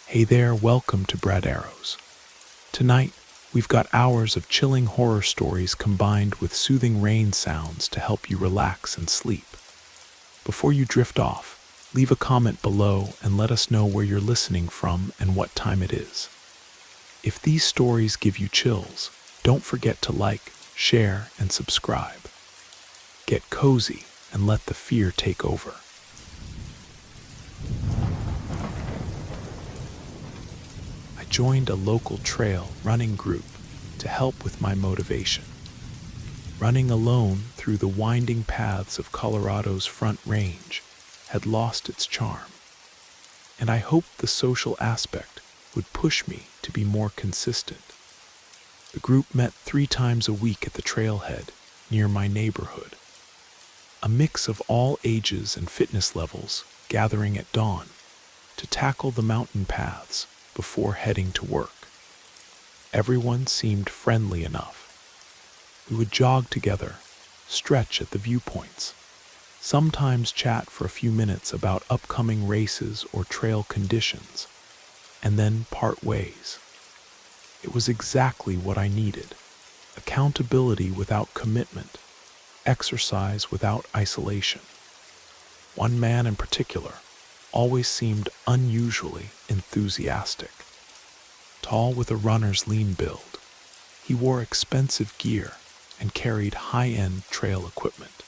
Hey there, welcome to Brad Arrows. Tonight, we've got hours of chilling horror stories combined with soothing rain sounds to help you relax and sleep. Before you drift off, leave a comment below and let us know where you're listening from and what time it is. If these stories give you chills, don't forget to like, share, and subscribe. Get cozy and let the fear take over. I joined a local trail running group to help with my motivation. Running alone through the winding paths of Colorado's Front Range had lost its charm, and I hoped the social aspect would push me to be more consistent. The group met 3 times a week at the trailhead near my neighborhood. A mix of all ages and fitness levels gathering at dawn to tackle the mountain paths before heading to work. Everyone seemed friendly enough. We would jog together, stretch at the viewpoints, sometimes chat for a few minutes about upcoming races or trail conditions, and then part ways. It was exactly what I needed: accountability without commitment, exercise without isolation. One man in particular always seemed unusually enthusiastic. Tall with a runner's lean build, he wore expensive gear and carried high-end trail equipment.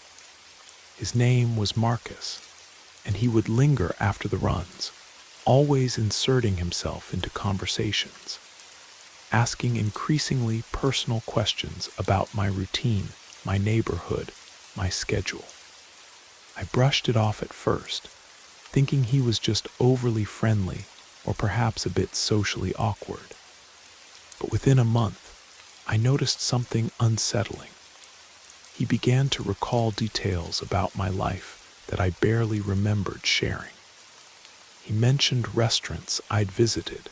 His name was Marcus, and he would linger after the runs, always inserting himself into conversations, asking increasingly personal questions about my routine, my neighborhood, my schedule. I brushed it off at first, thinking he was just overly friendly or perhaps a bit socially awkward. But within a month, I noticed something unsettling. He began to recall details about my life that I barely remembered sharing. He mentioned restaurants I'd visited,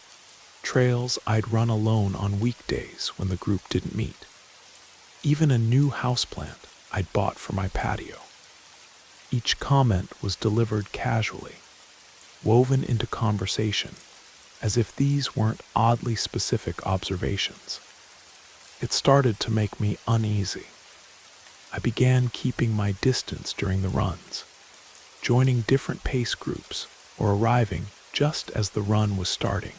trails I'd run alone on weekdays when the group didn't meet, even a new houseplant I'd bought for my patio. Each comment was delivered casually, woven into conversation, as if these weren't oddly specific observations. It started to make me uneasy. I began keeping my distance during the runs, joining different pace groups or arriving just as the run was starting,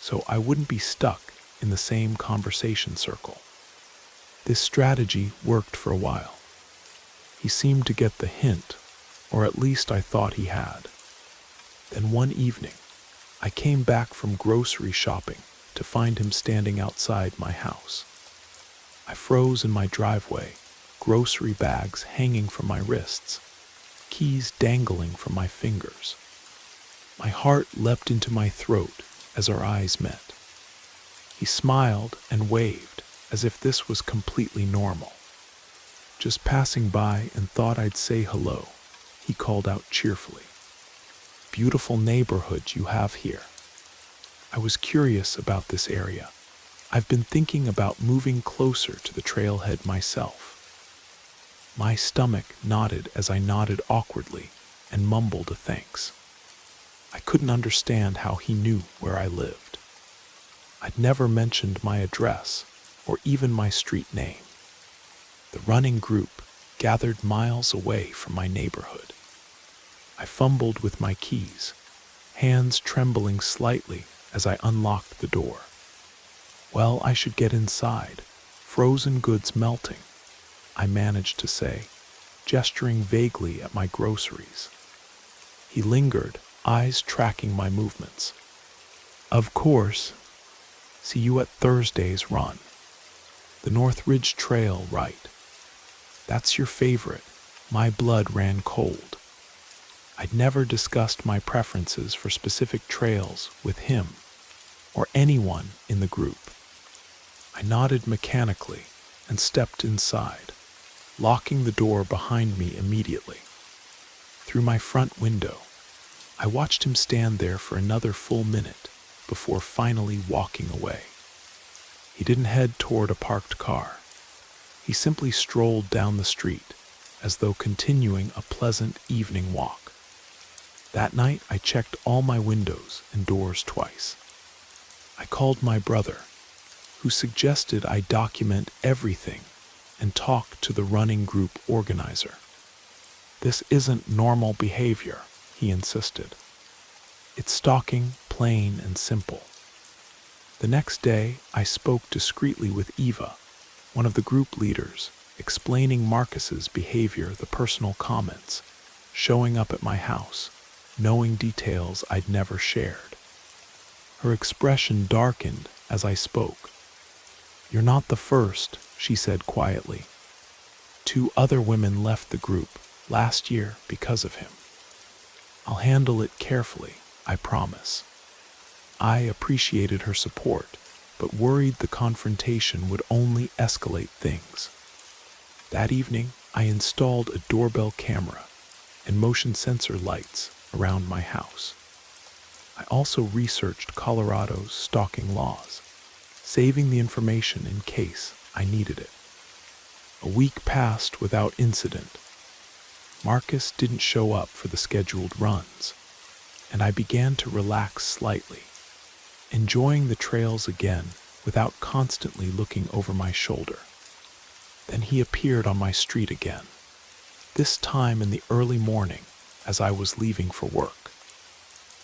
so I wouldn't be stuck in the same conversation circle. This strategy worked for a while. He seemed to get the hint, or at least I thought he had. Then one evening, I came back from grocery shopping to find him standing outside my house. I froze in my driveway, grocery bags hanging from my wrists, keys dangling from my fingers. My heart leapt into my throat as our eyes met. He smiled and waved as if this was completely normal. Just passing by and thought I'd say hello, he called out cheerfully. "Beautiful neighborhood you have here." I was curious about this area. I've been thinking about moving closer to the trailhead myself. My stomach nodded as I nodded awkwardly and mumbled a thanks. I couldn't understand how he knew where I lived. I'd never mentioned my address or even my street name. The running group gathered miles away from my neighborhood. I fumbled with my keys, hands trembling slightly as I unlocked the door. "Well, I should get inside. Frozen goods melting," I managed to say, gesturing vaguely at my groceries. He lingered, eyes tracking my movements. "Of course. See you at Thursday's run. The North Ridge Trail, right? That's your favorite." My blood ran cold. I'd never discussed my preferences for specific trails with him or anyone in the group. I nodded mechanically and stepped inside, locking the door behind me immediately. Through my front window, I watched him stand there for another full minute before finally walking away. He didn't head toward a parked car. He simply strolled down the street as though continuing a pleasant evening walk. That night, I checked all my windows and doors twice. I called my brother, who suggested I document everything and talk to the running group organizer. "This isn't normal behavior," he insisted. "It's stalking, plain and simple." The next day, I spoke discreetly with Eva, one of the group leaders, explaining Marcus's behavior, the personal comments, showing up at my house, knowing details I'd never shared. Her expression darkened as I spoke. "You're not the first," she said quietly. "2 other women left the group last year because of him. I'll handle it carefully, I promise." I appreciated her support, but worried the confrontation would only escalate things. That evening, I installed a doorbell camera and motion sensor lights around my house. I also researched Colorado's stalking laws, saving the information in case I needed it. A week passed without incident. Marcus didn't show up for the scheduled runs, and I began to relax slightly, enjoying the trails again without constantly looking over my shoulder. Then he appeared on my street again, this time in the early morning as I was leaving for work.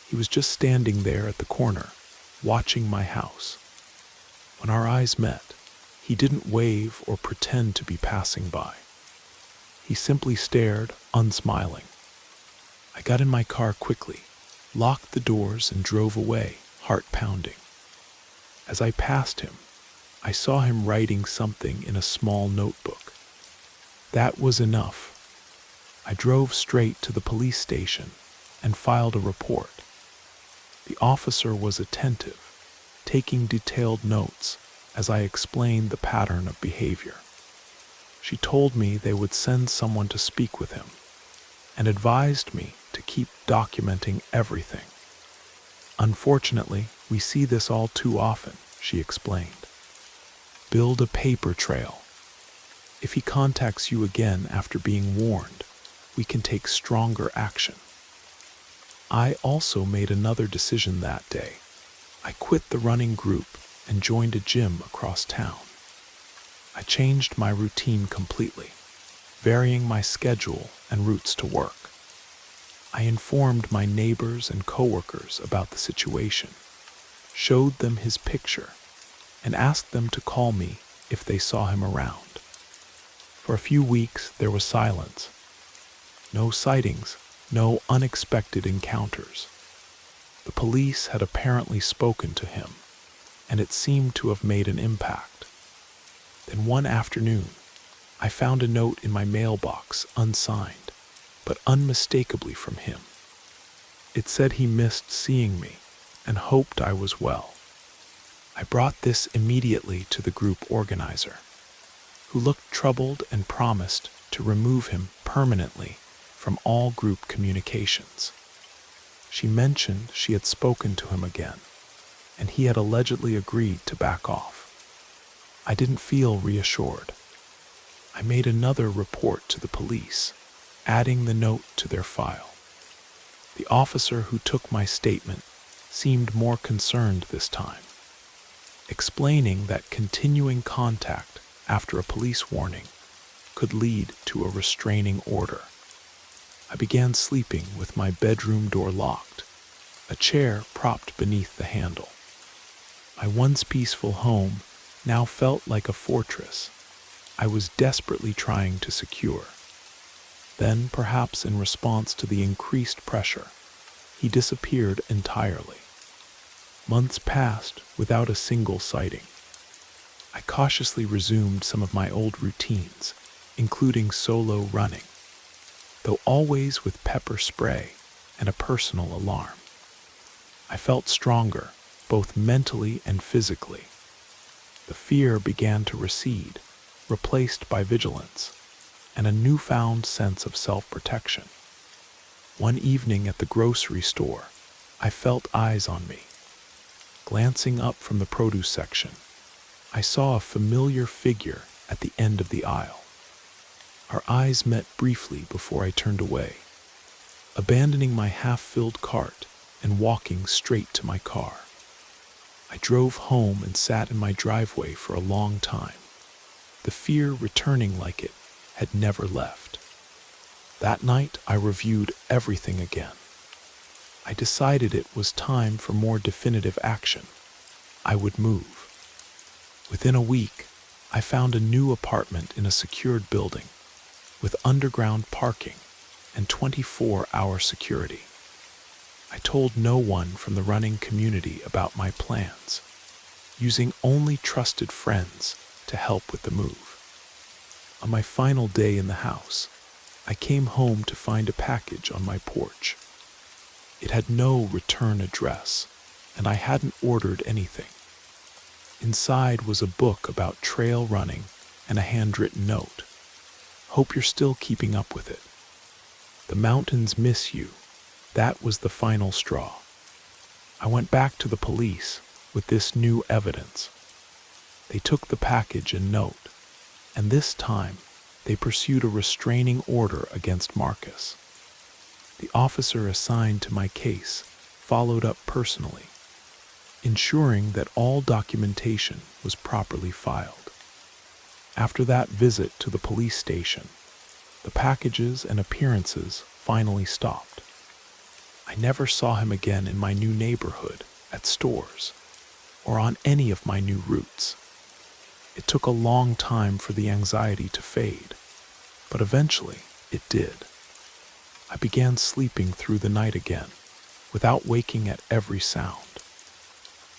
He was just standing there at the corner, watching my house. When our eyes met, he didn't wave or pretend to be passing by. He simply stared, unsmiling. I got in my car quickly, locked the doors, and drove away, heart pounding. As I passed him, I saw him writing something in a small notebook. That was enough. I drove straight to the police station and filed a report. The officer was attentive, taking detailed notes as I explained the pattern of behavior. She told me they would send someone to speak with him and advised me to keep documenting everything. "Unfortunately, we see this all too often," she explained. "Build a paper trail. If he contacts you again after being warned, we can take stronger action." I also made another decision that day. I quit the running group and joined a gym across town. I changed my routine completely, varying my schedule and routes to work. I informed my neighbors and coworkers about the situation, showed them his picture, and asked them to call me if they saw him around. For a few weeks, there was silence. No sightings, no unexpected encounters. The police had apparently spoken to him, and it seemed to have made an impact. Then one afternoon, I found a note in my mailbox, unsigned, but unmistakably from him. It said he missed seeing me and hoped I was well. I brought this immediately to the group organizer, who looked troubled and promised to remove him permanently from all group communications. She mentioned she had spoken to him again, and he had allegedly agreed to back off. I didn't feel reassured. I made another report to the police, adding the note to their file. The officer who took my statement seemed more concerned this time, explaining that continuing contact after a police warning could lead to a restraining order. I began sleeping with my bedroom door locked, a chair propped beneath the handle. My once peaceful home now felt like a fortress I was desperately trying to secure. Then, perhaps in response to the increased pressure, he disappeared entirely. Months passed without a single sighting. I cautiously resumed some of my old routines, including solo running, though always with pepper spray and a personal alarm. I felt stronger, both mentally and physically. The fear began to recede, replaced by vigilance and a newfound sense of self-protection. One evening at the grocery store, I felt eyes on me. Glancing up from the produce section, I saw a familiar figure at the end of the aisle. Our eyes met briefly before I turned away. abandoning my half-filled cart and walking straight to my car. I drove home and sat in my driveway for a long time, the fear returning like it had never left. That night, I reviewed everything again. I decided it was time for more definitive action. I would move. Within a week, I found a new apartment in a secured building with underground parking and 24-hour security. I told no one from the running community about my plans, using only trusted friends to help with the move. On my final day in the house, I came home to find a package on my porch. It had no return address, and I hadn't ordered anything. Inside was a book about trail running and a handwritten note. Hope you're still keeping up with it. The mountains miss you. That was the final straw. I went back to the police with this new evidence. They took the package and note, and this time they pursued a restraining order against Marcus. The officer assigned to my case followed up personally, ensuring that all documentation was properly filed. After that visit to the police station, the packages and appearances finally stopped. I never saw him again in my new neighborhood, at stores, or on any of my new routes. It took a long time for the anxiety to fade, but eventually it did. I began sleeping through the night again, without waking at every sound.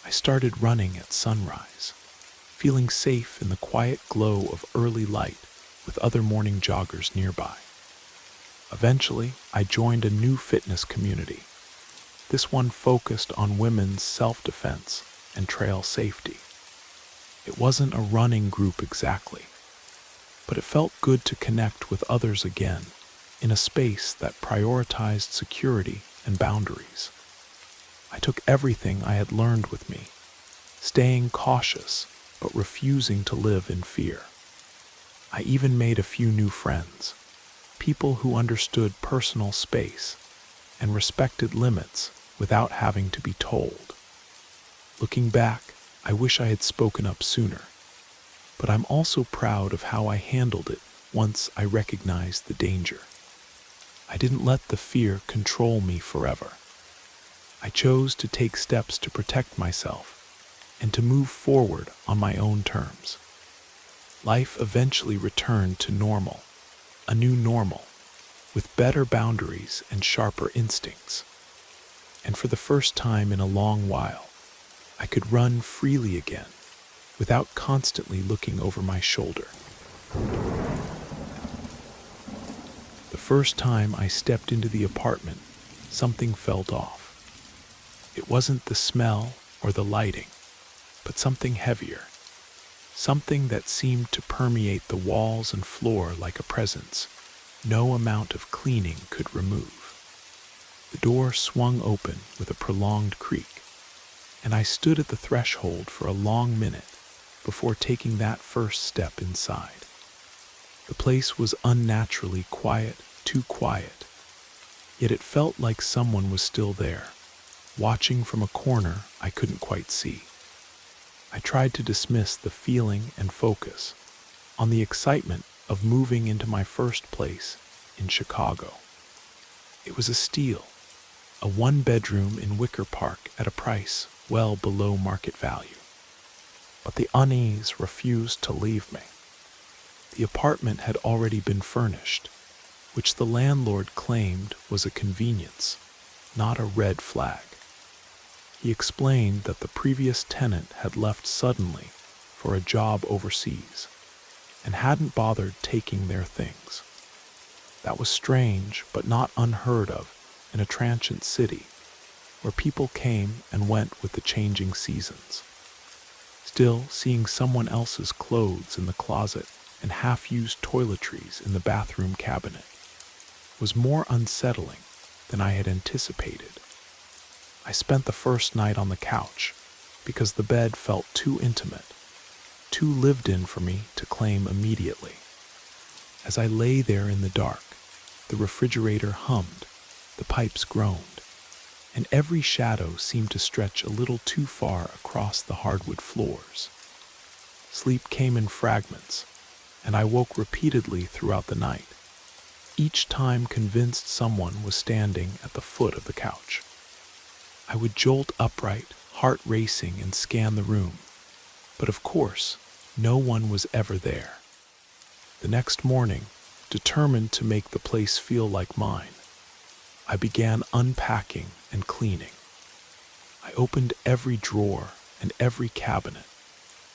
I started running at sunrise, feeling safe in the quiet glow of early light with other morning joggers nearby. Eventually, I joined a new fitness community, this one focused on women's self-defense and trail safety. It wasn't a running group exactly, but it felt good to connect with others again in a space that prioritized security and boundaries. I took everything I had learned with me, staying cautious but refusing to live in fear. I even made a few new friends, people who understood personal space and respected limits without having to be told. Looking back, I wish I had spoken up sooner, but I'm also proud of how I handled it once I recognized the danger. I didn't let the fear control me forever. I chose to take steps to protect myself and to move forward on my own terms. Life eventually returned to normal, a new normal, with better boundaries and sharper instincts. And for the first time in a long while, I could run freely again without constantly looking over my shoulder. The first time I stepped into the apartment, something felt off. It wasn't the smell or the lighting, but something heavier, something that seemed to permeate the walls and floor like a presence no amount of cleaning could remove. The door swung open with a prolonged creak, and I stood at the threshold for a long minute before taking that first step inside. The place was unnaturally quiet, too quiet, yet it felt like someone was still there, watching from a corner I couldn't quite see. I tried to dismiss the feeling and focus on the excitement of moving into my first place in Chicago. It was a steal, a one-bedroom in Wicker Park at a price well below market value. But the unease refused to leave me. The apartment had already been furnished, which the landlord claimed was a convenience, not a red flag. He explained that the previous tenant had left suddenly for a job overseas and hadn't bothered taking their things. That was strange, but not unheard of in a transient city where people came and went with the changing seasons. Still, seeing someone else's clothes in the closet and half-used toiletries in the bathroom cabinet was more unsettling than I had anticipated. I spent the first night on the couch because the bed felt too intimate, too lived in for me to claim immediately. As I lay there in the dark, the refrigerator hummed, The pipes groaned, and every shadow seemed to stretch a little too far across the hardwood floors. Sleep came in fragments, and I woke repeatedly throughout the night, each time convinced someone was standing at the foot of the couch. I would jolt upright, heart racing, and scan the room, but of course, no one was ever there. The next morning, determined to make the place feel like mine, I began unpacking and cleaning. I opened every drawer and every cabinet,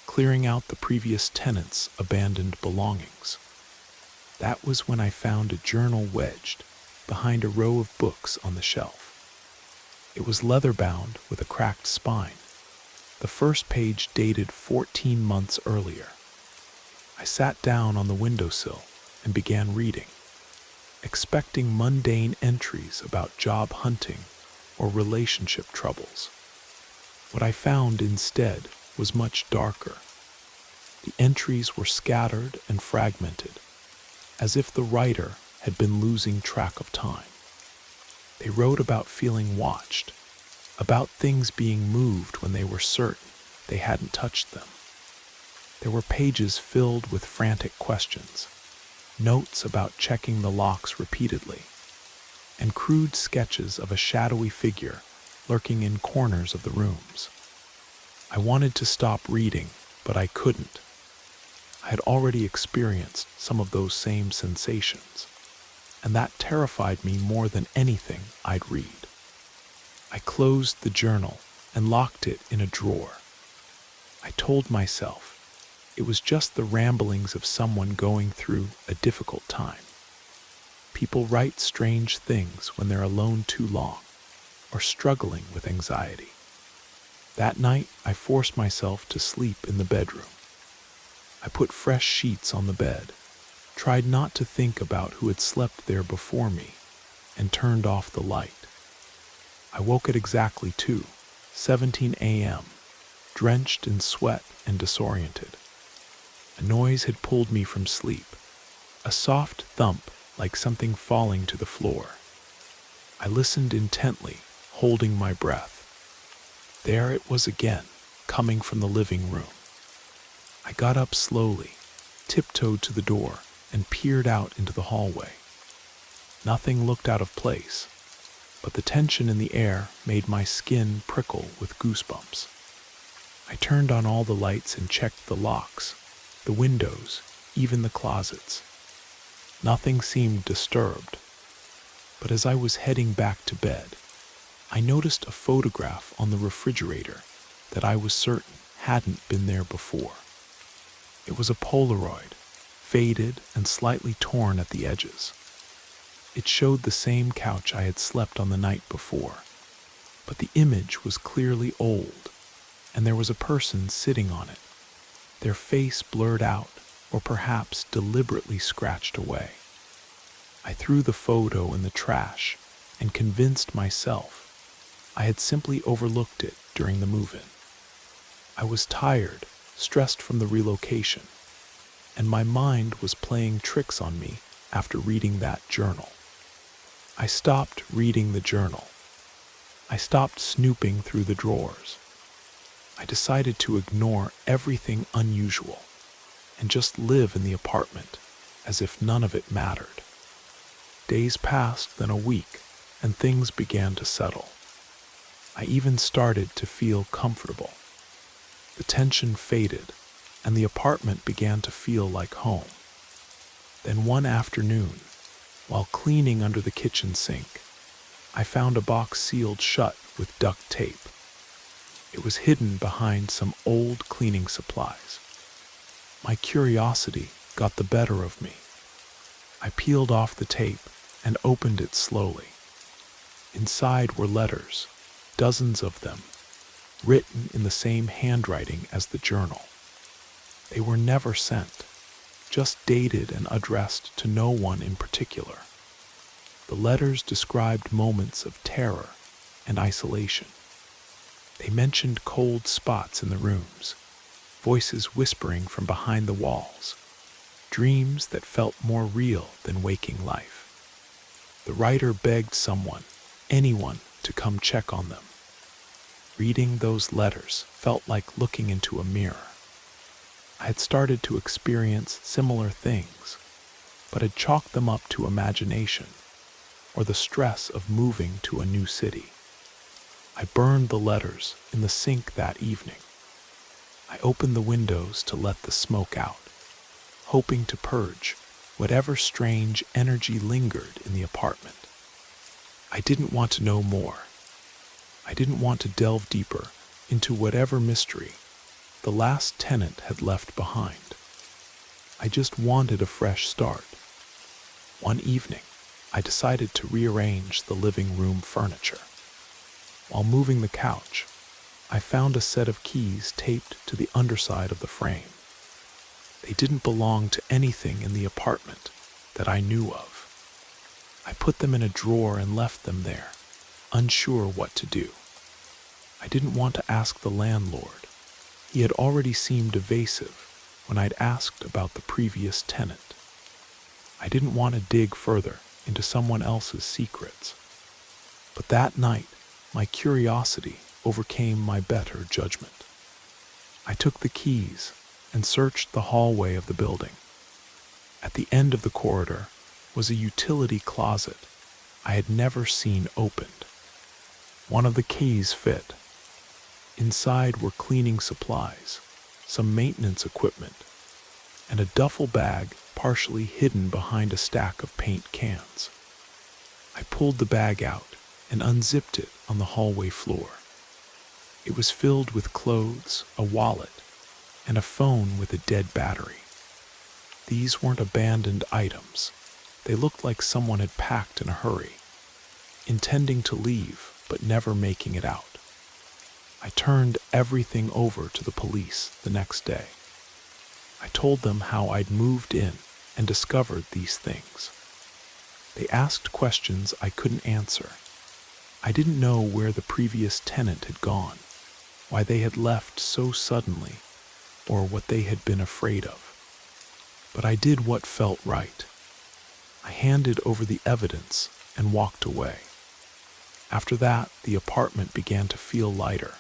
clearing out the previous tenants' abandoned belongings. That was when I found a journal wedged behind a row of books on the shelf. It was leather-bound with a cracked spine. The first page dated 14 months earlier. I sat down on the windowsill and began reading, expecting mundane entries about job hunting or relationship troubles. What I found instead was much darker. The entries were scattered and fragmented, as if the writer had been losing track of time. They wrote about feeling watched, about things being moved when they were certain they hadn't touched them. There were pages filled with frantic questions, notes about checking the locks repeatedly, and crude sketches of a shadowy figure lurking in corners of the rooms. I wanted to stop reading, but I couldn't. I had already experienced some of those same sensations, and that terrified me more than anything I'd read. I closed the journal and locked it in a drawer. I told myself it was just the ramblings of someone going through a difficult time. People write strange things when they're alone too long or struggling with anxiety. That night, I forced myself to sleep in the bedroom. I put fresh sheets on the bed, tried not to think about who had slept there before me, and turned off the light. I woke at exactly 2:17 a.m., drenched in sweat and disoriented. A noise had pulled me from sleep, a soft thump like something falling to the floor. I listened intently, holding my breath. There it was again, coming from the living room. I got up slowly, tiptoed to the door, and peered out into the hallway. Nothing looked out of place, but the tension in the air made my skin prickle with goosebumps. I turned on all the lights and checked the locks, the windows, even the closets. Nothing seemed disturbed, but as I was heading back to bed, I noticed a photograph on the refrigerator that I was certain hadn't been there before. It was a Polaroid, faded and slightly torn at the edges. It showed the same couch I had slept on the night before, but the image was clearly old, and there was a person sitting on it, their face blurred out or perhaps deliberately scratched away. I threw the photo in the trash and convinced myself I had simply overlooked it during the move-in. I was tired, stressed from the relocation, and my mind was playing tricks on me after reading that journal. I stopped reading the journal. I stopped snooping through the drawers. I decided to ignore everything unusual and just live in the apartment as if none of it mattered. Days passed, then a week, and things began to settle. I even started to feel comfortable. The tension faded, and the apartment began to feel like home. Then one afternoon, while cleaning under the kitchen sink, I found a box sealed shut with duct tape. It was hidden behind some old cleaning supplies. My curiosity got the better of me. I peeled off the tape and opened it slowly. Inside were letters, dozens of them, written in the same handwriting as the journal. They were never sent, just dated and addressed to no one in particular. The letters described moments of terror and isolation. They mentioned cold spots in the rooms, voices whispering from behind the walls, dreams that felt more real than waking life. The writer begged someone anyone to come check on them. Reading those letters felt like looking into a mirror. I had started to experience similar things, but had chalked them up to imagination or the stress of moving to a new city. I burned the letters in the sink that evening. I opened the windows to let the smoke out, hoping to purge whatever strange energy lingered in the apartment. I didn't want to know more. I didn't want to delve deeper into whatever mystery the last tenant had left behind. I just wanted a fresh start. One evening, I decided to rearrange the living room furniture. While moving the couch, I found a set of keys taped to the underside of the frame. They didn't belong to anything in the apartment that I knew of. I put them in a drawer and left them there, unsure what to do. I didn't want to ask the landlord. He had already seemed evasive when I'd asked about the previous tenant. I didn't want to dig further into someone else's secrets. But that night, my curiosity overcame my better judgment. I took the keys and searched the hallway of the building. At the end of the corridor was a utility closet I had never seen opened. One of the keys fit. Inside were cleaning supplies, some maintenance equipment, and a duffel bag partially hidden behind a stack of paint cans. I pulled the bag out and unzipped it on the hallway floor. It was filled with clothes, a wallet, and a phone with a dead battery. These weren't abandoned items. They looked like someone had packed in a hurry, intending to leave but never making it out. I turned everything over to the police the next day. I told them how I'd moved in and discovered these things. They asked questions I couldn't answer. I didn't know where the previous tenant had gone, why they had left so suddenly, or what they had been afraid of. But I did what felt right. I handed over the evidence and walked away. After that, the apartment began to feel lighter,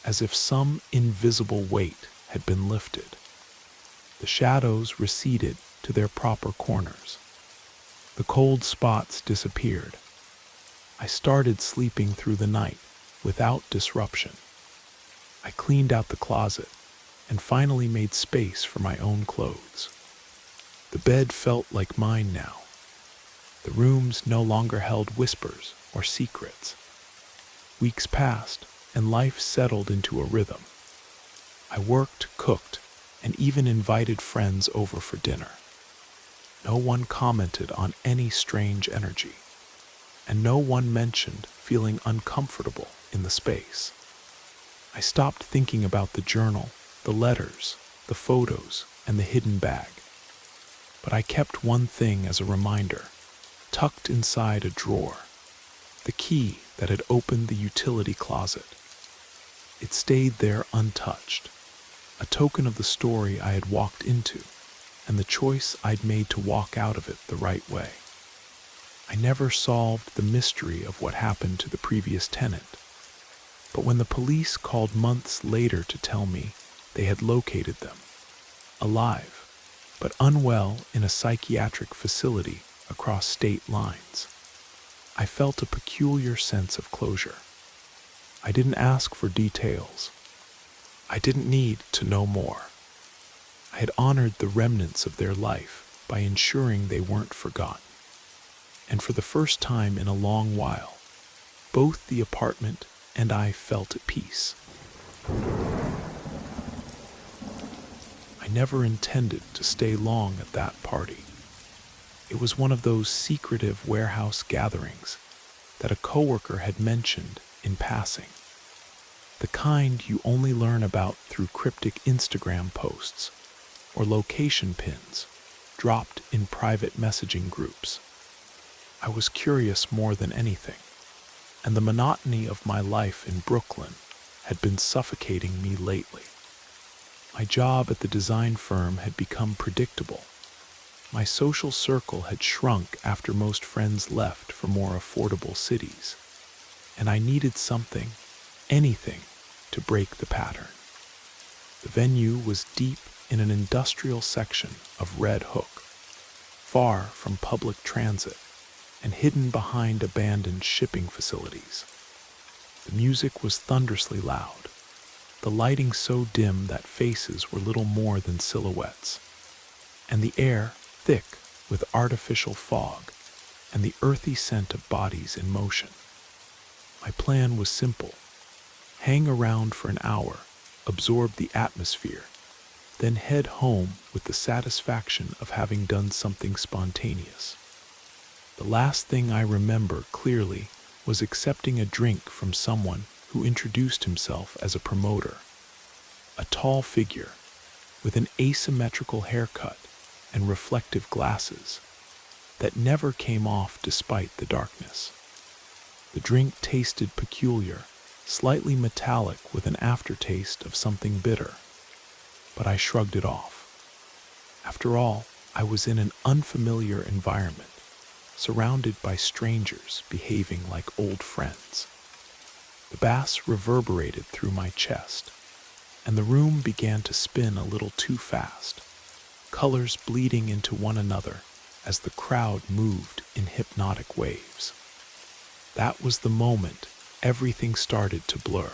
as if some invisible weight had been lifted. The shadows receded to their proper corners. The cold spots disappeared. I started sleeping through the night without disruption. I cleaned out the closet and finally made space for my own clothes. The bed felt like mine now. The rooms no longer held whispers or secrets. Weeks passed, and life settled into a rhythm. I worked, cooked, and even invited friends over for dinner. No one commented on any strange energy, and no one mentioned feeling uncomfortable in the space. I stopped thinking about the journal, the letters, the photos, and the hidden bag. But I kept one thing as a reminder, tucked inside a drawer, the key that had opened the utility closet. It stayed there untouched, a token of the story I had walked into and the choice I'd made to walk out of it the right way. I never solved the mystery of what happened to the previous tenant, but when the police called months later to tell me they had located them, alive, but unwell in a psychiatric facility across state lines, I felt a peculiar sense of closure. I didn't ask for details. I didn't need to know more. I had honored the remnants of their life by ensuring they weren't forgotten. And for the first time in a long while, both the apartment and I felt at peace. I never intended to stay long at that party. It was one of those secretive warehouse gatherings that a coworker had mentioned in passing. The kind you only learn about through cryptic Instagram posts or location pins dropped in private messaging groups. I was curious more than anything, and the monotony of my life in Brooklyn had been suffocating me lately. My job at the design firm had become predictable. My social circle had shrunk after most friends left for more affordable cities, and I needed something, anything, to break the pattern. The venue was deep in an industrial section of Red Hook, far from public transit and hidden behind abandoned shipping facilities. The music was thunderously loud, the lighting so dim that faces were little more than silhouettes, and the air thick with artificial fog and the earthy scent of bodies in motion. My plan was simple: hang around for an hour, absorb the atmosphere, then head home with the satisfaction of having done something spontaneous. The last thing I remember clearly was accepting a drink from someone who introduced himself as a promoter, a tall figure with an asymmetrical haircut and reflective glasses that never came off despite the darkness. The drink tasted peculiar, slightly metallic with an aftertaste of something bitter, but I shrugged it off. After all, I was in an unfamiliar environment, surrounded by strangers behaving like old friends. The bass reverberated through my chest, and the room began to spin a little too fast, colors bleeding into one another as the crowd moved in hypnotic waves. That was the moment everything started to blur.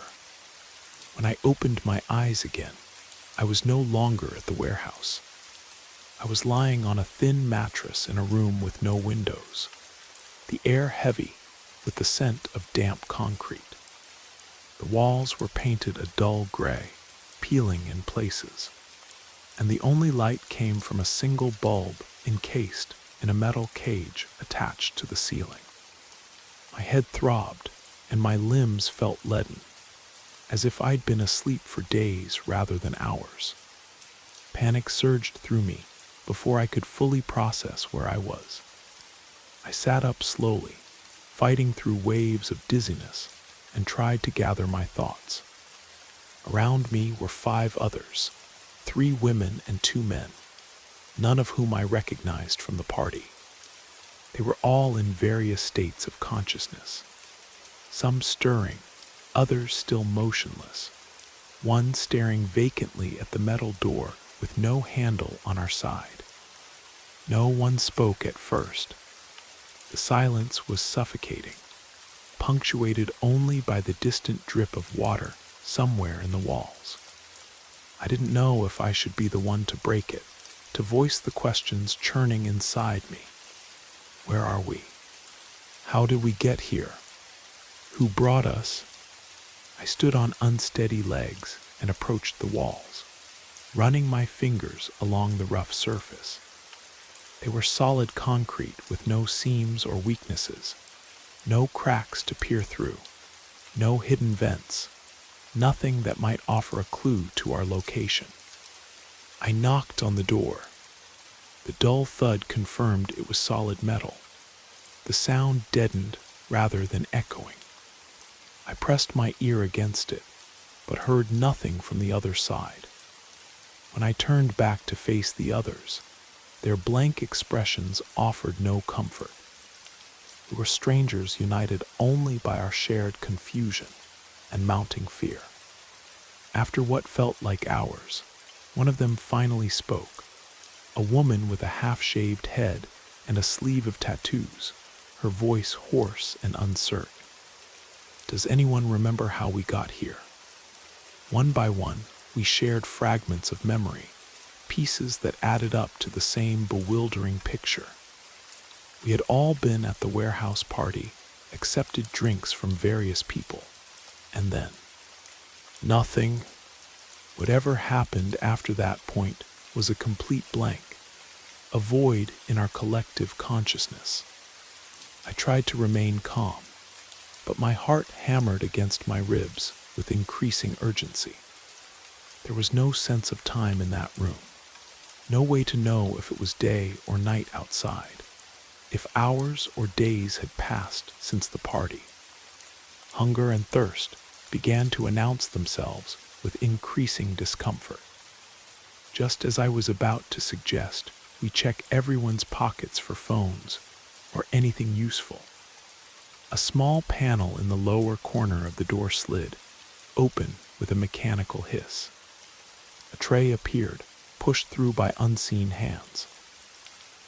When I opened my eyes again, I was no longer at the warehouse. I was lying on a thin mattress in a room with no windows, the air heavy with the scent of damp concrete. The walls were painted a dull gray, peeling in places, and the only light came from a single bulb encased in a metal cage attached to the ceiling. My head throbbed, and my limbs felt leaden, as if I'd been asleep for days rather than hours. Panic surged through me before I could fully process where I was. I sat up slowly, fighting through waves of dizziness, and tried to gather my thoughts. Around me were 5 others, 3 women and 2 men, none of whom I recognized from the party. They were all in various states of consciousness, some stirring, others still motionless, one staring vacantly at the metal door with no handle on our side. No one spoke at first. The silence was suffocating, punctuated only by the distant drip of water somewhere in the walls. I didn't know if I should be the one to break it, to voice the questions churning inside me. Where are we? How did we get here? Who brought us? I stood on unsteady legs and approached the walls, running my fingers along the rough surface. They were solid concrete with no seams or weaknesses, no cracks to peer through, no hidden vents, nothing that might offer a clue to our location. I knocked on the door. The dull thud confirmed it was solid metal. The sound deadened rather than echoing. I pressed my ear against it, but heard nothing from the other side. When I turned back to face the others, their blank expressions offered no comfort. We were strangers united only by our shared confusion and mounting fear. After what felt like hours, one of them finally spoke, a woman with a half-shaved head and a sleeve of tattoos, her voice hoarse and uncertain. Does anyone remember how we got here? One by one, we shared fragments of memory, pieces that added up to the same bewildering picture. We had all been at the warehouse party, accepted drinks from various people, and then nothing. Whatever happened after that point was a complete blank, a void in our collective consciousness. I tried to remain calm, but my heart hammered against my ribs with increasing urgency. There was no sense of time in that room, no way to know if it was day or night outside, if hours or days had passed since the party. Hunger and thirst began to announce themselves with increasing discomfort. Just as I was about to suggest we check everyone's pockets for phones or anything useful. A small panel in the lower corner of the door slid open with a mechanical hiss. A tray appeared, pushed through by unseen hands.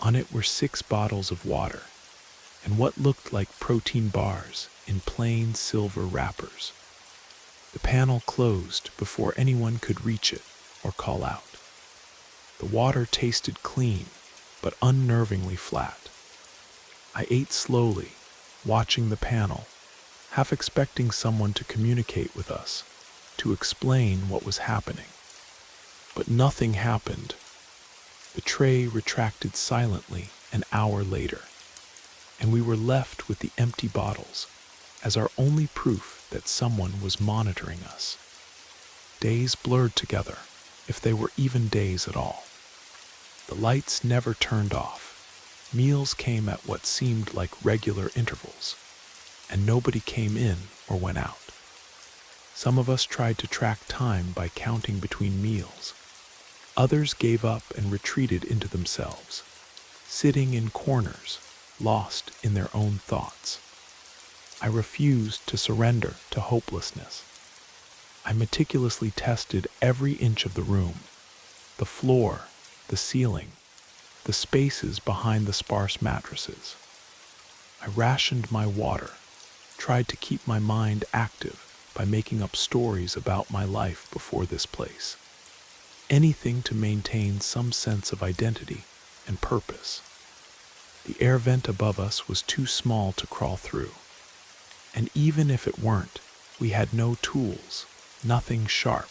On it were 6 bottles of water and what looked like protein bars in plain silver wrappers. The panel closed before anyone could reach it or call out. The water tasted clean, but unnervingly flat. I ate slowly, watching the panel, half expecting someone to communicate with us, to explain what was happening. But nothing happened. The tray retracted silently an hour later, and we were left with the empty bottles as our only proof that someone was monitoring us. Days blurred together, if they were even days at all. The lights never turned off. Meals came at what seemed like regular intervals, and nobody came in or went out. Some of us tried to track time by counting between meals. Others gave up and retreated into themselves, sitting in corners, lost in their own thoughts. I refused to surrender to hopelessness. I meticulously tested every inch of the room, the floor, the ceiling, the spaces behind the sparse mattresses. I rationed my water, tried to keep my mind active by making up stories about my life before this place. Anything to maintain some sense of identity and purpose. The air vent above us was too small to crawl through. And even if it weren't, we had no tools, nothing sharp,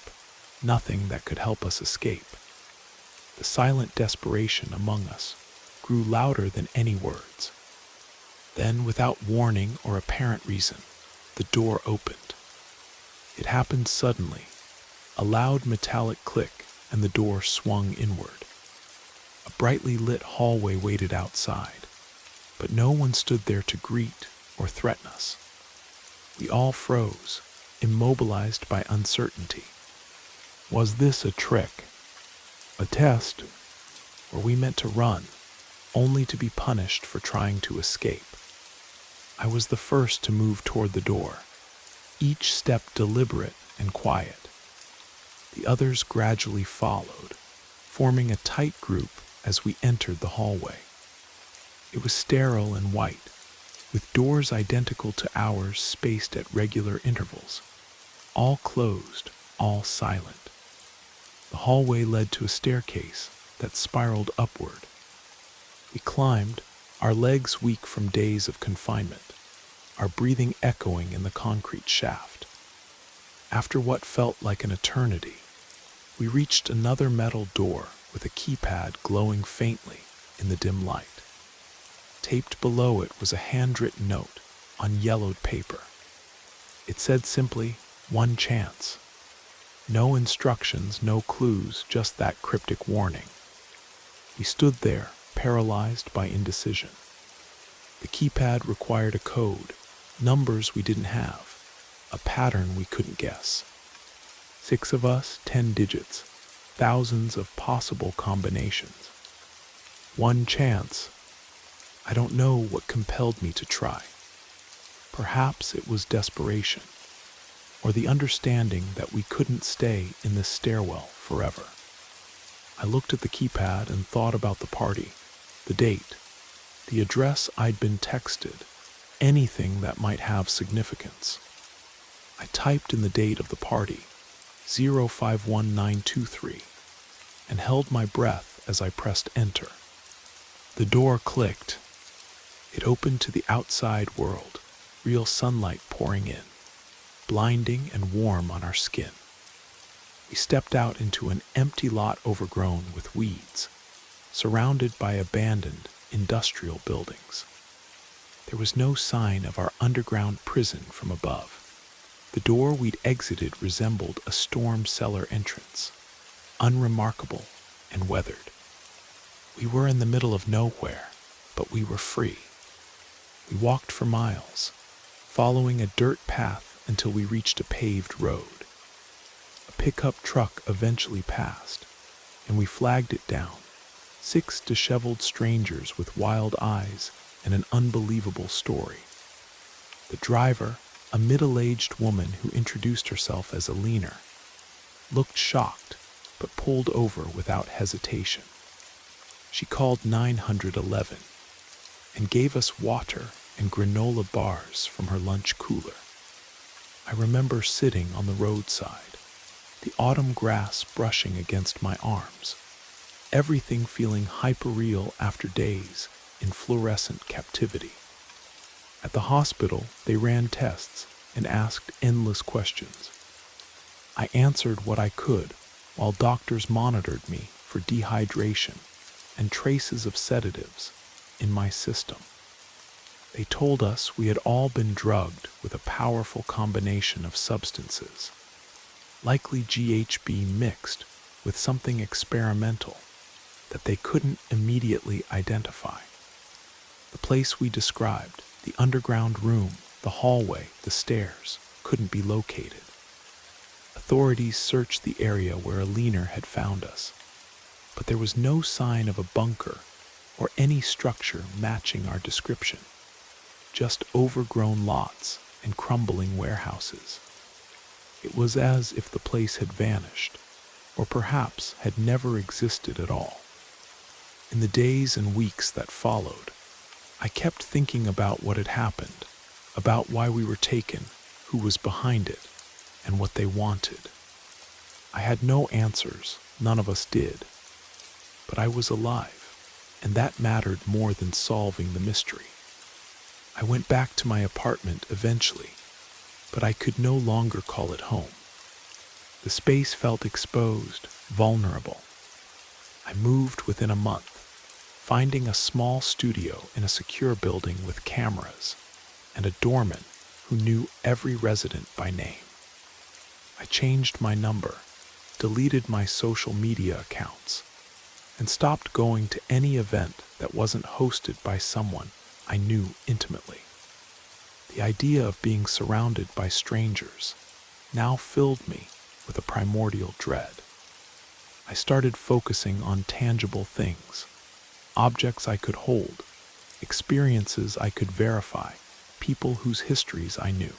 nothing that could help us escape. The silent desperation among us grew louder than any words. Then, without warning or apparent reason, the door opened. It happened suddenly. A loud metallic click, and the door swung inward. A brightly lit hallway waited outside, but no one stood there to greet or threaten us. We all froze, immobilized by uncertainty. Was this a trick? A test? Were we meant to run, only to be punished for trying to escape? I was the first to move toward the door, each step deliberate and quiet. The others gradually followed, forming a tight group as we entered the hallway. It was sterile and white, with doors identical to ours spaced at regular intervals, all closed, all silent. The hallway led to a staircase that spiraled upward. We climbed, our legs weak from days of confinement, our breathing echoing in the concrete shaft. After what felt like an eternity, we reached another metal door with a keypad glowing faintly in the dim light. Taped below it was a handwritten note on yellowed paper. It said simply, "One chance." No instructions, no clues, just that cryptic warning. We stood there, paralyzed by indecision. The keypad required a code, numbers we didn't have, a pattern we couldn't guess. 6 of us, 10 digits, thousands of possible combinations. One chance. I don't know what compelled me to try. Perhaps it was desperation, or the understanding that we couldn't stay in this stairwell forever. I looked at the keypad and thought about the party, the date, the address I'd been texted, anything that might have significance. I typed in the date of the party, 051923, and held my breath as I pressed enter. The door clicked. It opened to the outside world, real sunlight pouring in, blinding and warm on our skin. We stepped out into an empty lot overgrown with weeds, surrounded by abandoned industrial buildings. There was no sign of our underground prison from above. The door we'd exited resembled a storm cellar entrance, unremarkable and weathered. We were in the middle of nowhere, but we were free. We walked for miles, following a dirt path until we reached a paved road. A pickup truck eventually passed, and we flagged it down, 6 disheveled strangers with wild eyes and an unbelievable story. The driver, a middle-aged woman who introduced herself as a leaner, looked shocked but pulled over without hesitation. She called 911 and gave us water and granola bars from her lunch cooler. I remember sitting on the roadside, the autumn grass brushing against my arms, everything feeling hyperreal after days in fluorescent captivity. At the hospital, they ran tests and asked endless questions. I answered what I could while doctors monitored me for dehydration and traces of sedatives in my system. They told us we had all been drugged with a powerful combination of substances, likely GHB mixed with something experimental that they couldn't immediately identify. The place we described, the underground room, the hallway, the stairs, couldn't be located. Authorities searched the area where a leaner had found us, but there was no sign of a bunker or any structure matching our description, just overgrown lots and crumbling warehouses. It was as if the place had vanished, or perhaps had never existed at all. In the days and weeks that followed, I kept thinking about what had happened, about why we were taken, who was behind it, and what they wanted. I had no answers, none of us did. But I was alive, and that mattered more than solving the mystery. I went back to my apartment eventually, but I could no longer call it home. The space felt exposed, vulnerable. I moved within a month, finding a small studio in a secure building with cameras and a doorman who knew every resident by name. I changed my number, deleted my social media accounts, and stopped going to any event that wasn't hosted by someone I knew intimately. The idea of being surrounded by strangers now filled me with a primordial dread. I started focusing on tangible things, objects I could hold, experiences I could verify, people whose histories I knew.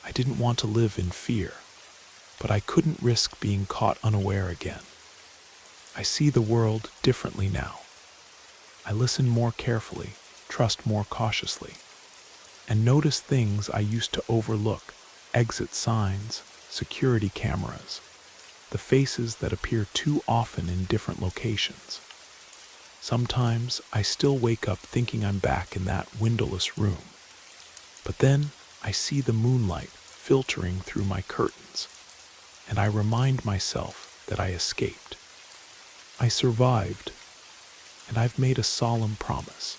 I didn't want to live in fear, but I couldn't risk being caught unaware again. I see the world differently now. I listen more carefully, trust more cautiously, and notice things I used to overlook: exit signs, security cameras, the faces that appear too often in different locations. Sometimes I still wake up thinking I'm back in that windowless room, but then I see the moonlight filtering through my curtains, and I remind myself that I escaped. I survived, and I've made a solemn promise.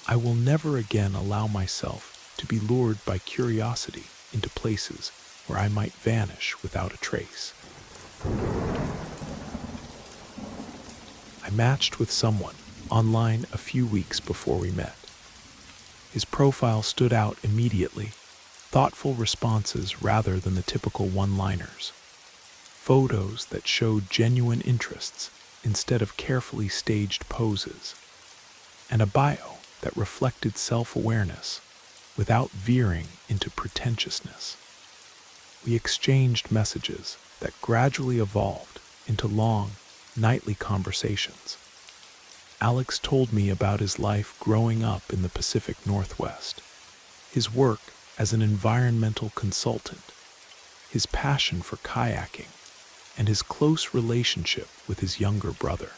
I will never again allow myself to be lured by curiosity into places where I might vanish without a trace. I matched with someone online a few weeks before we met. His profile stood out immediately, thoughtful responses rather than the typical one-liners, photos that showed genuine interests instead of carefully staged poses, and a bio that reflected self-awareness without veering into pretentiousness. We exchanged messages that gradually evolved into long, nightly conversations. Alex told me about his life growing up in the Pacific Northwest, his work as an environmental consultant, his passion for kayaking, and his close relationship with his younger brother.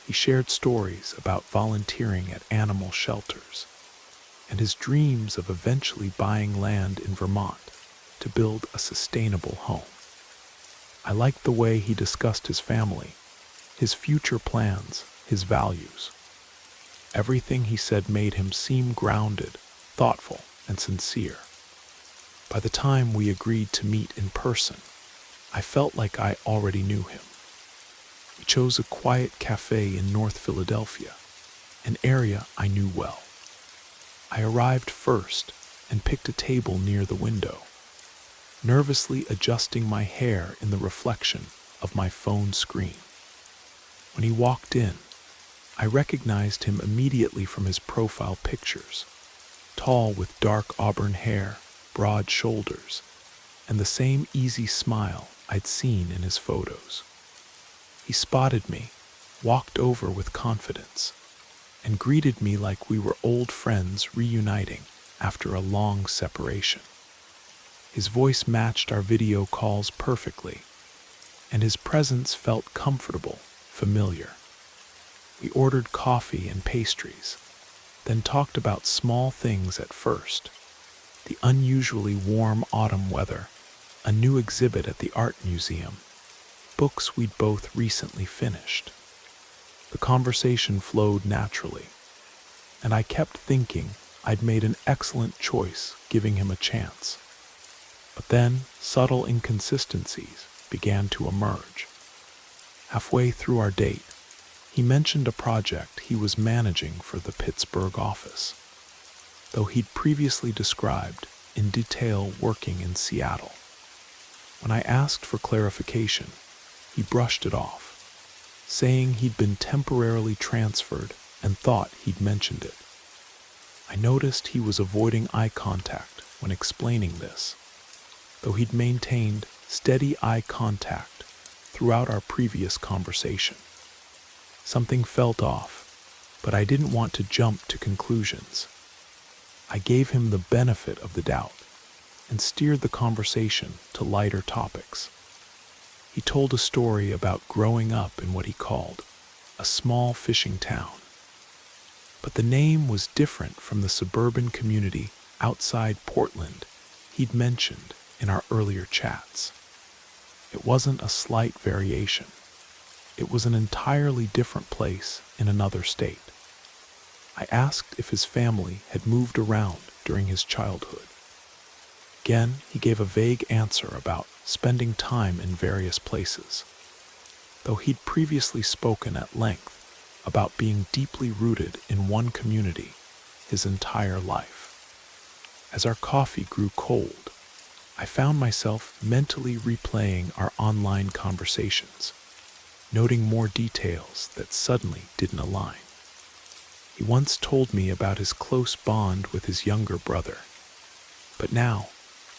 He shared stories about volunteering at animal shelters and his dreams of eventually buying land in Vermont to build a sustainable home. I liked the way he discussed his family, his future plans, his values. Everything he said made him seem grounded, thoughtful, and sincere. By the time we agreed to meet in person, I felt like I already knew him. We chose a quiet cafe in North Philadelphia, an area I knew well. I arrived first and picked a table near the window, nervously adjusting my hair in the reflection of my phone screen. When he walked in, I recognized him immediately from his profile pictures, tall with dark auburn hair, broad shoulders, and the same easy smile I'd seen in his photos. He spotted me, walked over with confidence, and greeted me like we were old friends reuniting after a long separation. His voice matched our video calls perfectly, and his presence felt comfortable, familiar. We ordered coffee and pastries, then talked about small things at first: the unusually warm autumn weather, a new exhibit at the art museum, books we'd both recently finished. The conversation flowed naturally, and I kept thinking I'd made an excellent choice giving him a chance. But then subtle inconsistencies began to emerge. Halfway through our date, he mentioned a project he was managing for the Pittsburgh office, though he'd previously described in detail working in Seattle. When I asked for clarification, he brushed it off, saying he'd been temporarily transferred and thought he'd mentioned it. I noticed he was avoiding eye contact when explaining this, though he'd maintained steady eye contact throughout our previous conversation. Something felt off, but I didn't want to jump to conclusions. I gave him the benefit of the doubt and steered the conversation to lighter topics. He told a story about growing up in what he called a small fishing town. But the name was different from the suburban community outside Portland he'd mentioned in our earlier chats. It wasn't a slight variation. It was an entirely different place in another state. I asked if his family had moved around during his childhood. Again, he gave a vague answer about spending time in various places, though he'd previously spoken at length about being deeply rooted in one community his entire life. As our coffee grew cold, I found myself mentally replaying our online conversations, noting more details that suddenly didn't align. He once told me about his close bond with his younger brother, but now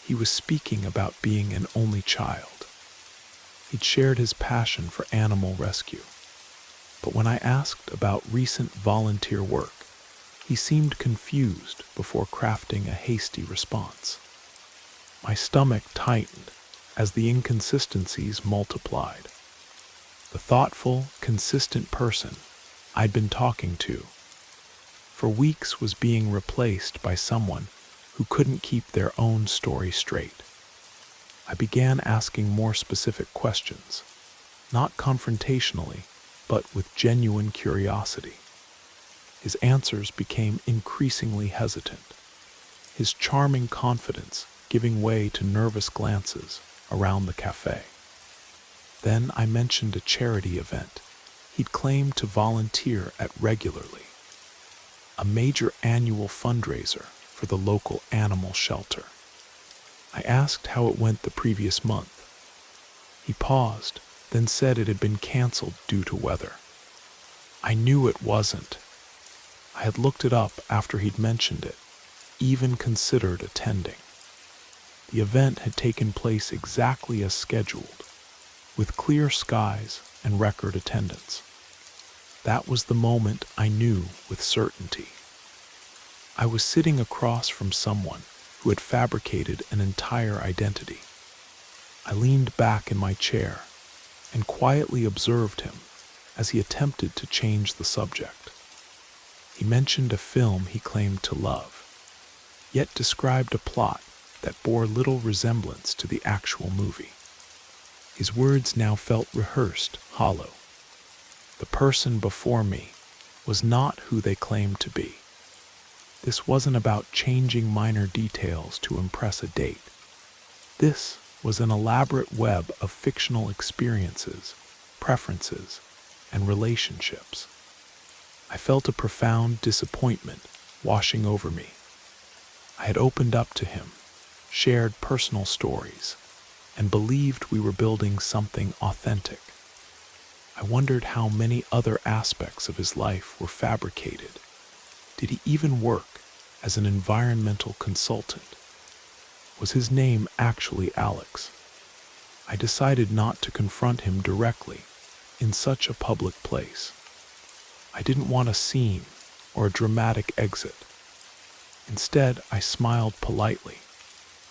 he was speaking about being an only child. He'd shared his passion for animal rescue, but when I asked about recent volunteer work, he seemed confused before crafting a hasty response. My stomach tightened as the inconsistencies multiplied. The thoughtful, consistent person I'd been talking to for weeks was being replaced by someone who couldn't keep their own story straight. I began asking more specific questions, not confrontationally, but with genuine curiosity. His answers became increasingly hesitant, his charming confidence giving way to nervous glances around the cafe. Then I mentioned a charity event he'd claimed to volunteer at regularly, a major annual fundraiser for the local animal shelter. I asked how it went the previous month. He paused, then said it had been canceled due to weather. I knew it wasn't. I had looked it up after he'd mentioned it, even considered attending. The event had taken place exactly as scheduled, with clear skies and record attendance. That was the moment I knew with certainty. I was sitting across from someone who had fabricated an entire identity. I leaned back in my chair and quietly observed him as he attempted to change the subject. He mentioned a film he claimed to love, yet described a plot that bore little resemblance to the actual movie. His words now felt rehearsed, hollow. The person before me was not who they claimed to be. This wasn't about changing minor details to impress a date. This was an elaborate web of fictional experiences, preferences, and relationships. I felt a profound disappointment washing over me. I had opened up to him, shared personal stories, and believed we were building something authentic. I wondered how many other aspects of his life were fabricated. Did he even work as an environmental consultant? Was his name actually Alex? I decided not to confront him directly in such a public place. I didn't want a scene or a dramatic exit. Instead, I smiled politely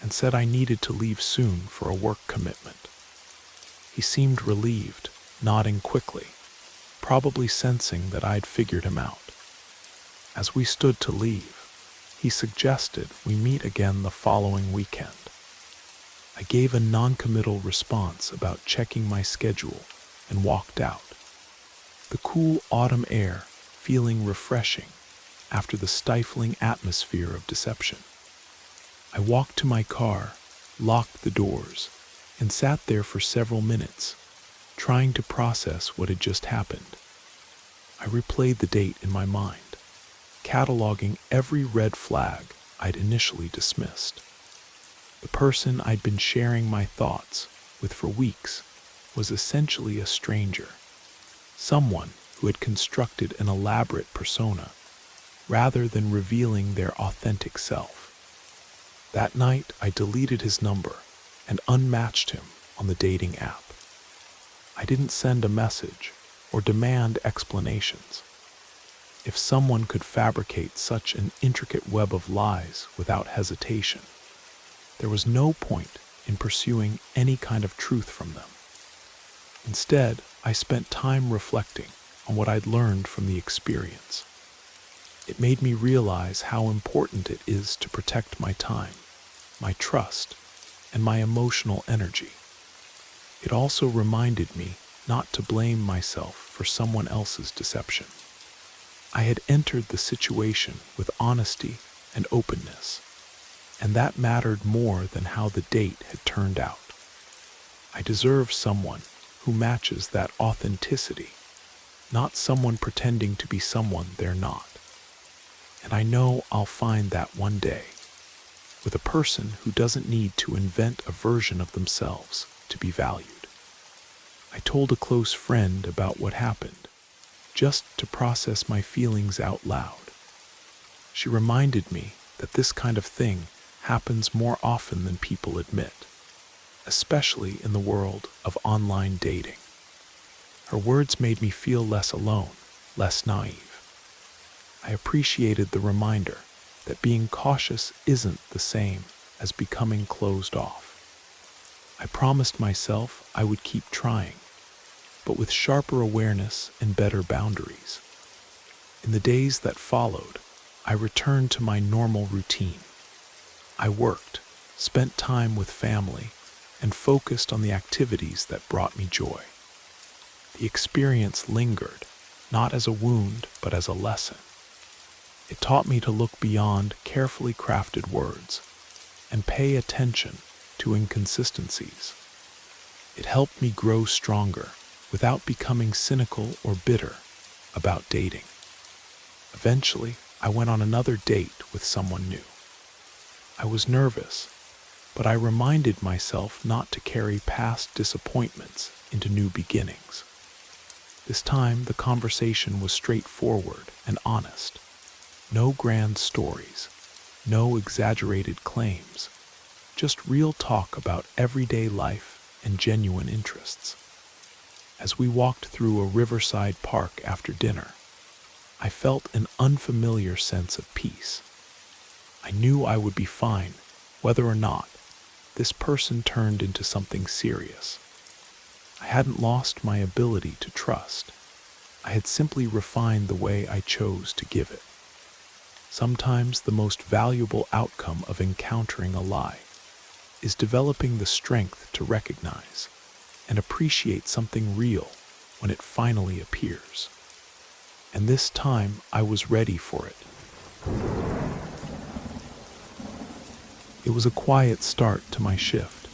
and said I needed to leave soon for a work commitment. He seemed relieved, nodding quickly, probably sensing that I'd figured him out. As we stood to leave, he suggested we meet again the following weekend. I gave a non-committal response about checking my schedule and walked out, the cool autumn air feeling refreshing after the stifling atmosphere of deception. I walked to my car, locked the doors, and sat there for several minutes, trying to process what had just happened. I replayed the date in my mind, cataloging every red flag I'd initially dismissed. The person I'd been sharing my thoughts with for weeks was essentially a stranger, someone who had constructed an elaborate persona rather than revealing their authentic self. That night, I deleted his number and unmatched him on the dating app. I didn't send a message or demand explanations. If someone could fabricate such an intricate web of lies without hesitation, there was no point in pursuing any kind of truth from them. Instead, I spent time reflecting on what I'd learned from the experience. It made me realize how important it is to protect my time, my trust, and my emotional energy. It also reminded me not to blame myself for someone else's deception. I had entered the situation with honesty and openness, and that mattered more than how the date had turned out. I deserve someone who matches that authenticity, not someone pretending to be someone they're not. And I know I'll find that one day, with a person who doesn't need to invent a version of themselves to be valued. I told a close friend about what happened, just to process my feelings out loud. She reminded me that this kind of thing happens more often than people admit, especially in the world of online dating. Her words made me feel less alone, less naive. I appreciated the reminder that being cautious isn't the same as becoming closed off. I promised myself I would keep trying, but with sharper awareness and better boundaries. In the days that followed, I returned to my normal routine. I worked, spent time with family, and focused on the activities that brought me joy. The experience lingered, not as a wound, but as a lesson. It taught me to look beyond carefully crafted words and pay attention to inconsistencies. It helped me grow stronger without becoming cynical or bitter about dating. Eventually, I went on another date with someone new. I was nervous, but I reminded myself not to carry past disappointments into new beginnings. This time, the conversation was straightforward and honest. No grand stories, no exaggerated claims, just real talk about everyday life and genuine interests. As we walked through a riverside park after dinner, I felt an unfamiliar sense of peace. I knew I would be fine, whether or not this person turned into something serious. I hadn't lost my ability to trust. I had simply refined the way I chose to give it. Sometimes the most valuable outcome of encountering a lie is developing the strength to recognize and appreciate something real when it finally appears. And this time I was ready for it. It was a quiet start to my shift.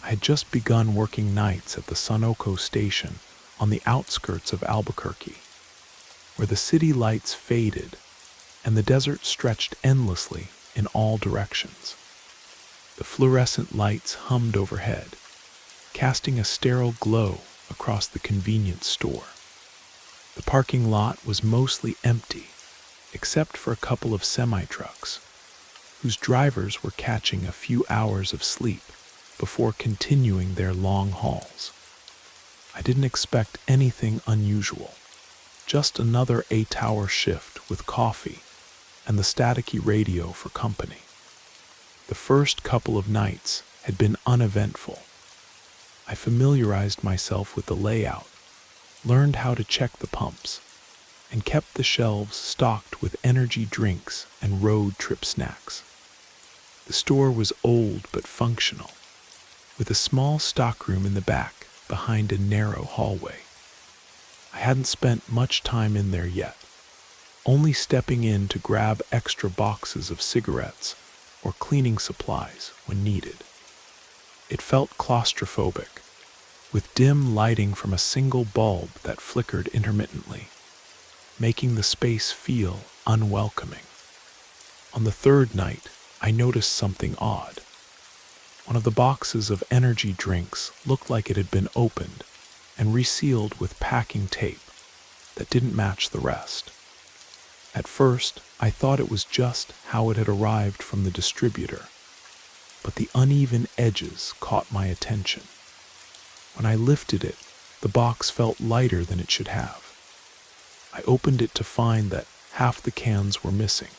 I had just begun working nights at the Sunoco station on the outskirts of Albuquerque, where the city lights faded and the desert stretched endlessly in all directions. The fluorescent lights hummed overhead, casting a sterile glow across the convenience store. The parking lot was mostly empty, except for a couple of semi-trucks, whose drivers were catching a few hours of sleep before continuing their long hauls. I didn't expect anything unusual, just another 8-hour shift with coffee and the staticky radio for company. The first couple of nights had been uneventful. I familiarized myself with the layout, learned how to check the pumps, and kept the shelves stocked with energy drinks and road trip snacks. The store was old but functional, with a small stockroom in the back behind a narrow hallway. I hadn't spent much time in there yet, only stepping in to grab extra boxes of cigarettes or cleaning supplies when needed. It felt claustrophobic, with dim lighting from a single bulb that flickered intermittently, making the space feel unwelcoming. On the third night, I noticed something odd. One of the boxes of energy drinks looked like it had been opened and resealed with packing tape that didn't match the rest. At first, I thought it was just how it had arrived from the distributor, but the uneven edges caught my attention. When I lifted it, the box felt lighter than it should have. I opened it to find that half the cans were missing.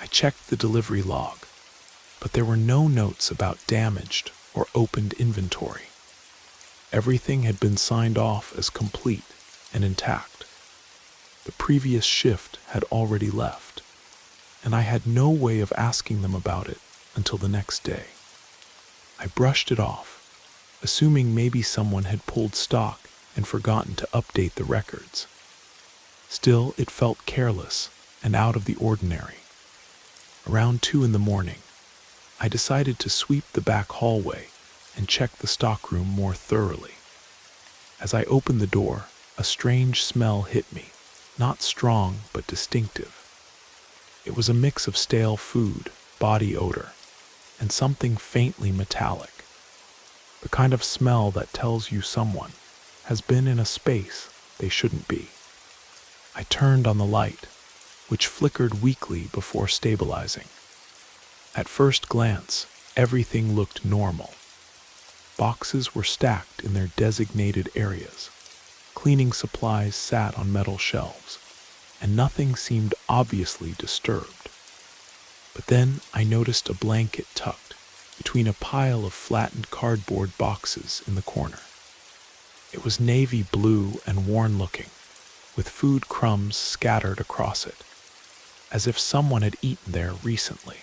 I checked the delivery log, but there were no notes about damaged or opened inventory. Everything had been signed off as complete and intact. The previous shift had already left, and I had no way of asking them about it until the next day. I brushed it off, assuming maybe someone had pulled stock and forgotten to update the records. Still, it felt careless and out of the ordinary. Around 2 a.m, I decided to sweep the back hallway and check the stockroom more thoroughly. As I opened the door, a strange smell hit me, not strong but distinctive. It was a mix of stale food, body odor, and something faintly metallic. The kind of smell that tells you someone has been in a space they shouldn't be. I turned on the light, which flickered weakly before stabilizing. At first glance, everything looked normal. Boxes were stacked in their designated areas. Cleaning supplies sat on metal shelves, and nothing seemed obviously disturbed. But then I noticed a blanket tucked between a pile of flattened cardboard boxes in the corner. It was navy blue and worn-looking, with food crumbs scattered across it, as if someone had eaten there recently.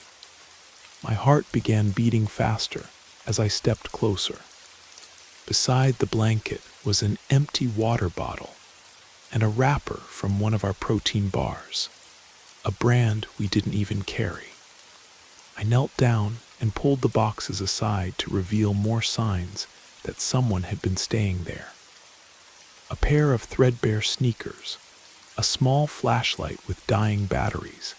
My heart began beating faster as I stepped closer. Beside the blanket was an empty water bottle and a wrapper from one of our protein bars, a brand we didn't even carry. I knelt down and pulled the boxes aside to reveal more signs that someone had been staying there. A pair of threadbare sneakers, a small flashlight with dying batteries,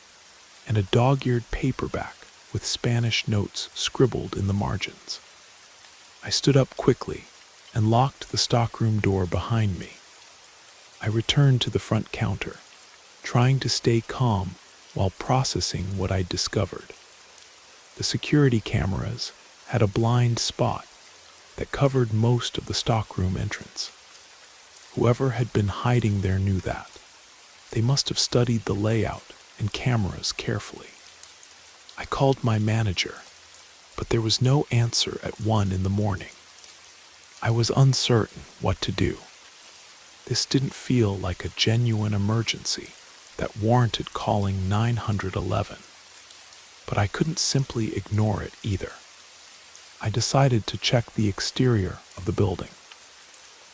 and a dog-eared paperback with Spanish notes scribbled in the margins. I stood up quickly and locked the stockroom door behind me. I returned to the front counter, trying to stay calm while processing what I'd discovered. The security cameras had a blind spot that covered most of the stockroom entrance. Whoever had been hiding there knew that. They must have studied the layout and cameras carefully. I called my manager, but there was no answer at 1 a.m. I was uncertain what to do. This didn't feel like a genuine emergency that warranted calling 911, but I couldn't simply ignore it either. I decided to check the exterior of the building.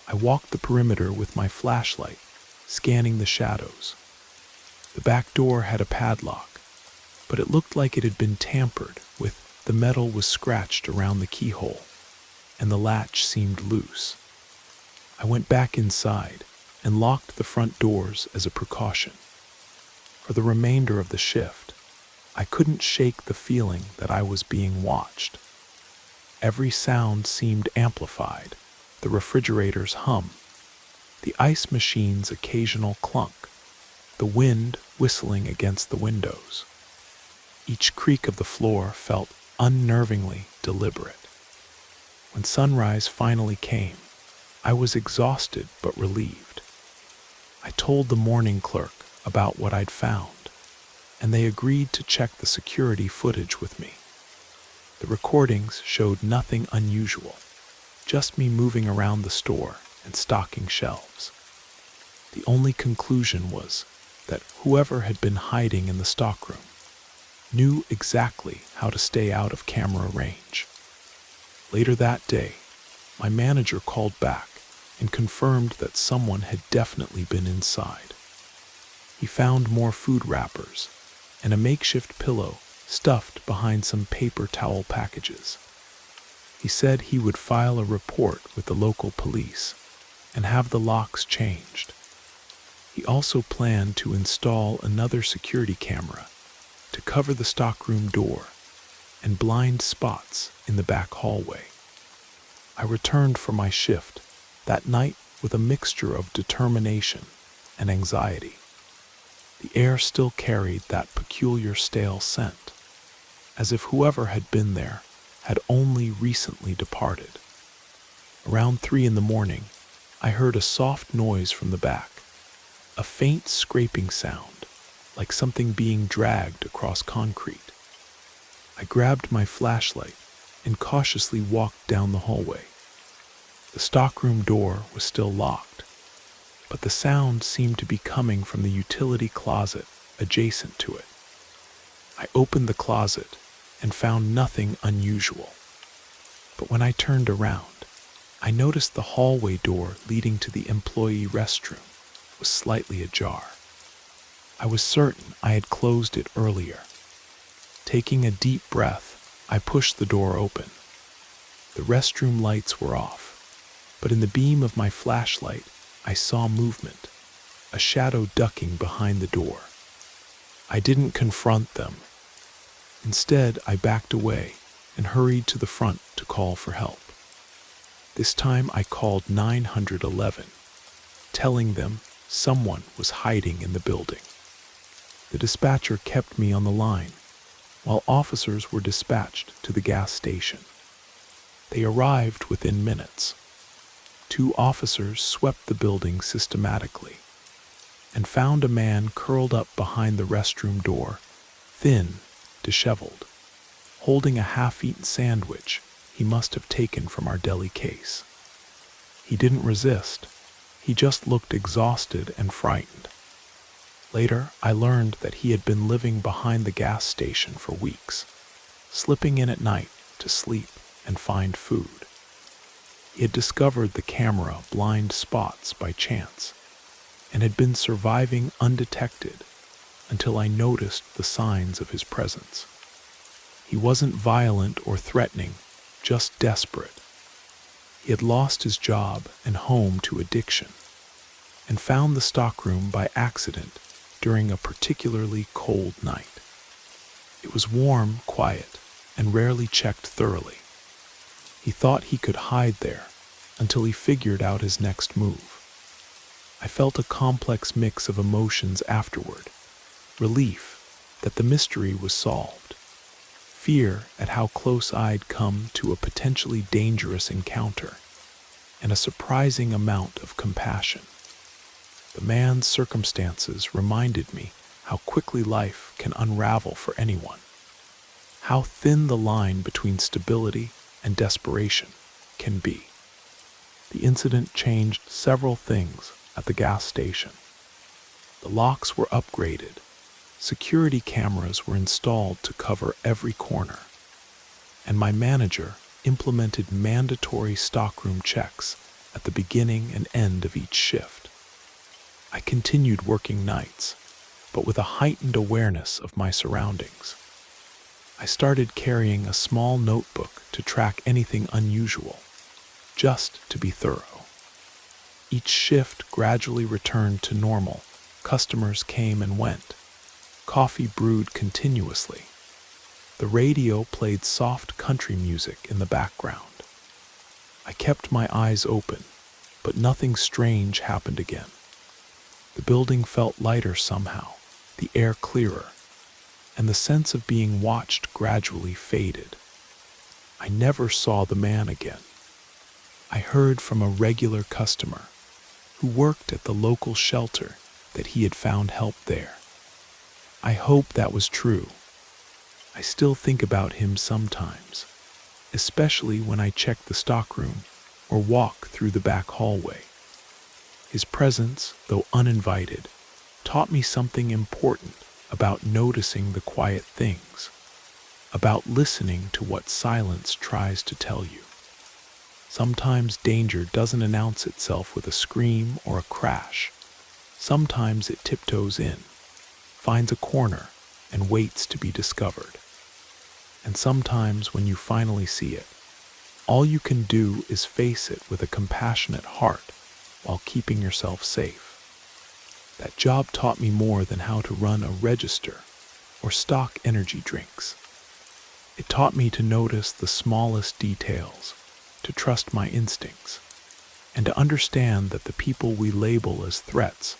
I walked the perimeter with my flashlight, scanning the shadows. The back door had a padlock, but it looked like it had been tampered with. The metal was scratched around the keyhole, and the latch seemed loose. I went back inside and locked the front doors as a precaution. For the remainder of the shift, I couldn't shake the feeling that I was being watched. Every sound seemed amplified, the refrigerator's hum, the ice machine's occasional clunk, the wind whistling against the windows. Each creak of the floor felt unnervingly deliberate. When sunrise finally came, I was exhausted but relieved. I told the morning clerk about what I'd found, and they agreed to check the security footage with me. The recordings showed nothing unusual, just me moving around the store and stocking shelves. The only conclusion was that whoever had been hiding in the stockroom knew exactly how to stay out of camera range. Later that day, my manager called back and confirmed that someone had definitely been inside. He found more food wrappers and a makeshift pillow stuffed behind some paper towel packages. He said he would file a report with the local police and have the locks changed. He also planned to install another security camera to cover the stockroom door and blind spots in the back hallway. I returned for my shift that night with a mixture of determination and anxiety. The air still carried that peculiar stale scent, as if whoever had been there had only recently departed. Around 3 a.m, I heard a soft noise from the back, a faint scraping sound, like something being dragged across concrete. I grabbed my flashlight and cautiously walked down the hallway. The stockroom door was still locked, but the sound seemed to be coming from the utility closet adjacent to it. I opened the closet and found nothing unusual. But when I turned around, I noticed the hallway door leading to the employee restroom was slightly ajar. I was certain I had closed it earlier. Taking a deep breath, I pushed the door open. The restroom lights were off, but in the beam of my flashlight, I saw movement, a shadow ducking behind the door. I didn't confront them. Instead, I backed away and hurried to the front to call for help. This time I called 911, telling them someone was hiding in the building. The dispatcher kept me on the line, while officers were dispatched to the gas station. They arrived within minutes. 2 officers swept the building systematically and found a man curled up behind the restroom door, thin, disheveled, holding a half-eaten sandwich he must have taken from our deli case. He didn't resist. He just looked exhausted and frightened. Later, I learned that he had been living behind the gas station for weeks, slipping in at night to sleep and find food. He had discovered the camera blind spots by chance and had been surviving undetected until I noticed the signs of his presence. He wasn't violent or threatening, just desperate. He had lost his job and home to addiction and found the stockroom by accident during a particularly cold night. It was warm, quiet, and rarely checked thoroughly. He thought he could hide there until he figured out his next move. I felt a complex mix of emotions afterward: relief that the mystery was solved, fear at how close I'd come to a potentially dangerous encounter, and a surprising amount of compassion. The man's circumstances reminded me how quickly life can unravel for anyone, how thin the line between stability and desperation can be. The incident changed several things at the gas station. The locks were upgraded. Security cameras were installed to cover every corner, and my manager implemented mandatory stockroom checks at the beginning and end of each shift. I continued working nights, but with a heightened awareness of my surroundings. I started carrying a small notebook to track anything unusual, just to be thorough. Each shift gradually returned to normal. Customers came and went. Coffee brewed continuously. The radio played soft country music in the background. I kept my eyes open, but nothing strange happened again. The building felt lighter somehow, the air clearer, and the sense of being watched gradually faded. I never saw the man again. I heard from a regular customer who worked at the local shelter that he had found help there. I hope that was true. I still think about him sometimes, especially when I check the stockroom or walk through the back hallway. His presence, though uninvited, taught me something important about noticing the quiet things, about listening to what silence tries to tell you. Sometimes danger doesn't announce itself with a scream or a crash. Sometimes it tiptoes in, finds a corner, and waits to be discovered. And sometimes when you finally see it, all you can do is face it with a compassionate heart while keeping yourself safe. That job taught me more than how to run a register or stock energy drinks. It taught me to notice the smallest details, to trust my instincts, and to understand that the people we label as threats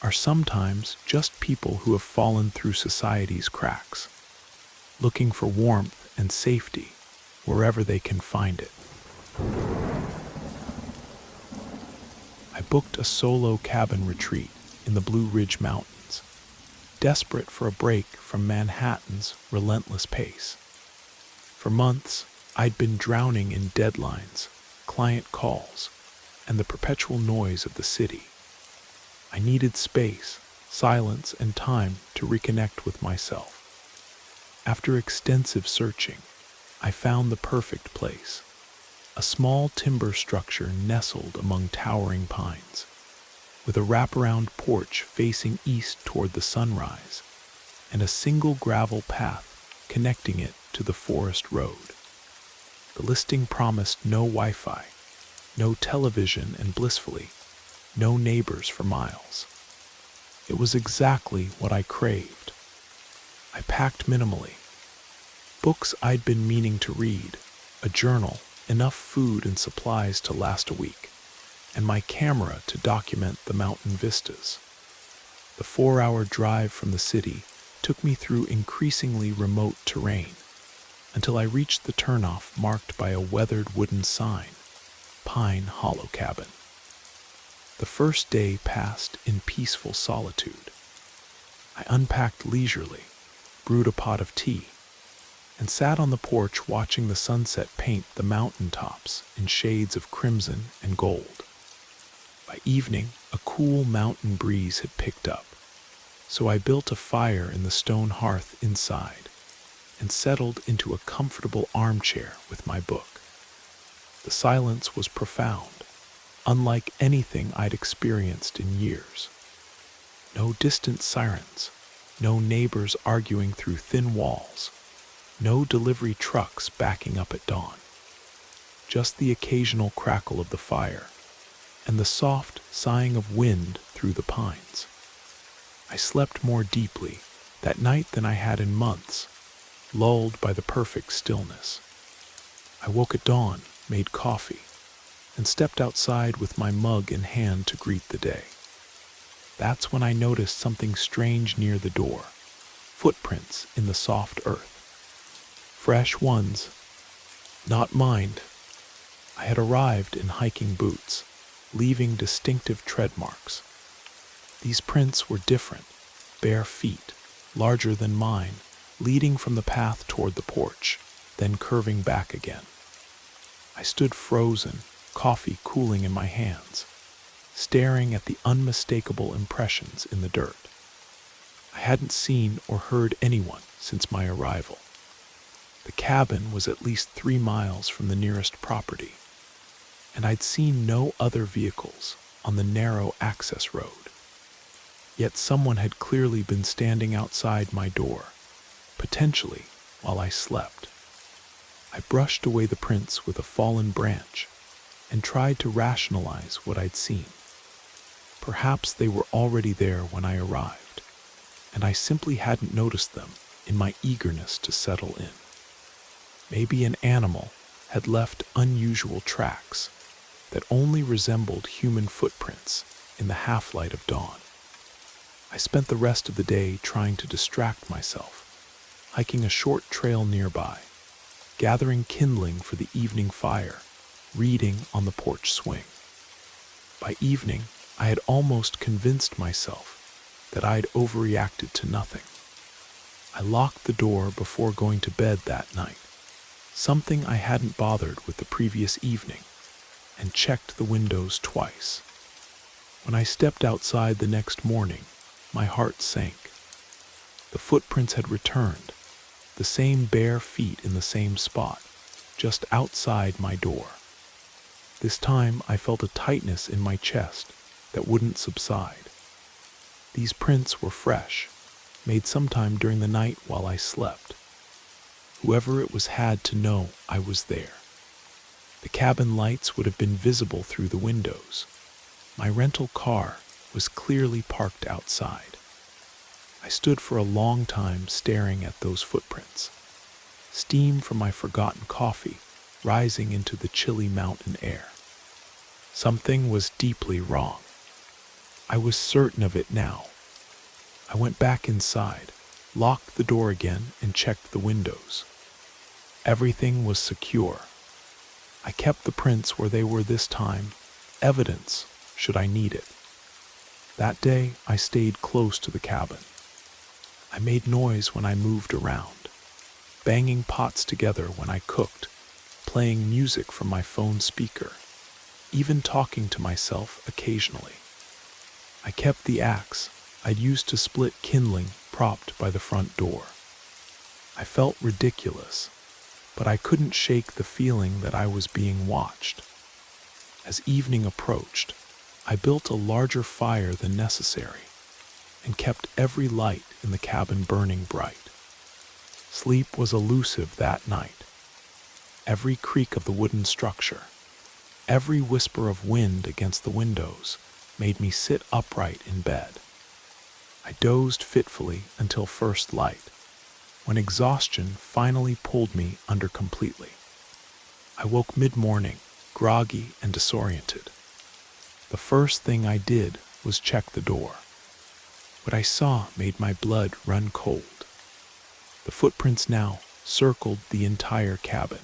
are sometimes just people who have fallen through society's cracks, looking for warmth and safety wherever they can find it. I booked a solo cabin retreat in the Blue Ridge Mountains, desperate for a break from Manhattan's relentless pace. For months, I'd been drowning in deadlines, client calls, and the perpetual noise of the city. I needed space, silence, and time to reconnect with myself. After extensive searching, I found the perfect place, a small timber structure nestled among towering pines, with a wraparound porch facing east toward the sunrise, and a single gravel path connecting it to the forest road. The listing promised no Wi-Fi, no television, and blissfully, no neighbors for miles. It was exactly what I craved. I packed minimally. Books I'd been meaning to read, a journal, enough food and supplies to last a week, and my camera to document the mountain vistas. The 4-hour drive from the city took me through increasingly remote terrain until I reached the turnoff marked by a weathered wooden sign, Pine Hollow Cabin. The first day passed in peaceful solitude. I unpacked leisurely, brewed a pot of tea, and sat on the porch watching the sunset paint the mountain tops in shades of crimson and gold. By evening, a cool mountain breeze had picked up, so I built a fire in the stone hearth inside and settled into a comfortable armchair with my book. The silence was profound, unlike anything I'd experienced in years. No distant sirens, no neighbors arguing through thin walls, no delivery trucks backing up at dawn. Just the occasional crackle of the fire and the soft sighing of wind through the pines. I slept more deeply that night than I had in months, lulled by the perfect stillness. I woke at dawn, made coffee, and stepped outside with my mug in hand to greet the day. That's when I noticed something strange near the door, footprints in the soft earth. Fresh ones, not mine. I had arrived in hiking boots, leaving distinctive tread marks. These prints were different, bare feet, larger than mine, leading from the path toward the porch, then curving back again. I stood frozen, coffee cooling in my hands, staring at the unmistakable impressions in the dirt. I hadn't seen or heard anyone since my arrival. The cabin was at least 3 miles from the nearest property, and I'd seen no other vehicles on the narrow access road. Yet someone had clearly been standing outside my door, potentially while I slept. I brushed away the prints with a fallen branch and tried to rationalize what I'd seen. Perhaps they were already there when I arrived, and I simply hadn't noticed them in my eagerness to settle in. Maybe an animal, had left unusual tracks that only resembled human footprints in the half-light of dawn. I spent the rest of the day trying to distract myself, hiking a short trail nearby, gathering kindling for the evening fire, reading on the porch swing. By evening, I had almost convinced myself that I'd overreacted to nothing. I locked the door before going to bed that night, something I hadn't bothered with the previous evening, and checked the windows twice. When I stepped outside the next morning, my heart sank. The footprints had returned, the same bare feet in the same spot, just outside my door. This time I felt a tightness in my chest that wouldn't subside. These prints were fresh, made sometime during the night while I slept. Whoever it was had to know I was there. The cabin lights would have been visible through the windows. My rental car was clearly parked outside. I stood for a long time staring at those footprints, steam from my forgotten coffee rising into the chilly mountain air. Something was deeply wrong. I was certain of it now. I went back inside, locked the door again, and checked the windows. Everything was secure. I kept the prints where they were this time, evidence should I need it. That day, I stayed close to the cabin. I made noise when I moved around, banging pots together when I cooked, playing music from my phone speaker, even talking to myself occasionally. I kept the axe I'd used to split kindling propped by the front door. I felt ridiculous, but I couldn't shake the feeling that I was being watched. As evening approached, I built a larger fire than necessary and kept every light in the cabin burning bright. Sleep was elusive that night. Every creak of the wooden structure, every whisper of wind against the windows made me sit upright in bed. I dozed fitfully until first light, when exhaustion finally pulled me under completely. I woke mid-morning, groggy and disoriented. The first thing I did was check the door. What I saw made my blood run cold. The footprints now circled the entire cabin.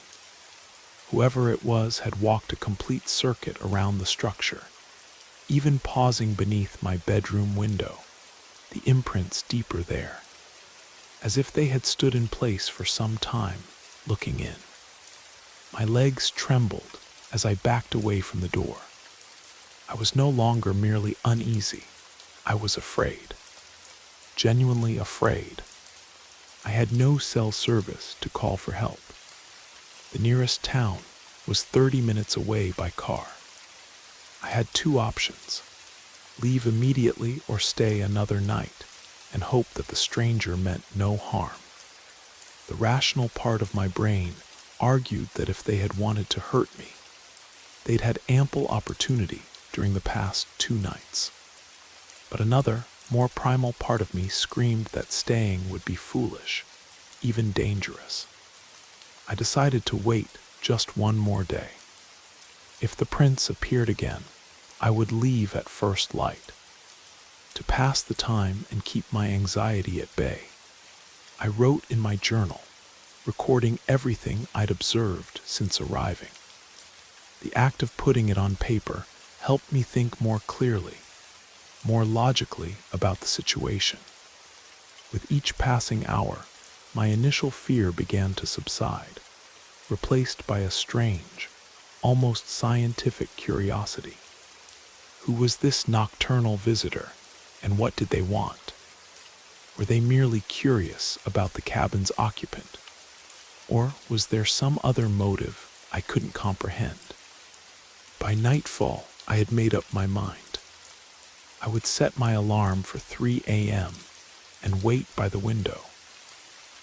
Whoever it was had walked a complete circuit around the structure, even pausing beneath my bedroom window, the imprints deeper there, as if they had stood in place for some time, looking in. My legs trembled as I backed away from the door. I was no longer merely uneasy. I was afraid. Genuinely afraid. I had no cell service to call for help. The nearest town was 30 minutes away by car. I had two options: leave immediately or stay another night and hope that the stranger meant no harm. The rational part of my brain argued that if they had wanted to hurt me, they'd had ample opportunity during the past 2 nights. But another, more primal part of me screamed that staying would be foolish, even dangerous. I decided to wait just one more day. If the prince appeared again, I would leave at first light. To pass the time and keep my anxiety at bay, I wrote in my journal, recording everything I'd observed since arriving. The act of putting it on paper helped me think more clearly, more logically about the situation. With each passing hour, my initial fear began to subside, replaced by a strange, almost scientific curiosity. Who was this nocturnal visitor, and what did they want? Were they merely curious about the cabin's occupant? Or was there some other motive I couldn't comprehend? By nightfall, I had made up my mind. I would set my alarm for 3 a.m. and wait by the window,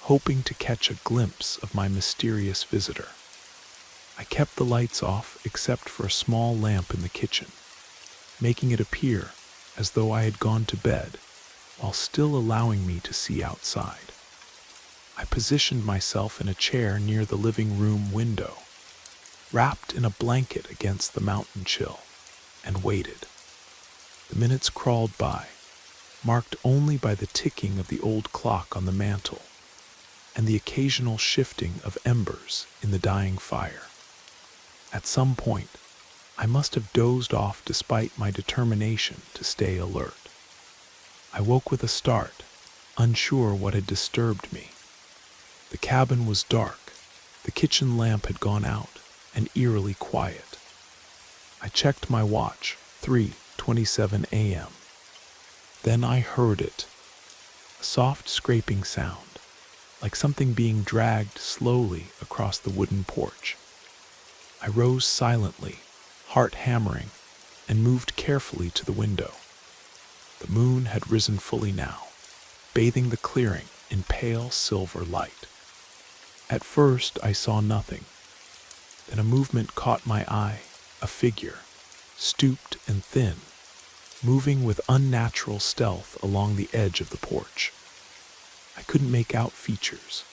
hoping to catch a glimpse of my mysterious visitor. I kept the lights off except for a small lamp in the kitchen, making it appear as though I had gone to bed while still allowing me to see outside. I positioned myself in a chair near the living room window, wrapped in a blanket against the mountain chill, and waited. The minutes crawled by, marked only by the ticking of the old clock on the mantel and the occasional shifting of embers in the dying fire. At some point, I must have dozed off despite my determination to stay alert. I woke with a start, unsure what had disturbed me. The cabin was dark, the kitchen lamp had gone out, and eerily quiet. I checked my watch, 3:27 a.m. Then I heard it, a soft scraping sound, like something being dragged slowly across the wooden porch. I rose silently, heart hammering, and moved carefully to the window. The moon had risen fully now, bathing the clearing in pale silver light. At first I saw nothing. Then a movement caught my eye, a figure, stooped and thin, moving with unnatural stealth along the edge of the porch. I couldn't make out features,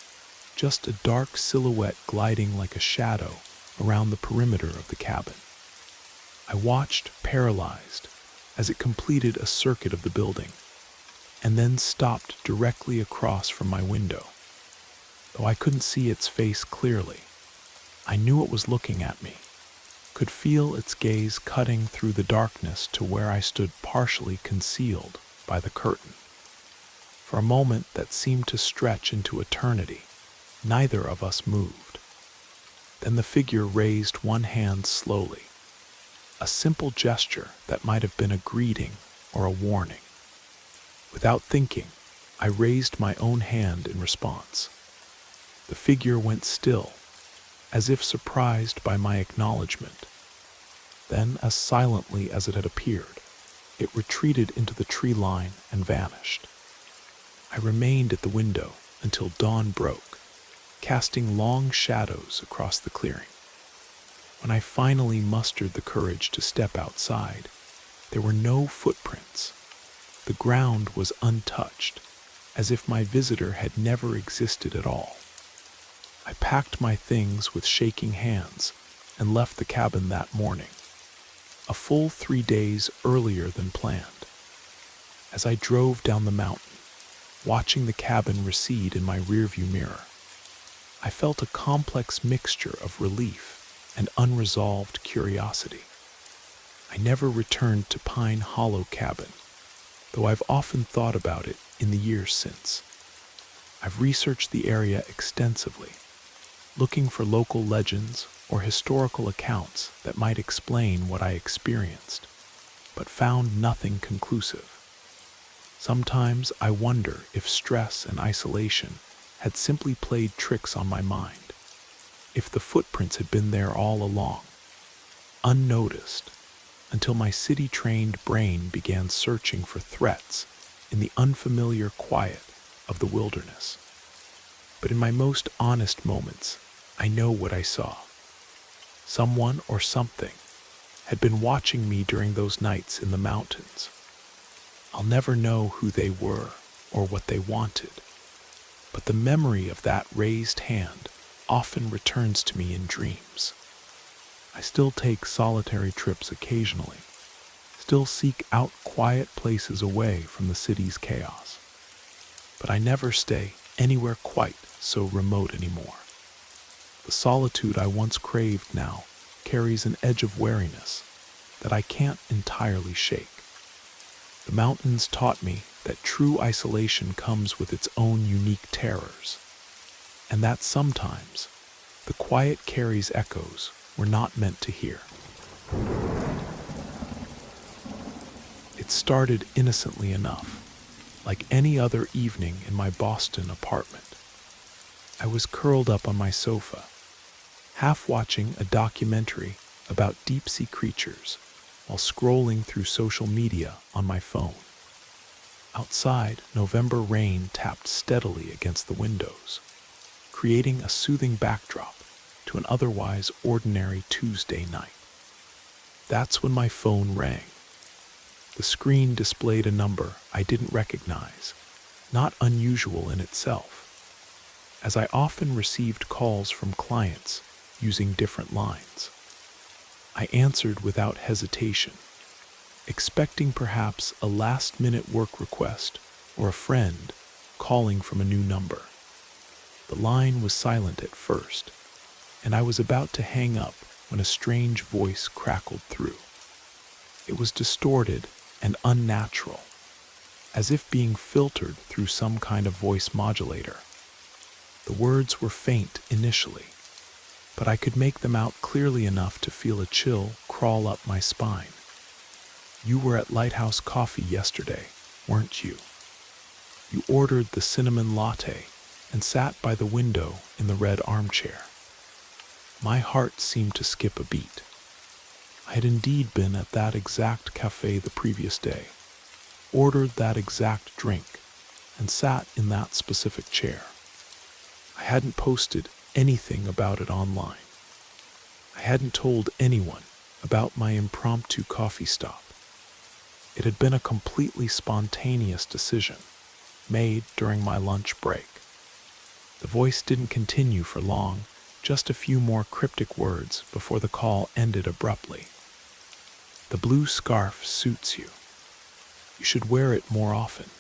just a dark silhouette gliding like a shadow around the perimeter of the cabin. I watched, paralyzed, as it completed a circuit of the building, and then stopped directly across from my window. Though I couldn't see its face clearly, I knew it was looking at me, could feel its gaze cutting through the darkness to where I stood partially concealed by the curtain. For a moment that seemed to stretch into eternity, neither of us moved. Then the figure raised one hand slowly, a simple gesture that might have been a greeting or a warning. Without thinking, I raised my own hand in response. The figure went still, as if surprised by my acknowledgement. Then, as silently as it had appeared, it retreated into the tree line and vanished. I remained at the window until dawn broke, casting long shadows across the clearing. When I finally mustered the courage to step outside, there were no footprints. The ground was untouched, as if my visitor had never existed at all. I packed my things with shaking hands and left the cabin that morning, a full 3 days earlier than planned. As I drove down the mountain, watching the cabin recede in my rearview mirror, I felt a complex mixture of relief and unresolved curiosity. I never returned to Pine Hollow Cabin, though I've often thought about it in the years since. I've researched the area extensively, looking for local legends or historical accounts that might explain what I experienced, but found nothing conclusive. Sometimes I wonder if stress and isolation had simply played tricks on my mind, if the footprints had been there all along, unnoticed, until my city-trained brain began searching for threats in the unfamiliar quiet of the wilderness. But in my most honest moments, I know what I saw. Someone or something had been watching me during those nights in the mountains. I'll never know who they were or what they wanted, but the memory of that raised hand often returns to me in dreams. I still take solitary trips occasionally, still seek out quiet places away from the city's chaos, but I never stay anywhere quite so remote anymore. The solitude I once craved now carries an edge of wariness that I can't entirely shake. The mountains taught me that true isolation comes with its own unique terrors, and that sometimes the quiet carries echoes we're not meant to hear. It started innocently enough, like any other evening in my Boston apartment. I was curled up on my sofa, half watching a documentary about deep-sea creatures while scrolling through social media on my phone. Outside, November rain tapped steadily against the windows, creating a soothing backdrop to an otherwise ordinary Tuesday night. That's when my phone rang. The screen displayed a number I didn't recognize, not unusual in itself, as I often received calls from clients using different lines. I answered without hesitation, expecting perhaps a last-minute work request or a friend calling from a new number. The line was silent at first, and I was about to hang up when a strange voice crackled through. It was distorted and unnatural, as if being filtered through some kind of voice modulator. The words were faint initially, but I could make them out clearly enough to feel a chill crawl up my spine. "You were at Lighthouse Coffee yesterday, weren't you? You ordered the cinnamon latte and sat by the window in the red armchair." My heart seemed to skip a beat. I had indeed been at that exact cafe the previous day, ordered that exact drink, and sat in that specific chair. I hadn't posted anything about it online. I hadn't told anyone about my impromptu coffee stop. It had been a completely spontaneous decision, made during my lunch break. The voice didn't continue for long, just a few more cryptic words before the call ended abruptly. "The blue scarf suits you. You should wear it more often."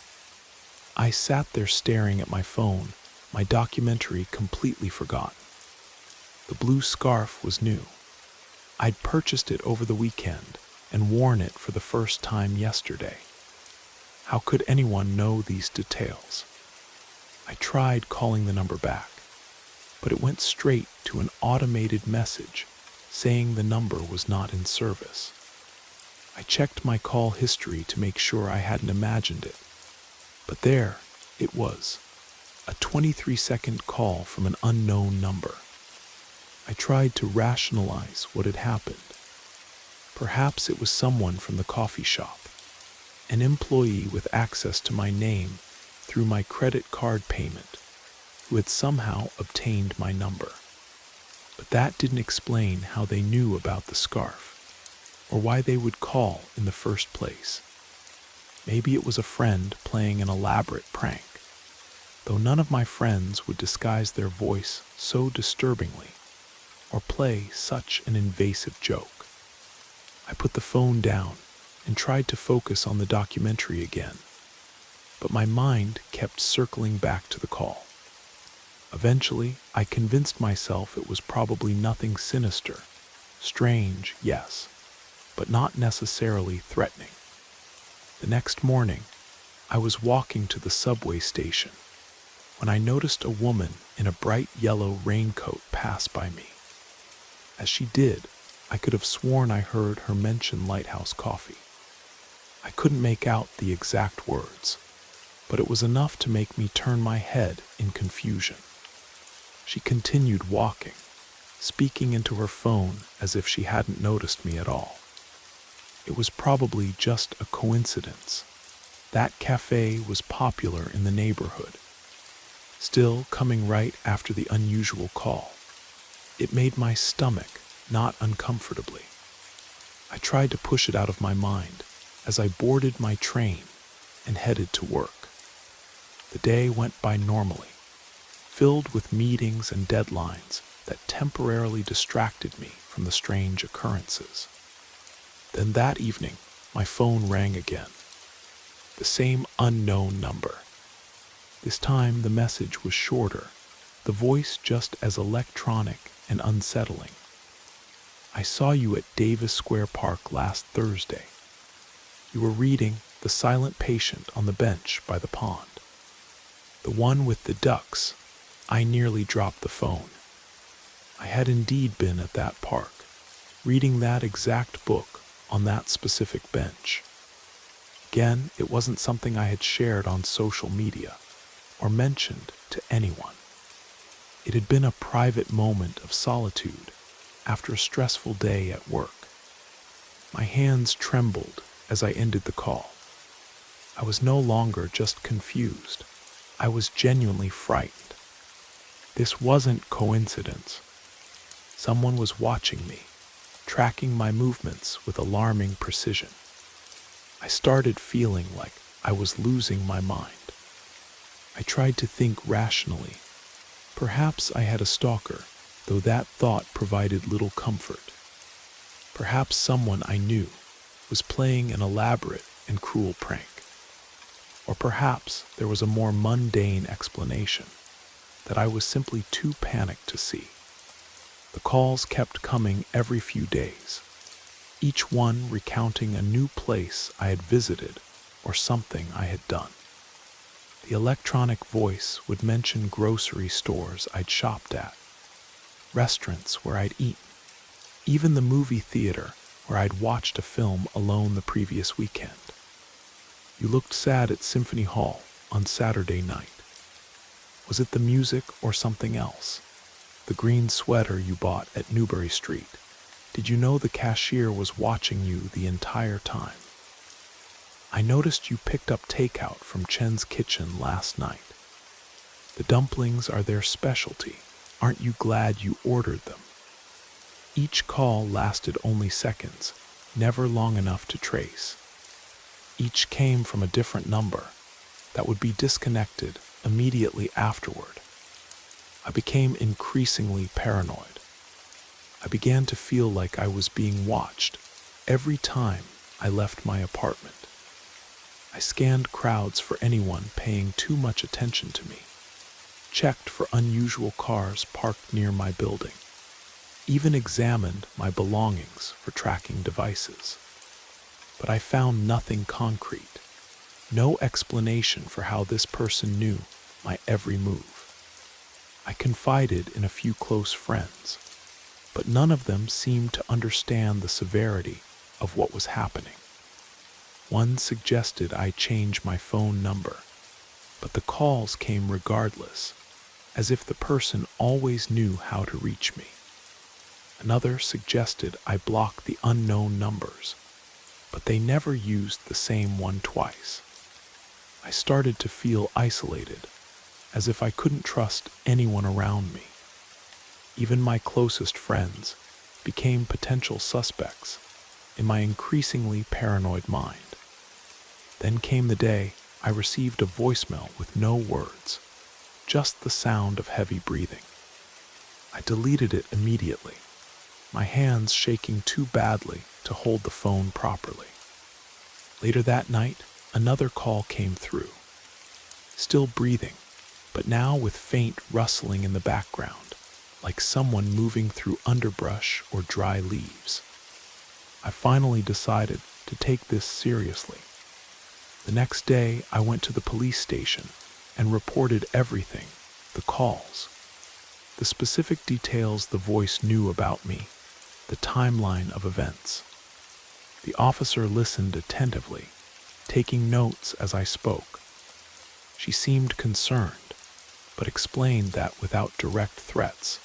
I sat there staring at my phone, my documentary completely forgotten. The blue scarf was new. I'd purchased it over the weekend and worn it for the first time yesterday. How could anyone know these details? I tried calling the number back, but it went straight to an automated message saying the number was not in service. I checked my call history to make sure I hadn't imagined it, but there it was, a 23-second call from an unknown number. I tried to rationalize what had happened. Perhaps it was someone from the coffee shop, an employee with access to my name through my credit card payment, who had somehow obtained my number. But that didn't explain how they knew about the scarf, or why they would call in the first place. Maybe it was a friend playing an elaborate prank, though none of my friends would disguise their voice so disturbingly or play such an invasive joke. I put the phone down and tried to focus on the documentary again, but my mind kept circling back to the call. Eventually, I convinced myself it was probably nothing sinister. Strange, yes, but not necessarily threatening. The next morning, I was walking to the subway station when I noticed a woman in a bright yellow raincoat pass by me. As she did, I could have sworn I heard her mention Lighthouse Coffee. I couldn't make out the exact words, but it was enough to make me turn my head in confusion. She continued walking, speaking into her phone as if she hadn't noticed me at all. It was probably just a coincidence. That cafe was popular in the neighborhood. Still, coming right after the unusual call, it made my stomach knot uncomfortably. I tried to push it out of my mind as I boarded my train and headed to work. The day went by normally, filled with meetings and deadlines that temporarily distracted me from the strange occurrences. Then that evening, my phone rang again. The same unknown number. This time the message was shorter, the voice just as electronic and unsettling. "I saw you at Davis Square Park last Thursday. You were reading The Silent Patient on the bench by the pond. The one with the ducks." I nearly dropped the phone. I had indeed been at that park, reading that exact book on that specific bench. Again, it wasn't something I had shared on social media or mentioned to anyone. It had been a private moment of solitude after a stressful day at work. My hands trembled as I ended the call. I was no longer just confused. I was genuinely frightened. This wasn't coincidence. Someone was watching me, tracking my movements with alarming precision. I started feeling like I was losing my mind. I tried to think rationally. Perhaps I had a stalker though that thought provided little comfort. Perhaps someone I knew was playing an elaborate and cruel prank. Or perhaps there was a more mundane explanation that I was simply too panicked to see. The calls kept coming every few days, each one recounting a new place I had visited or something I had done. The electronic voice would mention grocery stores I'd shopped at, restaurants where I'd eaten, even the movie theater where I'd watched a film alone the previous weekend. You looked sad at Symphony Hall on Saturday night. Was it the music or something else? The green sweater you bought at Newbury Street. Did you know the cashier was watching you the entire time? I noticed you picked up takeout from Chen's Kitchen last night. The dumplings are their specialty. Aren't you glad you ordered them? Each call lasted only seconds, never long enough to trace. Each came from a different number that would be disconnected immediately afterward. I became increasingly paranoid. I began to feel like I was being watched every time I left my apartment. I scanned crowds for anyone paying too much attention to me, checked for unusual cars parked near my building, even examined my belongings for tracking devices. But I found nothing concrete, no explanation for how this person knew my every move. I confided in a few close friends, but none of them seemed to understand the severity of what was happening. One suggested I change my phone number, but the calls came regardless, as if the person always knew how to reach me. Another suggested I block the unknown numbers, but they never used the same one twice. I started to feel isolated, as if I couldn't trust anyone around me. Even my closest friends became potential suspects in my increasingly paranoid mind. Then came the day I received a voicemail with no words, just the sound of heavy breathing. I deleted it immediately, my hands shaking too badly to hold the phone properly. Later that night, another call came through, still breathing, but now with faint rustling in the background, like someone moving through underbrush or dry leaves. I finally decided to take this seriously. The next day, I went to the police station and reported everything, the calls, the specific details the voice knew about me, the timeline of events. The officer listened attentively, taking notes as I spoke. She seemed concerned, but explained that without direct threats,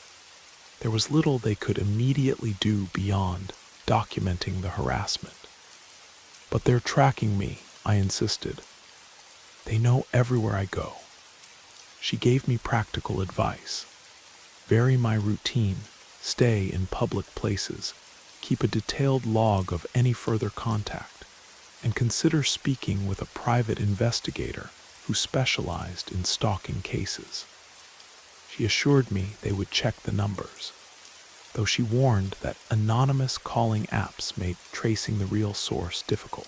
there was little they could immediately do beyond documenting the harassment. But they're tracking me, I insisted. They know everywhere I go. She gave me practical advice. Vary my routine, stay in public places, keep a detailed log of any further contact, and consider speaking with a private investigator who specialized in stalking cases. She assured me they would check the numbers, though she warned that anonymous calling apps made tracing the real source difficult.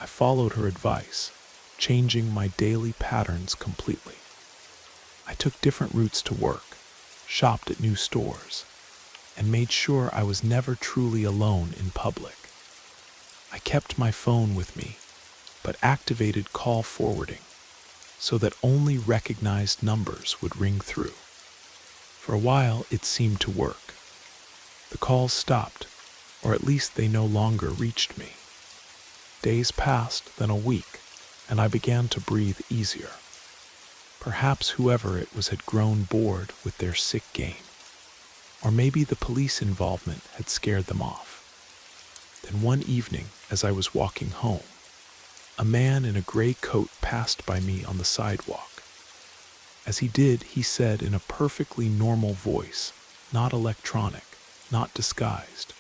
I followed her advice, changing my daily patterns completely. I took different routes to work, shopped at new stores, and made sure I was never truly alone in public. I kept my phone with me, but activated call forwarding so that only recognized numbers would ring through. For a while, it seemed to work. The calls stopped, or at least they no longer reached me. Days passed, then a week, and I began to breathe easier. Perhaps whoever it was had grown bored with their sick game, or maybe the police involvement had scared them off. Then one evening, as I was walking home, a man in a gray coat passed by me on the sidewalk. As he did, he said in a perfectly normal voice, not electronic, not disguised,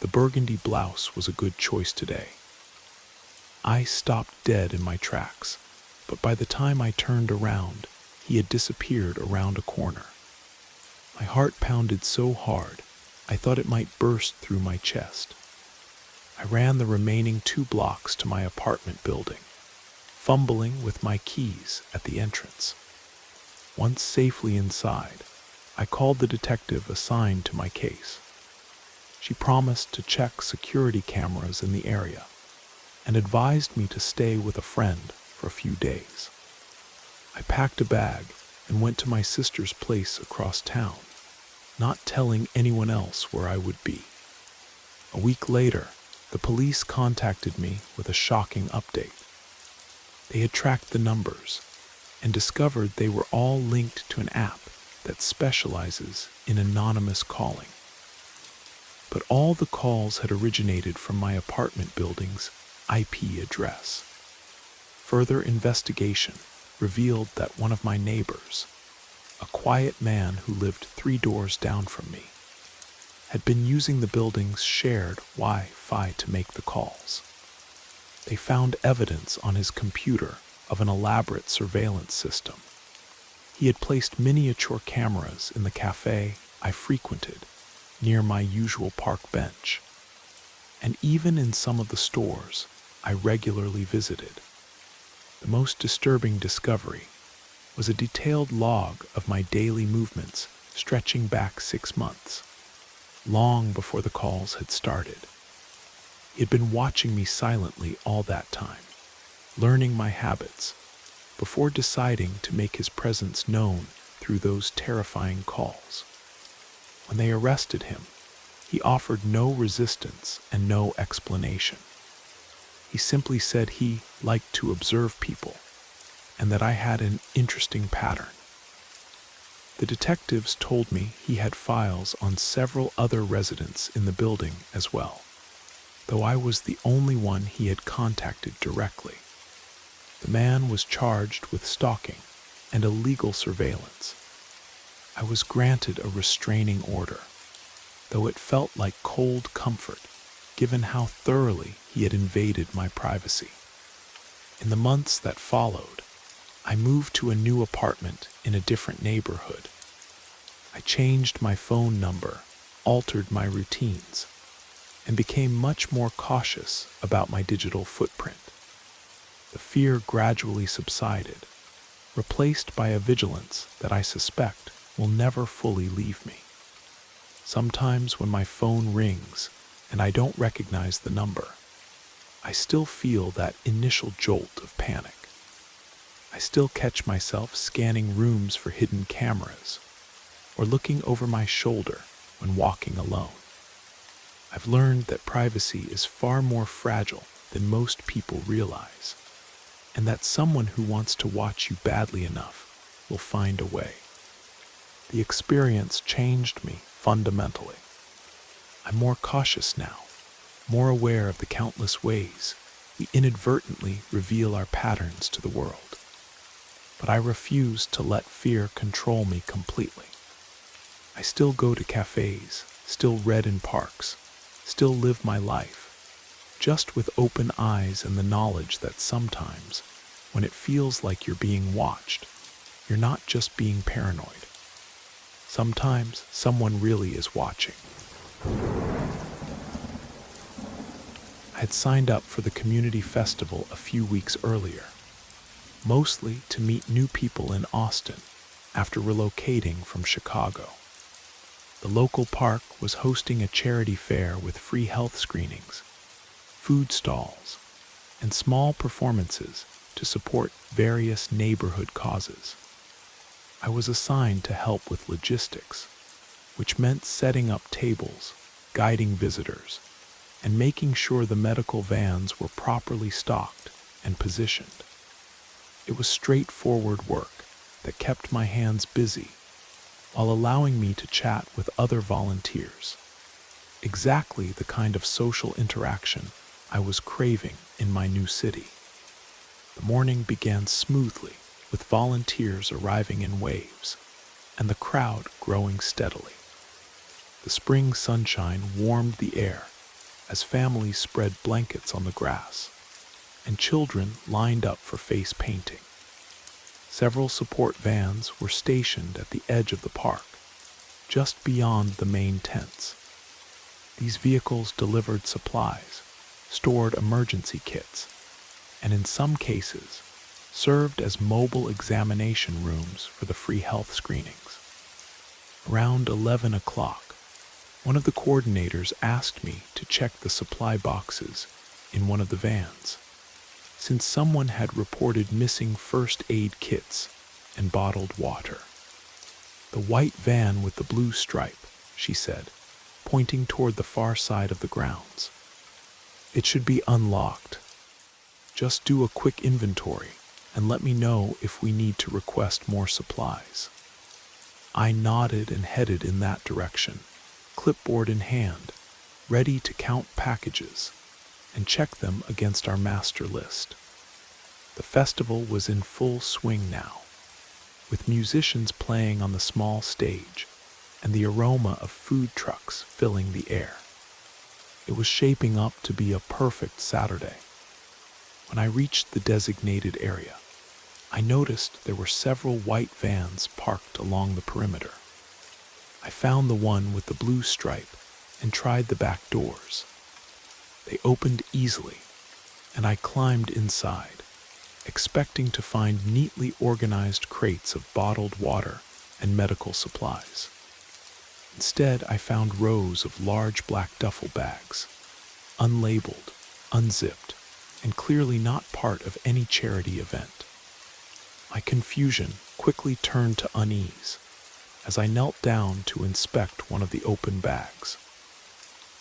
"The burgundy blouse was a good choice today." I stopped dead in my tracks, but by the time I turned around, he had disappeared around a corner. My heart pounded so hard, I thought it might burst through my chest. I ran the remaining 2 blocks to my apartment building, fumbling with my keys at the entrance. Once safely inside, I called the detective assigned to my case. She promised to check security cameras in the area and advised me to stay with a friend for a few days. I packed a bag and went to my sister's place across town, not telling anyone else where I would be. A week later, the police contacted me with a shocking update. They had tracked the numbers and discovered they were all linked to an app that specializes in anonymous calling. But all the calls had originated from my apartment building's IP address. Further investigation revealed that one of my neighbors, a quiet man who lived 3 doors down from me, had been using the building's shared Wi-Fi to make the calls. They found evidence on his computer of an elaborate surveillance system. He had placed miniature cameras in the cafe I frequented near my usual park bench, and even in some of the stores I regularly visited. The most disturbing discovery was a detailed log of my daily movements stretching back 6 months, long before the calls had started. He had been watching me silently all that time, learning my habits, before deciding to make his presence known through those terrifying calls. When they arrested him, he offered no resistance and no explanation. He simply said he liked to observe people and that I had an interesting pattern. The detectives told me he had files on several other residents in the building as well, though I was the only one he had contacted directly. The man was charged with stalking and illegal surveillance. I was granted a restraining order, though it felt like cold comfort given how thoroughly he had invaded my privacy. In the months that followed, I moved to a new apartment in a different neighborhood. I changed my phone number, altered my routines, and became much more cautious about my digital footprint. The fear gradually subsided, replaced by a vigilance that I suspect will never fully leave me. Sometimes when my phone rings and I don't recognize the number, I still feel that initial jolt of panic. I still catch myself scanning rooms for hidden cameras or looking over my shoulder when walking alone. I've learned that privacy is far more fragile than most people realize, and that someone who wants to watch you badly enough will find a way. The experience changed me fundamentally. I'm more cautious now, more aware of the countless ways we inadvertently reveal our patterns to the world. But I refuse to let fear control me completely. I still go to cafes, still read in parks, still live my life, just with open eyes and the knowledge that sometimes, when it feels like you're being watched, you're not just being paranoid. Sometimes someone really is watching. I had signed up for the community festival a few weeks earlier, mostly to meet new people in Austin after relocating from Chicago. The local park was hosting a charity fair with free health screenings, food stalls, and small performances to support various neighborhood causes. I was assigned to help with logistics, which meant setting up tables, guiding visitors, and making sure the medical vans were properly stocked and positioned. It was straightforward work that kept my hands busy while allowing me to chat with other volunteers. Exactly the kind of social interaction I was craving in my new city. The morning began smoothly, with volunteers arriving in waves, and the crowd growing steadily. The spring sunshine warmed the air as families spread blankets on the grass, and children lined up for face painting. Several support vans were stationed at the edge of the park, just beyond the main tents. These vehicles delivered supplies, stored emergency kits, and in some cases, served as mobile examination rooms for the free health screenings. Around 11 o'clock, one of the coordinators asked me to check the supply boxes in one of the vans, since someone had reported missing first aid kits and bottled water. The white van with the blue stripe, she said, pointing toward the far side of the grounds. It should be unlocked. Just do a quick inventory and let me know if we need to request more supplies. I nodded and headed in that direction, clipboard in hand, ready to count packages and check them against our master list. The festival was in full swing now, with musicians playing on the small stage and the aroma of food trucks filling the air. It was shaping up to be a perfect Saturday. When I reached the designated area, I noticed there were several white vans parked along the perimeter. I found the one with the blue stripe and tried the back doors. They opened easily, and I climbed inside, expecting to find neatly organized crates of bottled water and medical supplies. Instead, I found rows of large black duffel bags, unlabeled, unzipped, and clearly not part of any charity event. My confusion quickly turned to unease as I knelt down to inspect one of the open bags.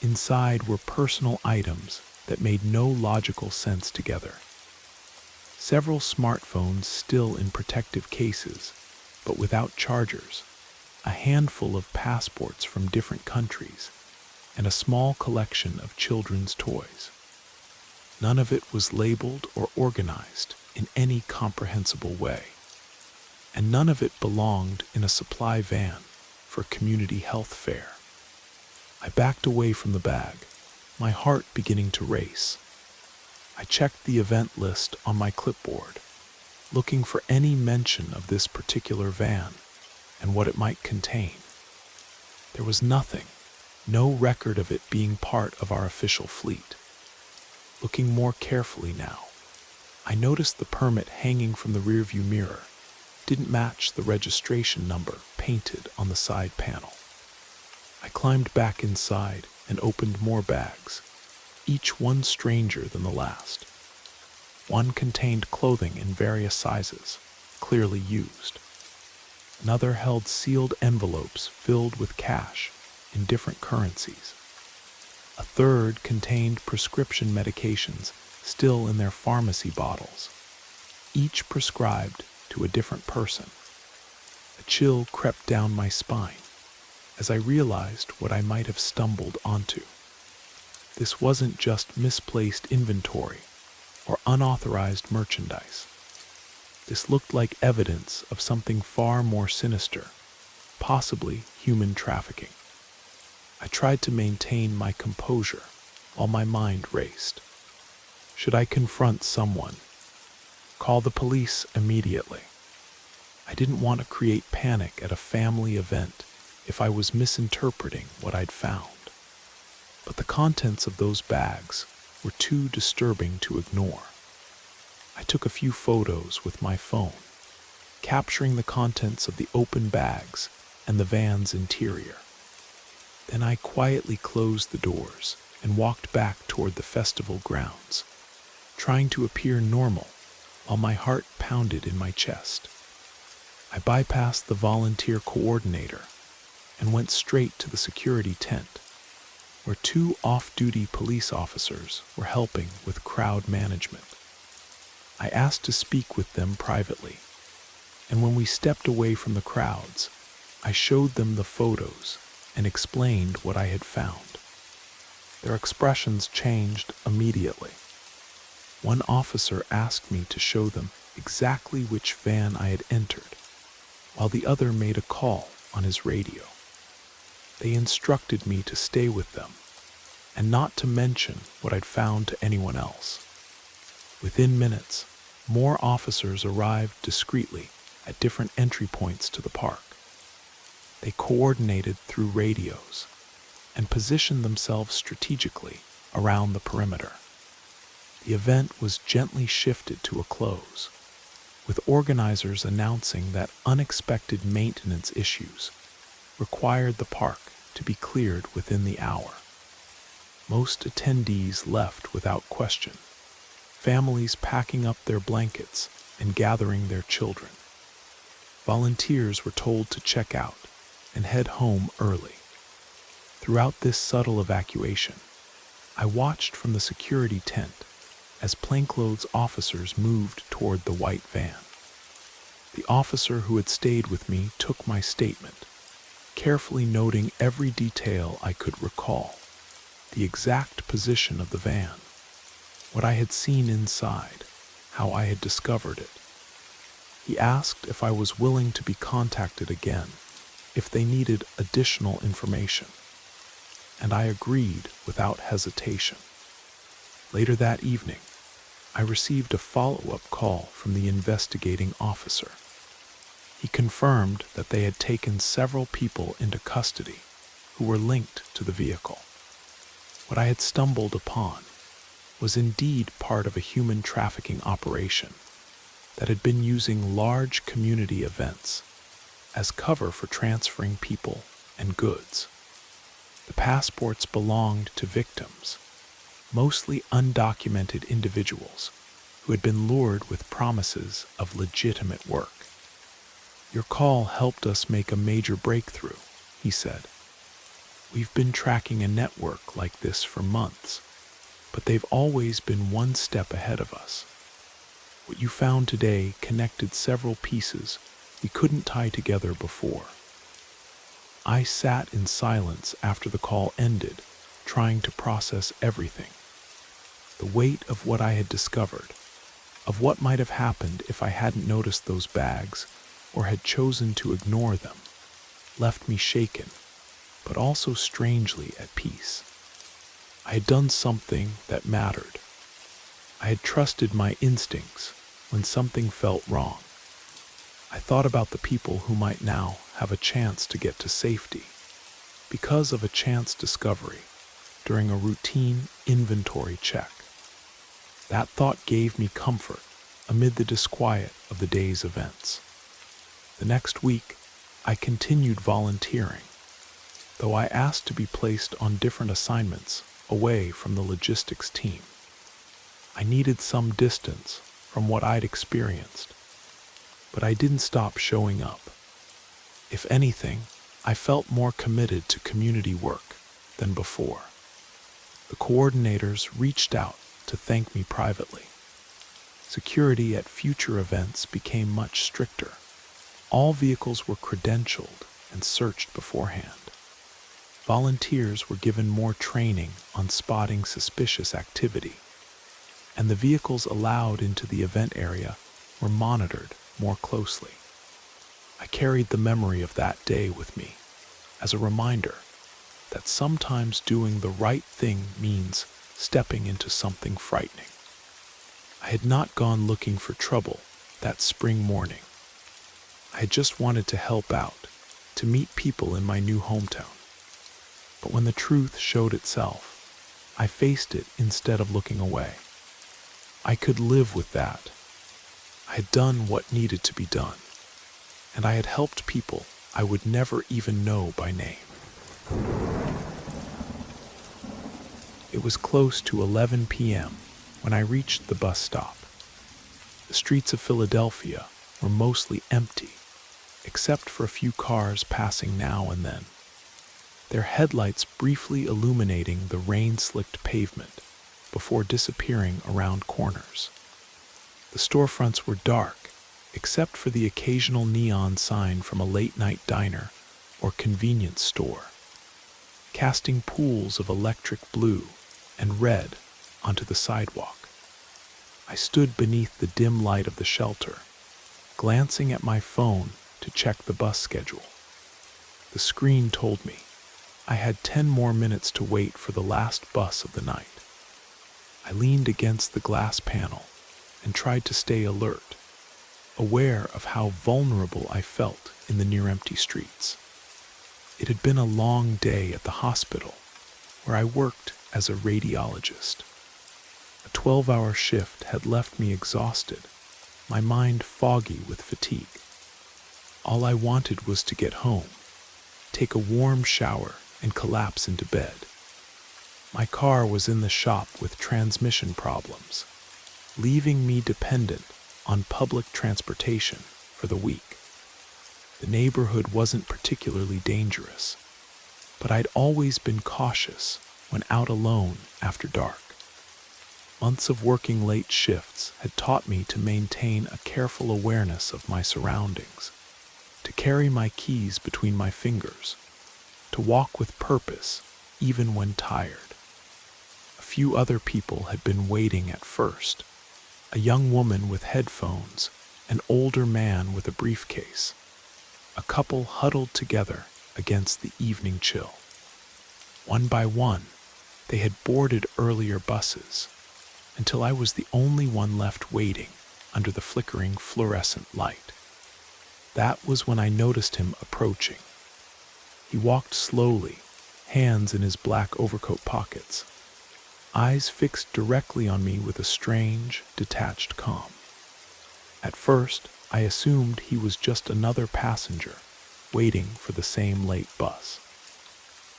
Inside were personal items that made no logical sense together. Several smartphones still in protective cases, but without chargers, a handful of passports from different countries, and a small collection of children's toys. None of it was labeled or organized in any comprehensible way, and none of it belonged in a supply van for a community health fair. I backed away from the bag, my heart beginning to race. I checked the event list on my clipboard, looking for any mention of this particular van and what it might contain. There was nothing, no record of it being part of our official fleet. Looking more carefully now, I noticed the permit hanging from the rearview mirror didn't match the registration number painted on the side panel. I climbed back inside and opened more bags, each one stranger than the last. One contained clothing in various sizes, clearly used. Another held sealed envelopes filled with cash in different currencies. A third contained prescription medications still in their pharmacy bottles, each prescribed to a different person. A chill crept down my spine as I realized what I might have stumbled onto. This wasn't just misplaced inventory or unauthorized merchandise. This looked like evidence of something far more sinister, possibly human trafficking. I tried to maintain my composure while my mind raced. Should I confront someone? Call the police immediately. I didn't want to create panic at a family event if I was misinterpreting what I'd found. But the contents of those bags were too disturbing to ignore. I took a few photos with my phone, capturing the contents of the open bags and the van's interior. Then I quietly closed the doors and walked back toward the festival grounds, trying to appear normal while my heart pounded in my chest. I bypassed the volunteer coordinator and went straight to the security tent, where two off-duty police officers were helping with crowd management. I asked to speak with them privately, and when we stepped away from the crowds, I showed them the photos and explained what I had found. Their expressions changed immediately. One officer asked me to show them exactly which van I had entered, while the other made a call on his radio. They instructed me to stay with them and not to mention what I'd found to anyone else. Within minutes, more officers arrived discreetly at different entry points to the park. They coordinated through radios and positioned themselves strategically around the perimeter. The event was gently shifted to a close, with organizers announcing that unexpected maintenance issues required the park to be cleared within the hour. Most attendees left without question, families packing up their blankets and gathering their children. Volunteers were told to check out and head home early. Throughout this subtle evacuation, I watched from the security tent as plainclothes officers moved toward the white van. The officer who had stayed with me took my statement, carefully noting every detail I could recall: the exact position of the van, what I had seen inside, how I had discovered it. He asked if I was willing to be contacted again if they needed additional information, and I agreed without hesitation. Later that evening, I received a follow-up call from the investigating officer. He confirmed that they had taken several people into custody who were linked to the vehicle. What I had stumbled upon was indeed part of a human trafficking operation that had been using large community events as cover for transferring people and goods. The passports belonged to victims, mostly undocumented individuals who had been lured with promises of legitimate work. "Your call helped us make a major breakthrough," he said. "We've been tracking a network like this for months, but they've always been one step ahead of us. What you found today connected several pieces we couldn't tie together before." I sat in silence after the call ended, trying to process everything. The weight of what I had discovered, of what might have happened if I hadn't noticed those bags or had chosen to ignore them, left me shaken, but also strangely at peace. I had done something that mattered. I had trusted my instincts when something felt wrong. I thought about the people who might now have a chance to get to safety because of a chance discovery during a routine inventory check. That thought gave me comfort amid the disquiet of the day's events. The next week, I continued volunteering, though I asked to be placed on different assignments away from the logistics team. I needed some distance from what I'd experienced, but I didn't stop showing up. If anything, I felt more committed to community work than before. The coordinators reached out to thank me privately. Security at future events became much stricter. All vehicles were credentialed and searched beforehand. Volunteers were given more training on spotting suspicious activity, and the vehicles allowed into the event area were monitored more closely. I carried the memory of that day with me as a reminder that sometimes doing the right thing means stepping into something frightening. I had not gone looking for trouble that spring morning. I had just wanted to help out, to meet people in my new hometown. But when the truth showed itself, I faced it instead of looking away. I could live with that. I had done what needed to be done, and I had helped people I would never even know by name. It was close to 11 p.m. when I reached the bus stop. The streets of Philadelphia were mostly empty, except for a few cars passing now and then, their headlights briefly illuminating the rain-slicked pavement before disappearing around corners. The storefronts were dark, except for the occasional neon sign from a late-night diner or convenience store, casting pools of electric blue and red onto the sidewalk. I stood beneath the dim light of the shelter, glancing at my phone to check the bus schedule. The screen told me I had 10 more minutes to wait for the last bus of the night. I leaned against the glass panel and tried to stay alert, aware of how vulnerable I felt in the near-empty streets. It had been a long day at the hospital, where I worked as a radiologist. A 12-hour shift had left me exhausted, my mind foggy with fatigue. All I wanted was to get home, take a warm shower, and collapse into bed. My car was in the shop with transmission problems, leaving me dependent on public transportation for the week. The neighborhood wasn't particularly dangerous, but I'd always been cautious when out alone after dark. Months of working late shifts had taught me to maintain a careful awareness of my surroundings, to carry my keys between my fingers, to walk with purpose even when tired. A few other people had been waiting at first, a young woman with headphones, an older man with a briefcase, a couple huddled together against the evening chill. One by one, they had boarded earlier buses, until I was the only one left waiting under the flickering fluorescent light. That was when I noticed him approaching. He walked slowly, hands in his black overcoat pockets, eyes fixed directly on me with a strange, detached calm. At first, I assumed he was just another passenger, waiting for the same late bus.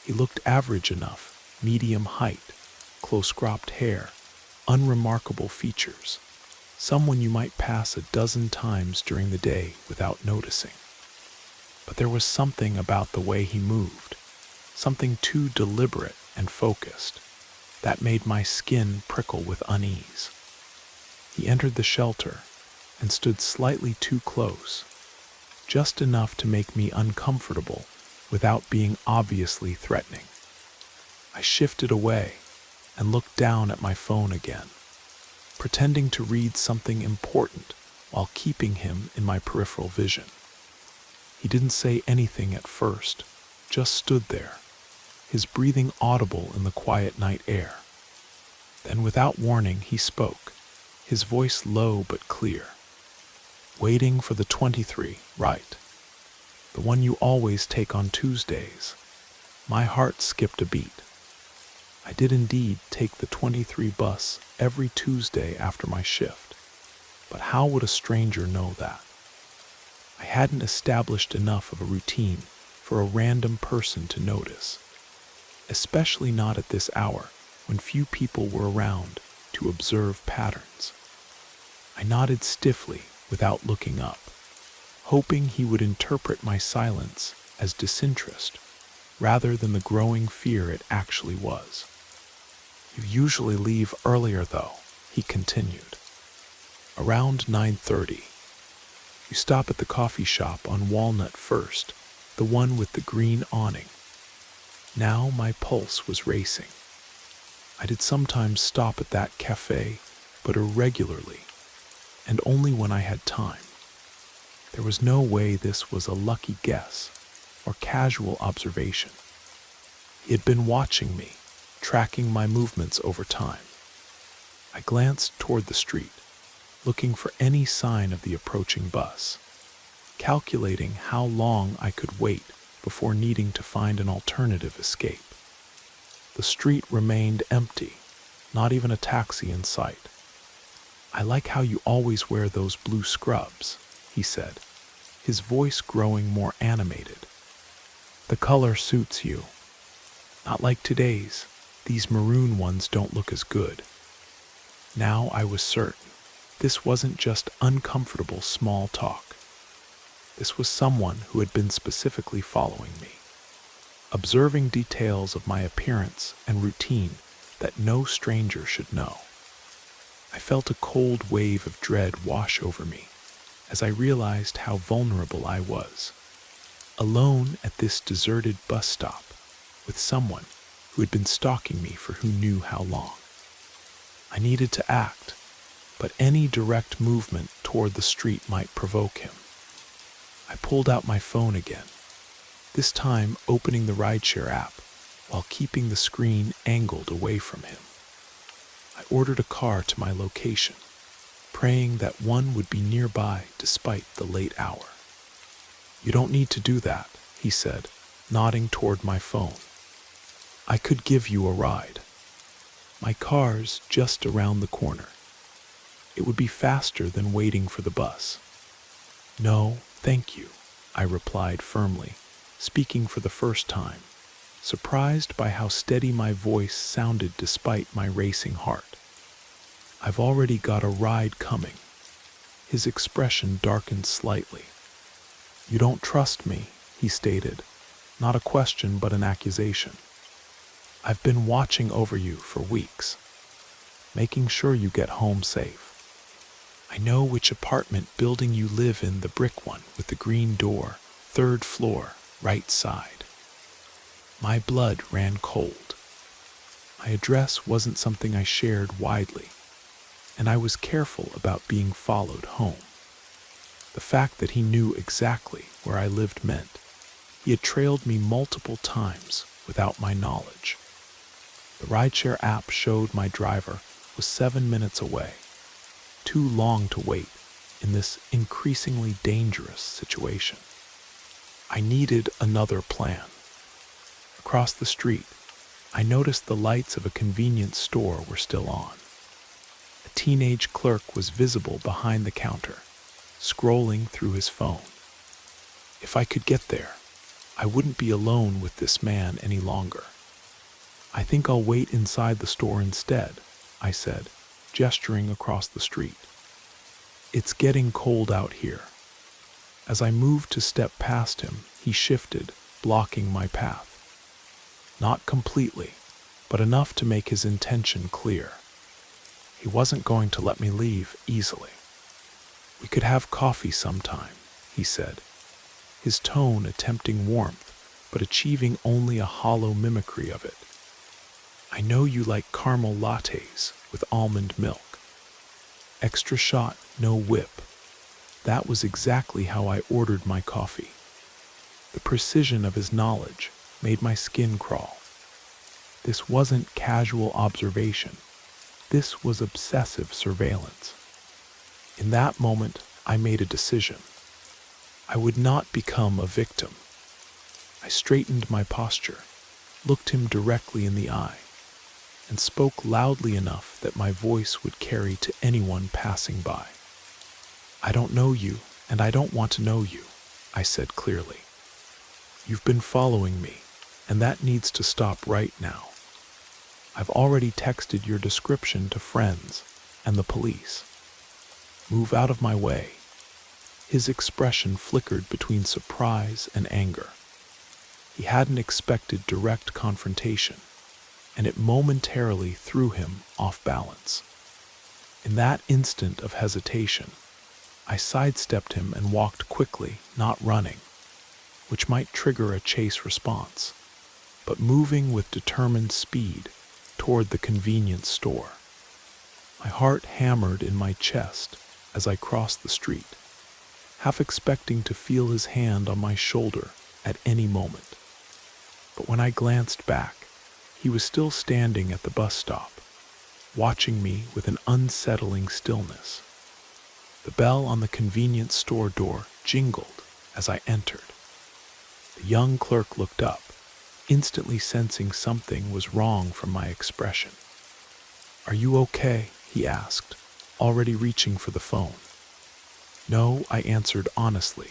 He looked average enough, medium height, close-cropped hair, unremarkable features, someone you might pass a dozen times during the day without noticing. But there was something about the way he moved, something too deliberate and focused, that made my skin prickle with unease. He entered the shelter and stood slightly too close, just enough to make me uncomfortable without being obviously threatening. I shifted away and looked down at my phone again, pretending to read something important while keeping him in my peripheral vision. He didn't say anything at first, just stood there, his breathing audible in the quiet night air. Then without warning, he spoke, his voice low but clear. "Waiting for the 23, right? The one you always take on Tuesdays." My heart skipped a beat. I did indeed take the 23 bus every Tuesday after my shift, but how would a stranger know that? I hadn't established enough of a routine for a random person to notice, especially not at this hour when few people were around to observe patterns. I nodded stiffly without looking up, hoping he would interpret my silence as disinterest rather than the growing fear it actually was. "You usually leave earlier though," he continued. "Around 9:30. You stop at the coffee shop on Walnut first, the one with the green awning." Now my pulse was racing. I did sometimes stop at that cafe, but irregularly, and only when I had time. There was no way this was a lucky guess or casual observation. He had been watching me, tracking my movements over time. I glanced toward the street, looking for any sign of the approaching bus, calculating how long I could wait before needing to find an alternative escape. The street remained empty, not even a taxi in sight. "I like how you always wear those blue scrubs," he said, his voice growing more animated. "The color suits you. Not like today's. These maroon ones don't look as good." Now I was certain. This wasn't just uncomfortable small talk. This was someone who had been specifically following me, observing details of my appearance and routine that no stranger should know. I felt a cold wave of dread wash over me as I realized how vulnerable I was, alone at this deserted bus stop with someone who had been stalking me for who knew how long. I needed to act, but any direct movement toward the street might provoke him. I pulled out my phone again, this time opening the rideshare app while keeping the screen angled away from him. I ordered a car to my location, praying that one would be nearby despite the late hour. "You don't need to do that," he said, nodding toward my phone. "I could give you a ride. My car's just around the corner. It would be faster than waiting for the bus." "No, thank you," I replied firmly, speaking for the first time, surprised by how steady my voice sounded despite my racing heart. "I've already got a ride coming." His expression darkened slightly. "You don't trust me," he stated, not a question but an accusation. "I've been watching over you for weeks, making sure you get home safe. I know which apartment building you live in, the brick one with the green door, 3rd floor, right side." My blood ran cold. My address wasn't something I shared widely, and I was careful about being followed home. The fact that he knew exactly where I lived meant he had trailed me multiple times without my knowledge. The rideshare app showed my driver was 7 minutes away, too long to wait in this increasingly dangerous situation. I needed another plan. Across the street, I noticed the lights of a convenience store were still on. A teenage clerk was visible behind the counter, scrolling through his phone. If I could get there, I wouldn't be alone with this man any longer. "I think I'll wait inside the store instead," I said, gesturing across the street. "It's getting cold out here." As I moved to step past him, he shifted, blocking my path. Not completely, but enough to make his intention clear. He wasn't going to let me leave easily. "We could have coffee sometime," he said, his tone attempting warmth, but achieving only a hollow mimicry of it. "I know you like caramel lattes with almond milk. Extra shot, no whip." That was exactly how I ordered my coffee. The precision of his knowledge made my skin crawl. This wasn't casual observation. This was obsessive surveillance. In that moment, I made a decision. I would not become a victim. I straightened my posture, looked him directly in the eye, and spoke loudly enough that my voice would carry to anyone passing by. "I don't know you, and I don't want to know you," I said clearly. "You've been following me, and that needs to stop right now. I've already texted your description to friends and the police. Move out of my way." His expression flickered between surprise and anger. He hadn't expected direct confrontation, and it momentarily threw him off balance. In that instant of hesitation, I sidestepped him and walked quickly, not running, which might trigger a chase response, but moving with determined speed toward the convenience store. My heart hammered in my chest as I crossed the street, half expecting to feel his hand on my shoulder at any moment. But when I glanced back, he was still standing at the bus stop, watching me with an unsettling stillness. The bell on the convenience store door jingled as I entered. The young clerk looked up, instantly sensing something was wrong from my expression. "Are you okay?" he asked, already reaching for the phone. "No," I answered honestly.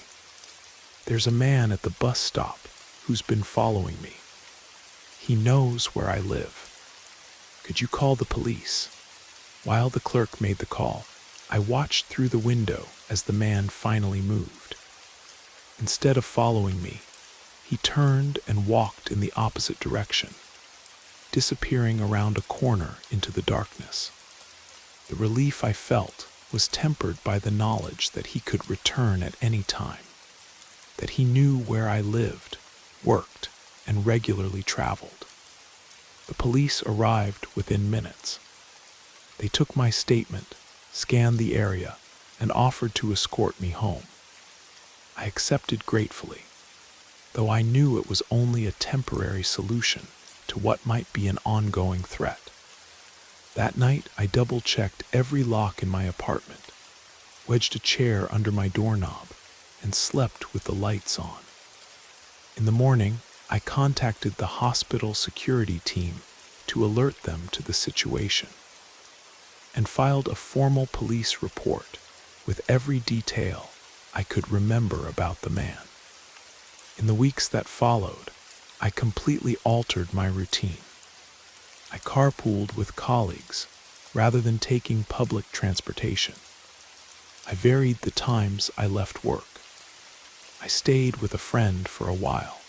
"There's a man at the bus stop who's been following me. He knows where I live. Could you call the police?" While the clerk made the call, I watched through the window as the man finally moved. Instead of following me, he turned and walked in the opposite direction, disappearing around a corner into the darkness. The relief I felt was tempered by the knowledge that he could return at any time, that he knew where I lived, worked, and regularly traveled. The police arrived within minutes. They took my statement, scanned the area, and offered to escort me home. I accepted gratefully, though I knew it was only a temporary solution to what might be an ongoing threat. That night, I double-checked every lock in my apartment, wedged a chair under my doorknob, and slept with the lights on. In the morning, I contacted the hospital security team to alert them to the situation and filed a formal police report with every detail I could remember about the man. In the weeks that followed, I completely altered my routine. I carpooled with colleagues rather than taking public transportation. I varied the times I left work. I stayed with a friend for a while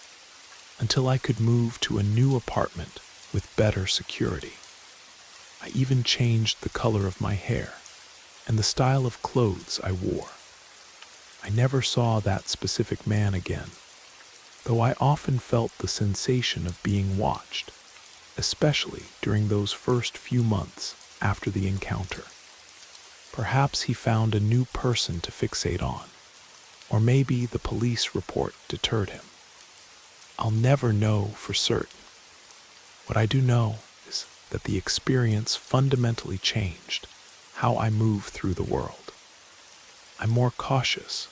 until I could move to a new apartment with better security. I even changed the color of my hair and the style of clothes I wore. I never saw that specific man again, though I often felt the sensation of being watched, especially during those first few months after the encounter. Perhaps he found a new person to fixate on, or maybe the police report deterred him. I'll never know for certain. What I do know is that the experience fundamentally changed how I move through the world. I'm more cautious,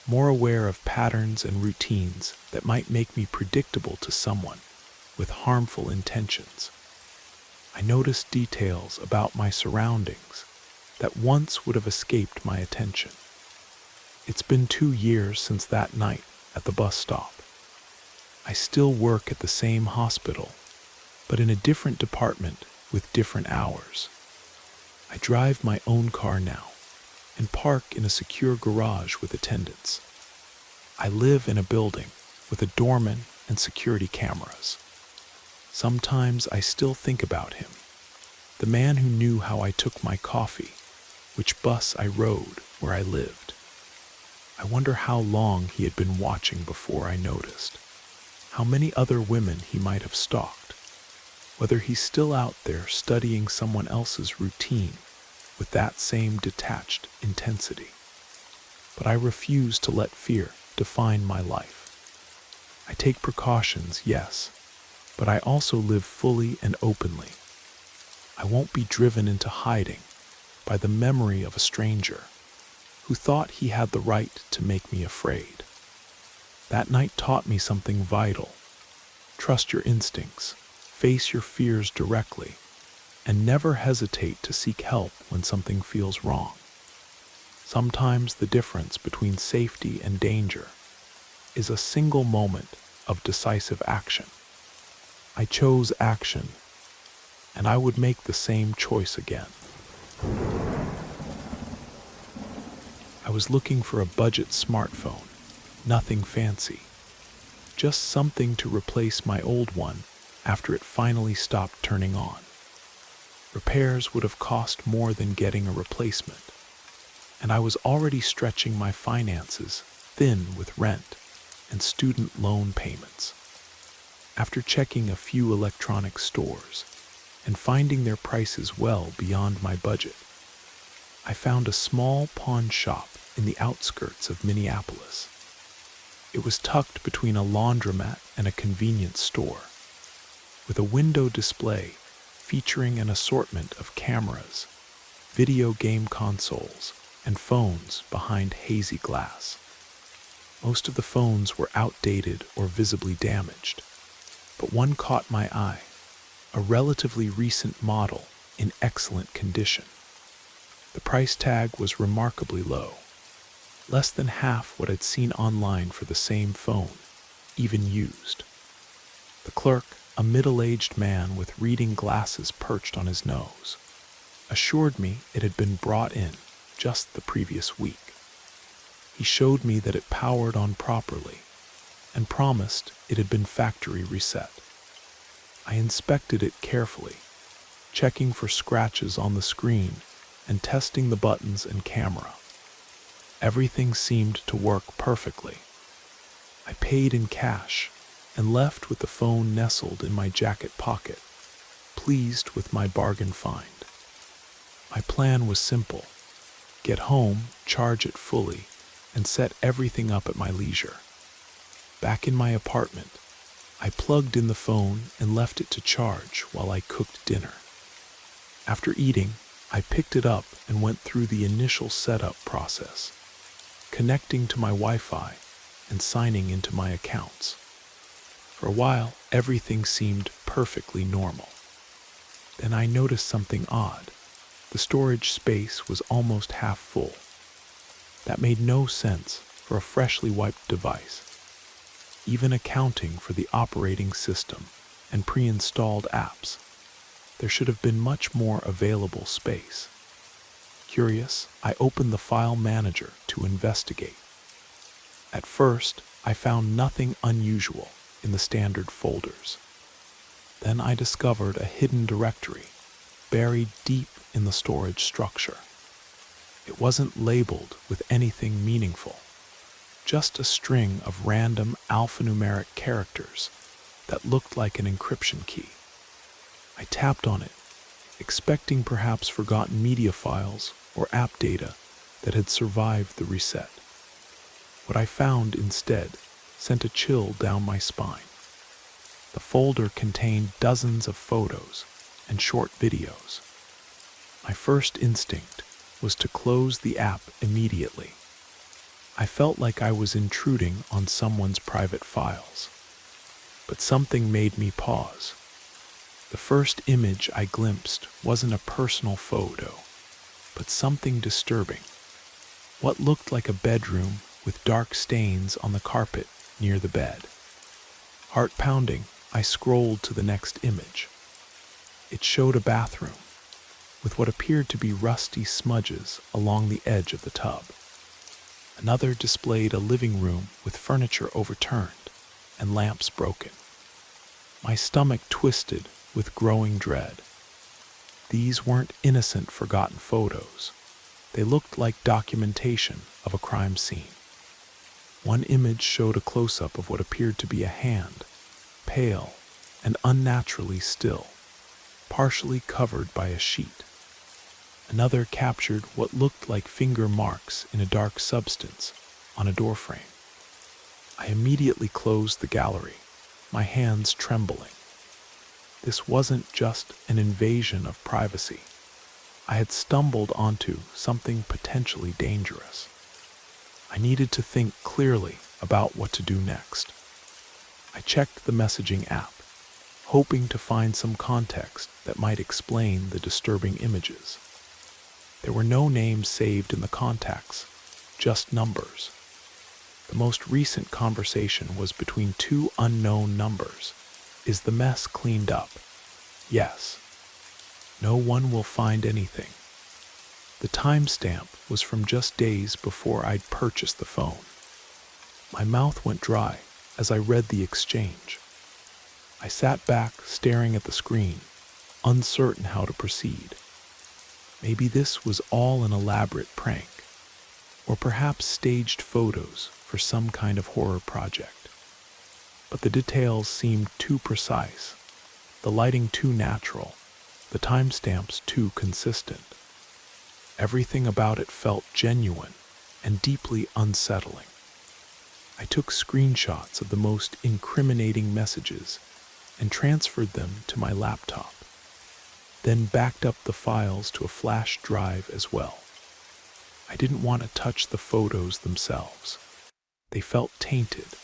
more aware of patterns and routines that might make me predictable to someone with harmful intentions. I notice details about my surroundings that once would have escaped my attention. It's been 2 years since that night at the bus stop. I still work at the same hospital, but in a different department with different hours. I drive my own car now and park in a secure garage with attendants. I live in a building with a doorman and security cameras. Sometimes I still think about him, the man who knew how I took my coffee, which bus I rode where I lived. I wonder how long he had been watching before I noticed, how many other women he might have stalked, whether he's still out there studying someone else's routine with that same detached intensity. But I refuse to let fear define my life. I take precautions, yes, but I also live fully and openly. I won't be driven into hiding by the memory of a stranger who thought he had the right to make me afraid. That night taught me something vital. Trust your instincts, face your fears directly, and never hesitate to seek help when something feels wrong. Sometimes the difference between safety and danger is a single moment of decisive action. I chose action, and I would make the same choice again. I was looking for a budget smartphone, nothing fancy, just something to replace my old one after it finally stopped turning on. Repairs would have cost more than getting a replacement, and I was already stretching my finances thin with rent and student loan payments. After checking a few electronic stores and finding their prices well beyond my budget, I found a small pawn shop in the outskirts of Minneapolis. It was tucked between a laundromat and a convenience store, with a window display featuring an assortment of cameras, video game consoles, and phones behind hazy glass. Most of the phones were outdated or visibly damaged, but one caught my eye, a relatively recent model in excellent condition. The price tag was remarkably low, less than half what I'd seen online for the same phone, even used. The clerk, a middle-aged man with reading glasses perched on his nose, assured me it had been brought in just the previous week. He showed me that it powered on properly and promised it had been factory reset. I inspected it carefully, checking for scratches on the screen and testing the buttons and camera. Everything seemed to work perfectly. I paid in cash and left with the phone nestled in my jacket pocket, pleased with my bargain find. My plan was simple: get home, charge it fully, and set everything up at my leisure. Back in my apartment, I plugged in the phone and left it to charge while I cooked dinner. After eating, I picked it up and went through the initial setup process, connecting to my Wi-Fi and signing into my accounts. For a while, everything seemed perfectly normal. Then I noticed something odd. The storage space was almost half full. That made no sense for a freshly wiped device. Even accounting for the operating system and pre-installed apps, there should have been much more available space. Curious, I opened the file manager to investigate. At first, I found nothing unusual in the standard folders. Then I discovered a hidden directory buried deep in the storage structure. It wasn't labeled with anything meaningful, just a string of random alphanumeric characters that looked like an encryption key. I tapped on it, expecting perhaps forgotten media files or app data that had survived the reset. What I found instead sent a chill down my spine. The folder contained dozens of photos and short videos. My first instinct was to close the app immediately. I felt like I was intruding on someone's private files. But something made me pause. The first image I glimpsed wasn't a personal photo, but something disturbing. What looked like a bedroom with dark stains on the carpet near the bed. Heart pounding, I scrolled to the next image. It showed a bathroom with what appeared to be rusty smudges along the edge of the tub. Another displayed a living room with furniture overturned and lamps broken. My stomach twisted with growing dread. These weren't innocent, forgotten photos. They looked like documentation of a crime scene. One image showed a close-up of what appeared to be a hand, pale and unnaturally still, partially covered by a sheet. Another captured what looked like finger marks in a dark substance on a doorframe. I immediately closed the gallery, my hands trembling. This wasn't just an invasion of privacy. I had stumbled onto something potentially dangerous. I needed to think clearly about what to do next. I checked the messaging app, hoping to find some context that might explain the disturbing images. There were no names saved in the contacts, just numbers. The most recent conversation was between two unknown numbers. Is the mess cleaned up? Yes. No one will find anything. The timestamp was from just days before I'd purchased the phone. My mouth went dry as I read the exchange. I sat back staring at the screen, uncertain how to proceed. Maybe this was all an elaborate prank, or perhaps staged photos for some kind of horror project. But the details seemed too precise, the lighting too natural, the timestamps too consistent. Everything about it felt genuine and deeply unsettling. I took screenshots of the most incriminating messages and transferred them to my laptop, then backed up the files to a flash drive as well. I didn't want to touch the photos themselves. They felt tainted,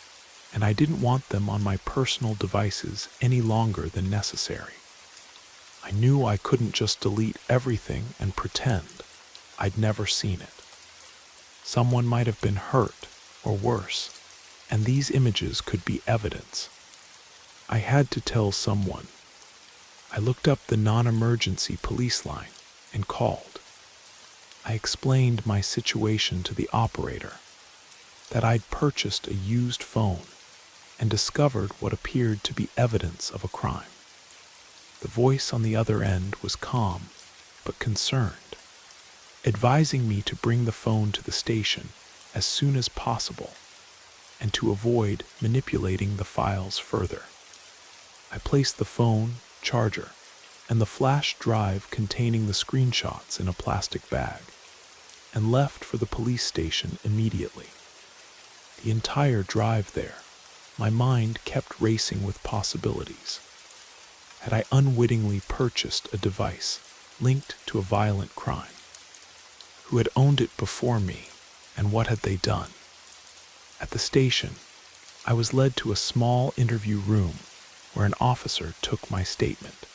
and I didn't want them on my personal devices any longer than necessary. I knew I couldn't just delete everything and pretend I'd never seen it. Someone might have been hurt, or worse, and these images could be evidence. I had to tell someone. I looked up the non-emergency police line and called. I explained my situation to the operator, that I'd purchased a used phone and discovered what appeared to be evidence of a crime. The voice on the other end was calm but concerned, advising me to bring the phone to the station as soon as possible and to avoid manipulating the files further. I placed the phone, charger, and the flash drive containing the screenshots in a plastic bag and left for the police station immediately. The entire drive there, my mind kept racing with possibilities. Had I unwittingly purchased a device linked to a violent crime? Who had owned it before me, and what had they done? At the station, I was led to a small interview room where an officer took my statement.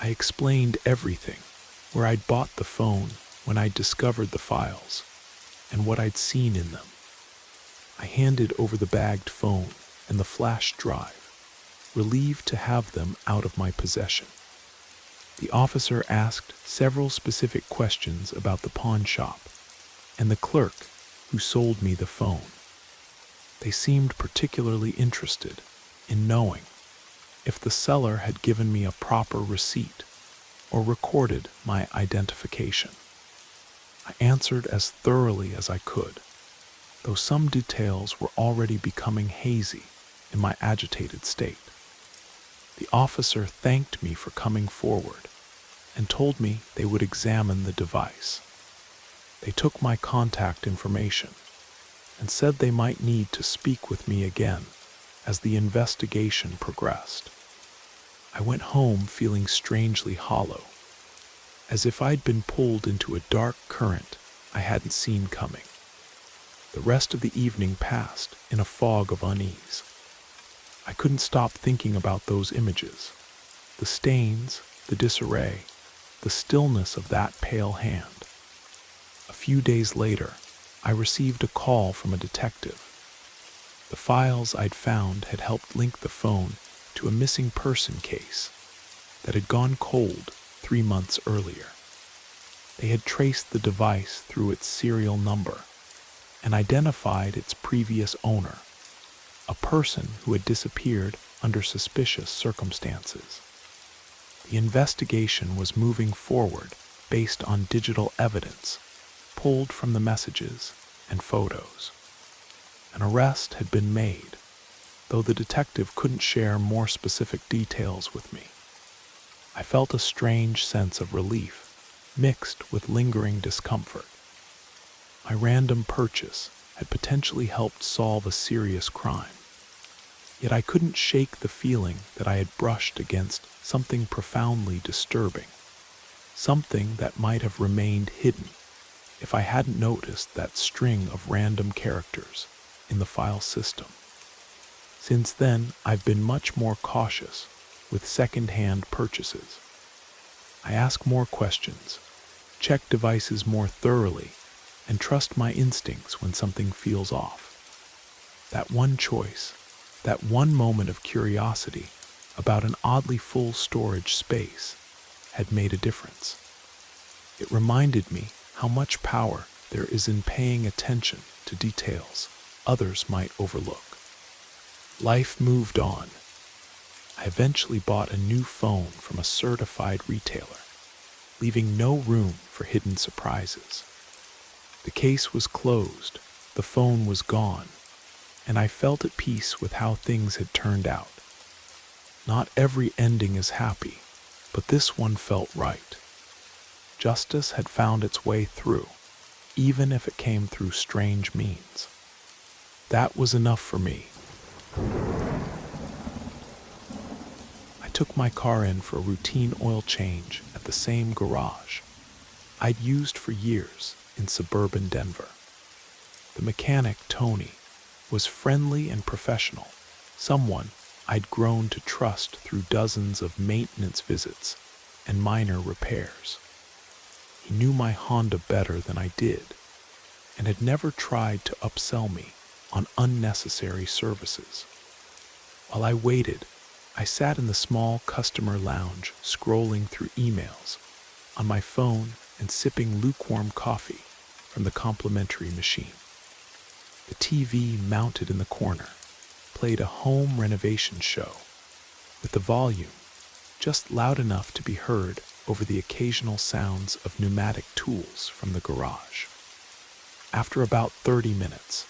I explained everything, where I'd bought the phone when I'd discovered the files, and what I'd seen in them. I handed over the bagged phone and the flash drive, relieved to have them out of my possession. The officer asked several specific questions about the pawn shop and the clerk who sold me the phone. They seemed particularly interested in knowing if the seller had given me a proper receipt or recorded my identification. I answered as thoroughly as I could, though some details were already becoming hazy in my agitated state. The officer thanked me for coming forward and told me they would examine the device. They took my contact information and said they might need to speak with me again as the investigation progressed. I went home feeling strangely hollow, as if I'd been pulled into a dark current I hadn't seen coming. The rest of the evening passed in a fog of unease. I couldn't stop thinking about those images, the stains, the disarray, the stillness of that pale hand. A few days later, I received a call from a detective. The files I'd found had helped link the phone to a missing person case that had gone cold 3 months earlier. They had traced the device through its serial number and identified its previous owner, a person who had disappeared under suspicious circumstances. The investigation was moving forward based on digital evidence pulled from the messages and photos. An arrest had been made, though the detective couldn't share more specific details with me. I felt a strange sense of relief, mixed with lingering discomfort. My random purchase had potentially helped solve a serious crime, yet I couldn't shake the feeling that I had brushed against something profoundly disturbing, something that might have remained hidden if I hadn't noticed that string of random characters in the file system. Since then, I've been much more cautious with second-hand purchases. I ask more questions, check devices more thoroughly, and trust my instincts when something feels off. That one choice, that one moment of curiosity about an oddly full storage space had made a difference. It reminded me how much power there is in paying attention to details others might overlook. Life moved on. I eventually bought a new phone from a certified retailer, leaving no room for hidden surprises. The case was closed, the phone was gone, and I felt at peace with how things had turned out. Not every ending is happy, but this one felt right. Justice had found its way through, even if it came through strange means. That was enough for me. I took my car in for a routine oil change at the same garage I'd used for years in suburban Denver. The mechanic, Tony, was friendly and professional, someone I'd grown to trust through dozens of maintenance visits and minor repairs. He knew my Honda better than I did, and had never tried to upsell me on unnecessary services. While I waited, I sat in the small customer lounge scrolling through emails on my phone and sipping lukewarm coffee from the complimentary machine. The TV mounted in the corner played a home renovation show with the volume just loud enough to be heard over the occasional sounds of pneumatic tools from the garage. After about 30 minutes,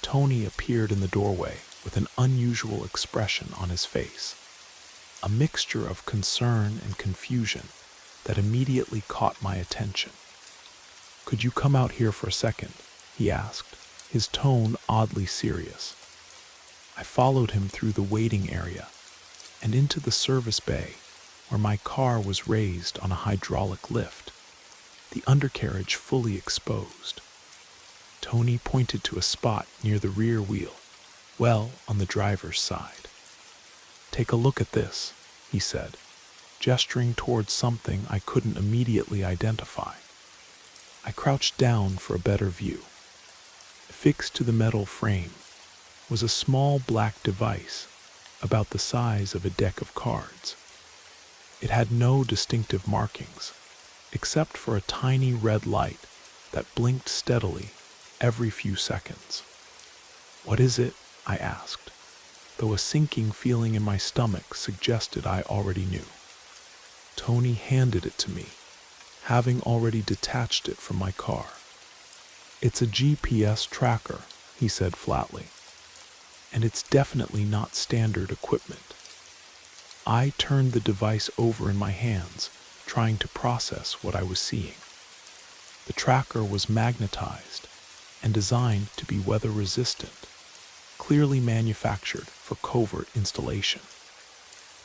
Tony appeared in the doorway with an unusual expression on his face, a mixture of concern and confusion that immediately caught my attention. "Could you come out here for a second?" he asked, his tone oddly serious. I followed him through the waiting area and into the service bay where my car was raised on a hydraulic lift, the undercarriage fully exposed. Tony pointed to a spot near the rear wheel well on the driver's side. "Take a look at this," he said, gesturing towards something I couldn't immediately identify. I crouched down for a better view. Fixed to the metal frame was a small black device about the size of a deck of cards. It had no distinctive markings, except for a tiny red light that blinked steadily every few seconds. "What is it?" I asked, though a sinking feeling in my stomach suggested I already knew. Tony handed it to me, having already detached it from my car. "It's a GPS tracker," he said flatly, "and it's definitely not standard equipment." I turned the device over in my hands, trying to process what I was seeing. The tracker was magnetized and designed to be weather resistant, clearly manufactured for covert installation.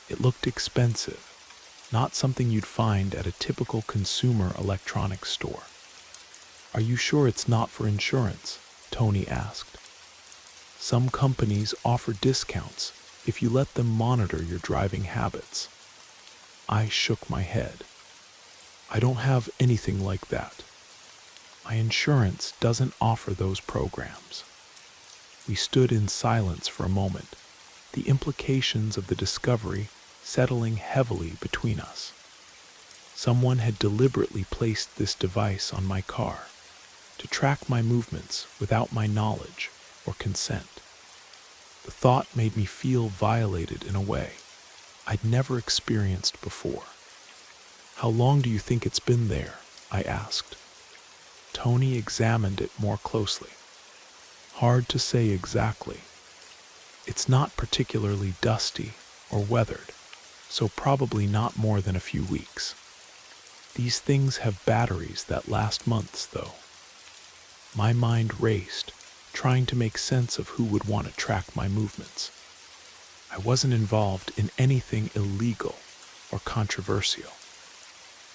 It looked expensive, not something you'd find at a typical consumer electronics store. "Are you sure it's not for insurance?" Tony asked. "Some companies offer discounts if you let them monitor your driving habits." I shook my head. "I don't have anything like that. My insurance doesn't offer those programs." We stood in silence for a moment, the implications of the discovery settling heavily between us. Someone had deliberately placed this device on my car to track my movements without my knowledge or consent. The thought made me feel violated in a way I'd never experienced before. "How long do you think it's been there?" I asked. Tony examined it more closely. "Hard to say exactly. It's not particularly dusty or weathered, so probably not more than a few weeks. These things have batteries that last months, though." My mind raced, trying to make sense of who would want to track my movements. I wasn't involved in anything illegal or controversial.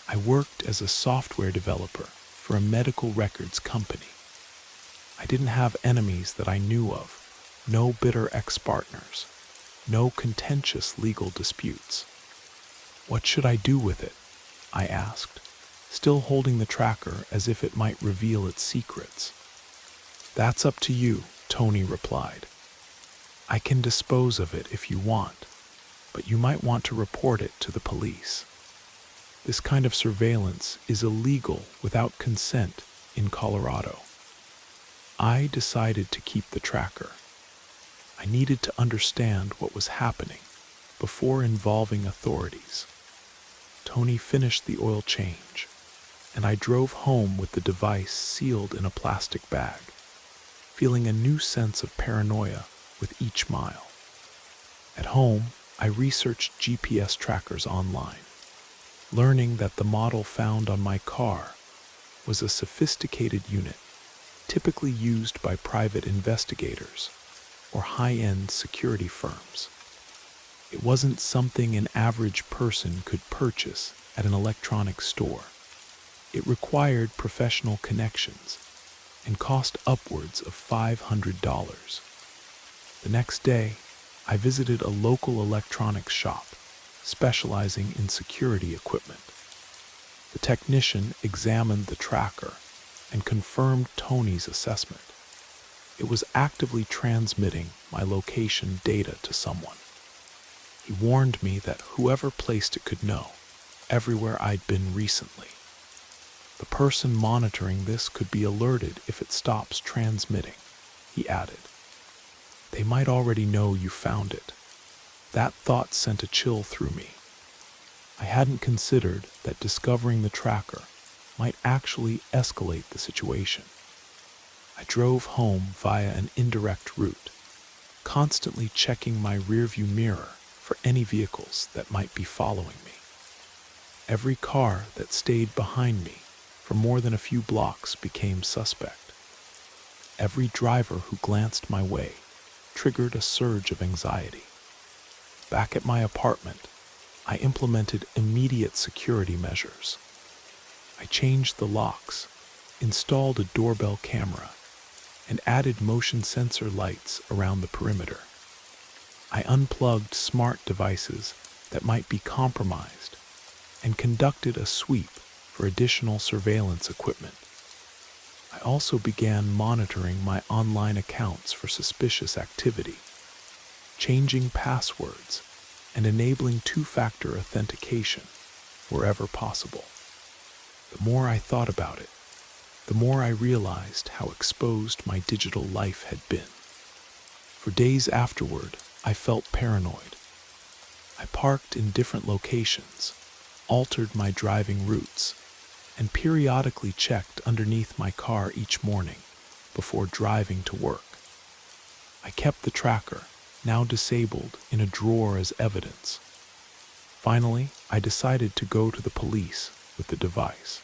I worked as a software developer for a medical records company. I didn't have enemies that I knew of, no bitter ex-partners, no contentious legal disputes. "What should I do with it?" I asked, still holding the tracker as if it might reveal its secrets. "That's up to you," Tony replied. "I can dispose of it if you want, but you might want to report it to the police. This kind of surveillance is illegal without consent in Colorado." I decided to keep the tracker. I needed to understand what was happening before involving authorities. Tony finished the oil change, and I drove home with the device sealed in a plastic bag, feeling a new sense of paranoia with each mile. At home, I researched GPS trackers online, learning that the model found on my car was a sophisticated unit typically used by private investigators or high-end security firms. It wasn't something an average person could purchase at an electronics store. It required professional connections and cost upwards of $500. The next day, I visited a local electronics shop specializing in security equipment. The technician examined the tracker and confirmed Tony's assessment. It was actively transmitting my location data to someone. He warned me that whoever placed it could know everywhere I'd been recently. The person monitoring this could be alerted if it stops transmitting, he added. They might already know you found it. That thought sent a chill through me. I hadn't considered that discovering the tracker might actually escalate the situation. I drove home via an indirect route, constantly checking my rearview mirror for any vehicles that might be following me. Every car that stayed behind me for more than a few blocks became suspect. Every driver who glanced my way triggered a surge of anxiety. Back at my apartment, I implemented immediate security measures. I changed the locks, installed a doorbell camera, and added motion sensor lights around the perimeter. I unplugged smart devices that might be compromised and conducted a sweep for additional surveillance equipment. I also began monitoring my online accounts for suspicious activity, changing passwords and enabling two-factor authentication wherever possible. The more I thought about it, the more I realized how exposed my digital life had been. For days afterward, I felt paranoid. I parked in different locations, altered my driving routes, and periodically checked underneath my car each morning before driving to work. I kept the tracker, now disabled, in a drawer as evidence. Finally, I decided to go to the police with the device.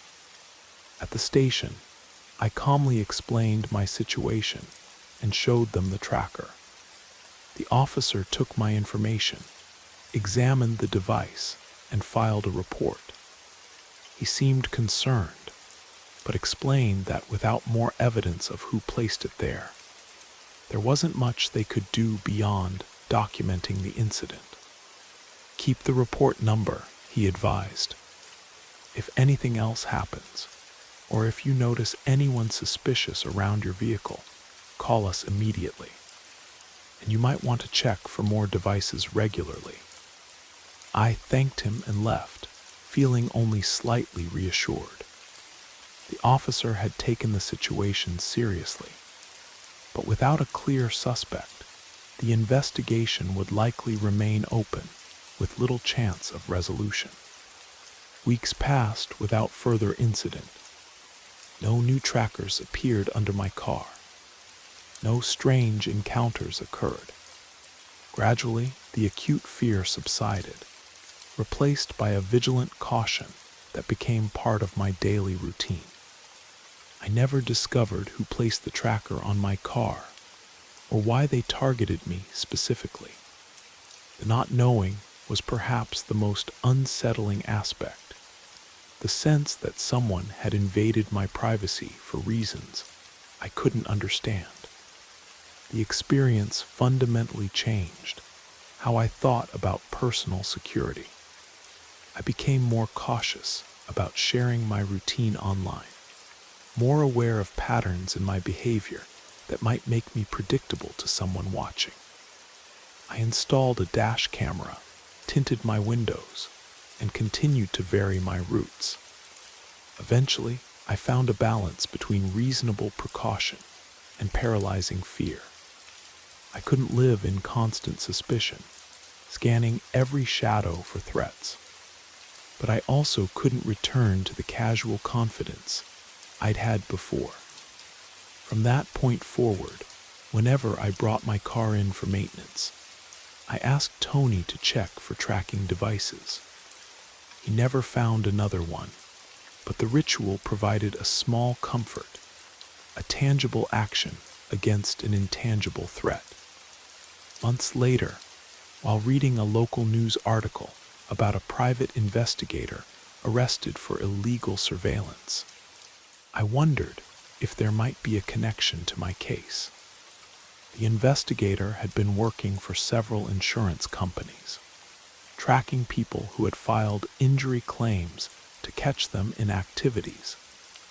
At the station, I calmly explained my situation and showed them the tracker. The officer took my information, examined the device, and filed a report. He seemed concerned, but explained that without more evidence of who placed it there wasn't much they could do beyond documenting the incident. Keep the report number, he advised. If anything else happens, or if you notice anyone suspicious around your vehicle, call us immediately. And you might want to check for more devices regularly. I thanked him and left, feeling only slightly reassured. The officer had taken the situation seriously, but without a clear suspect, the investigation would likely remain open with little chance of resolution. Weeks passed without further incident. No new trackers appeared under my car. No strange encounters occurred. Gradually, the acute fear subsided, replaced by a vigilant caution that became part of my daily routine. I never discovered who placed the tracker on my car or why they targeted me specifically. The not knowing was perhaps the most unsettling aspect. The sense that someone had invaded my privacy for reasons I couldn't understand. The experience fundamentally changed how I thought about personal security. I became more cautious about sharing my routine online, more aware of patterns in my behavior that might make me predictable to someone watching. I installed a dash camera, tinted my windows, and continued to vary my routes. Eventually, I found a balance between reasonable precaution and paralyzing fear. I couldn't live in constant suspicion, scanning every shadow for threats. But I also couldn't return to the casual confidence I'd had before. From that point forward, whenever I brought my car in for maintenance, I asked Tony to check for tracking devices. He never found another one, but the ritual provided a small comfort, a tangible action against an intangible threat. Months later, while reading a local news article about a private investigator arrested for illegal surveillance, I wondered if there might be a connection to my case. The investigator had been working for several insurance companies, tracking people who had filed injury claims to catch them in activities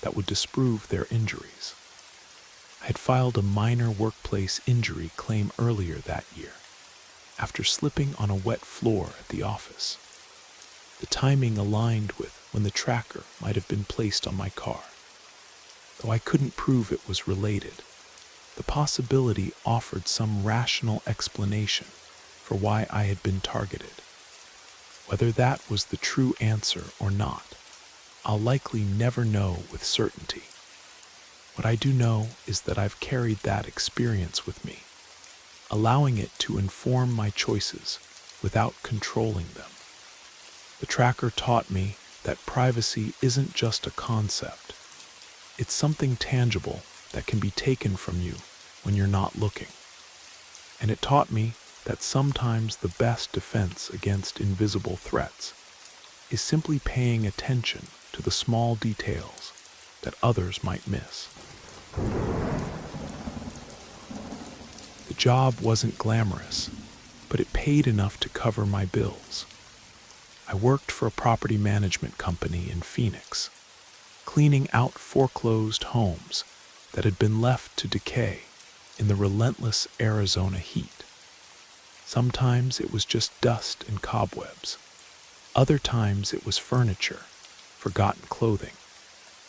that would disprove their injuries. I had filed a minor workplace injury claim earlier that year, after slipping on a wet floor at the office. The timing aligned with when the tracker might have been placed on my car. Though I couldn't prove it was related, the possibility offered some rational explanation for why I had been targeted. Whether that was the true answer or not, I'll likely never know with certainty. What I do know is that I've carried that experience with me, allowing it to inform my choices without controlling them. The tracker taught me that privacy isn't just a concept. It's something tangible that can be taken from you when you're not looking. And it taught me that sometimes the best defense against invisible threats is simply paying attention to the small details that others might miss. The job wasn't glamorous, but it paid enough to cover my bills. I worked for a property management company in Phoenix, cleaning out foreclosed homes that had been left to decay in the relentless Arizona heat. Sometimes it was just dust and cobwebs. Other times it was furniture, forgotten clothing,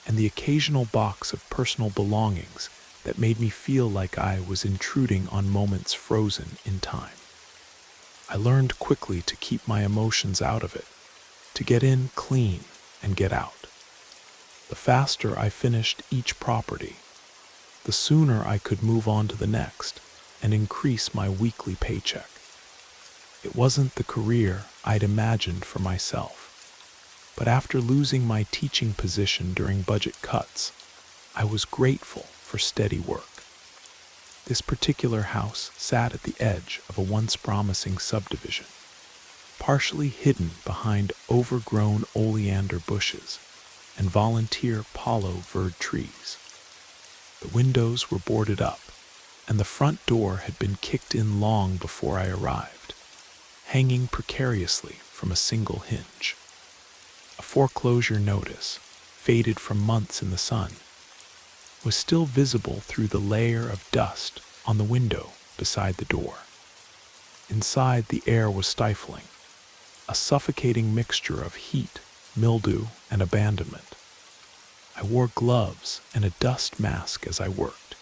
and the occasional box of personal belongings that made me feel like I was intruding on moments frozen in time. I learned quickly to keep my emotions out of it, to get in clean and get out. The faster I finished each property, the sooner I could move on to the next and increase my weekly paycheck. It wasn't the career I'd imagined for myself, but after losing my teaching position during budget cuts, I was grateful for steady work. This particular house sat at the edge of a once promising subdivision, partially hidden behind overgrown oleander bushes and volunteer Palo Verde trees. The windows were boarded up, and the front door had been kicked in long before I arrived, hanging precariously from a single hinge. A foreclosure notice, faded from months in the sun, was still visible through the layer of dust on the window beside the door. Inside, the air was stifling, a suffocating mixture of heat, mildew, and abandonment. I wore gloves and a dust mask as I worked,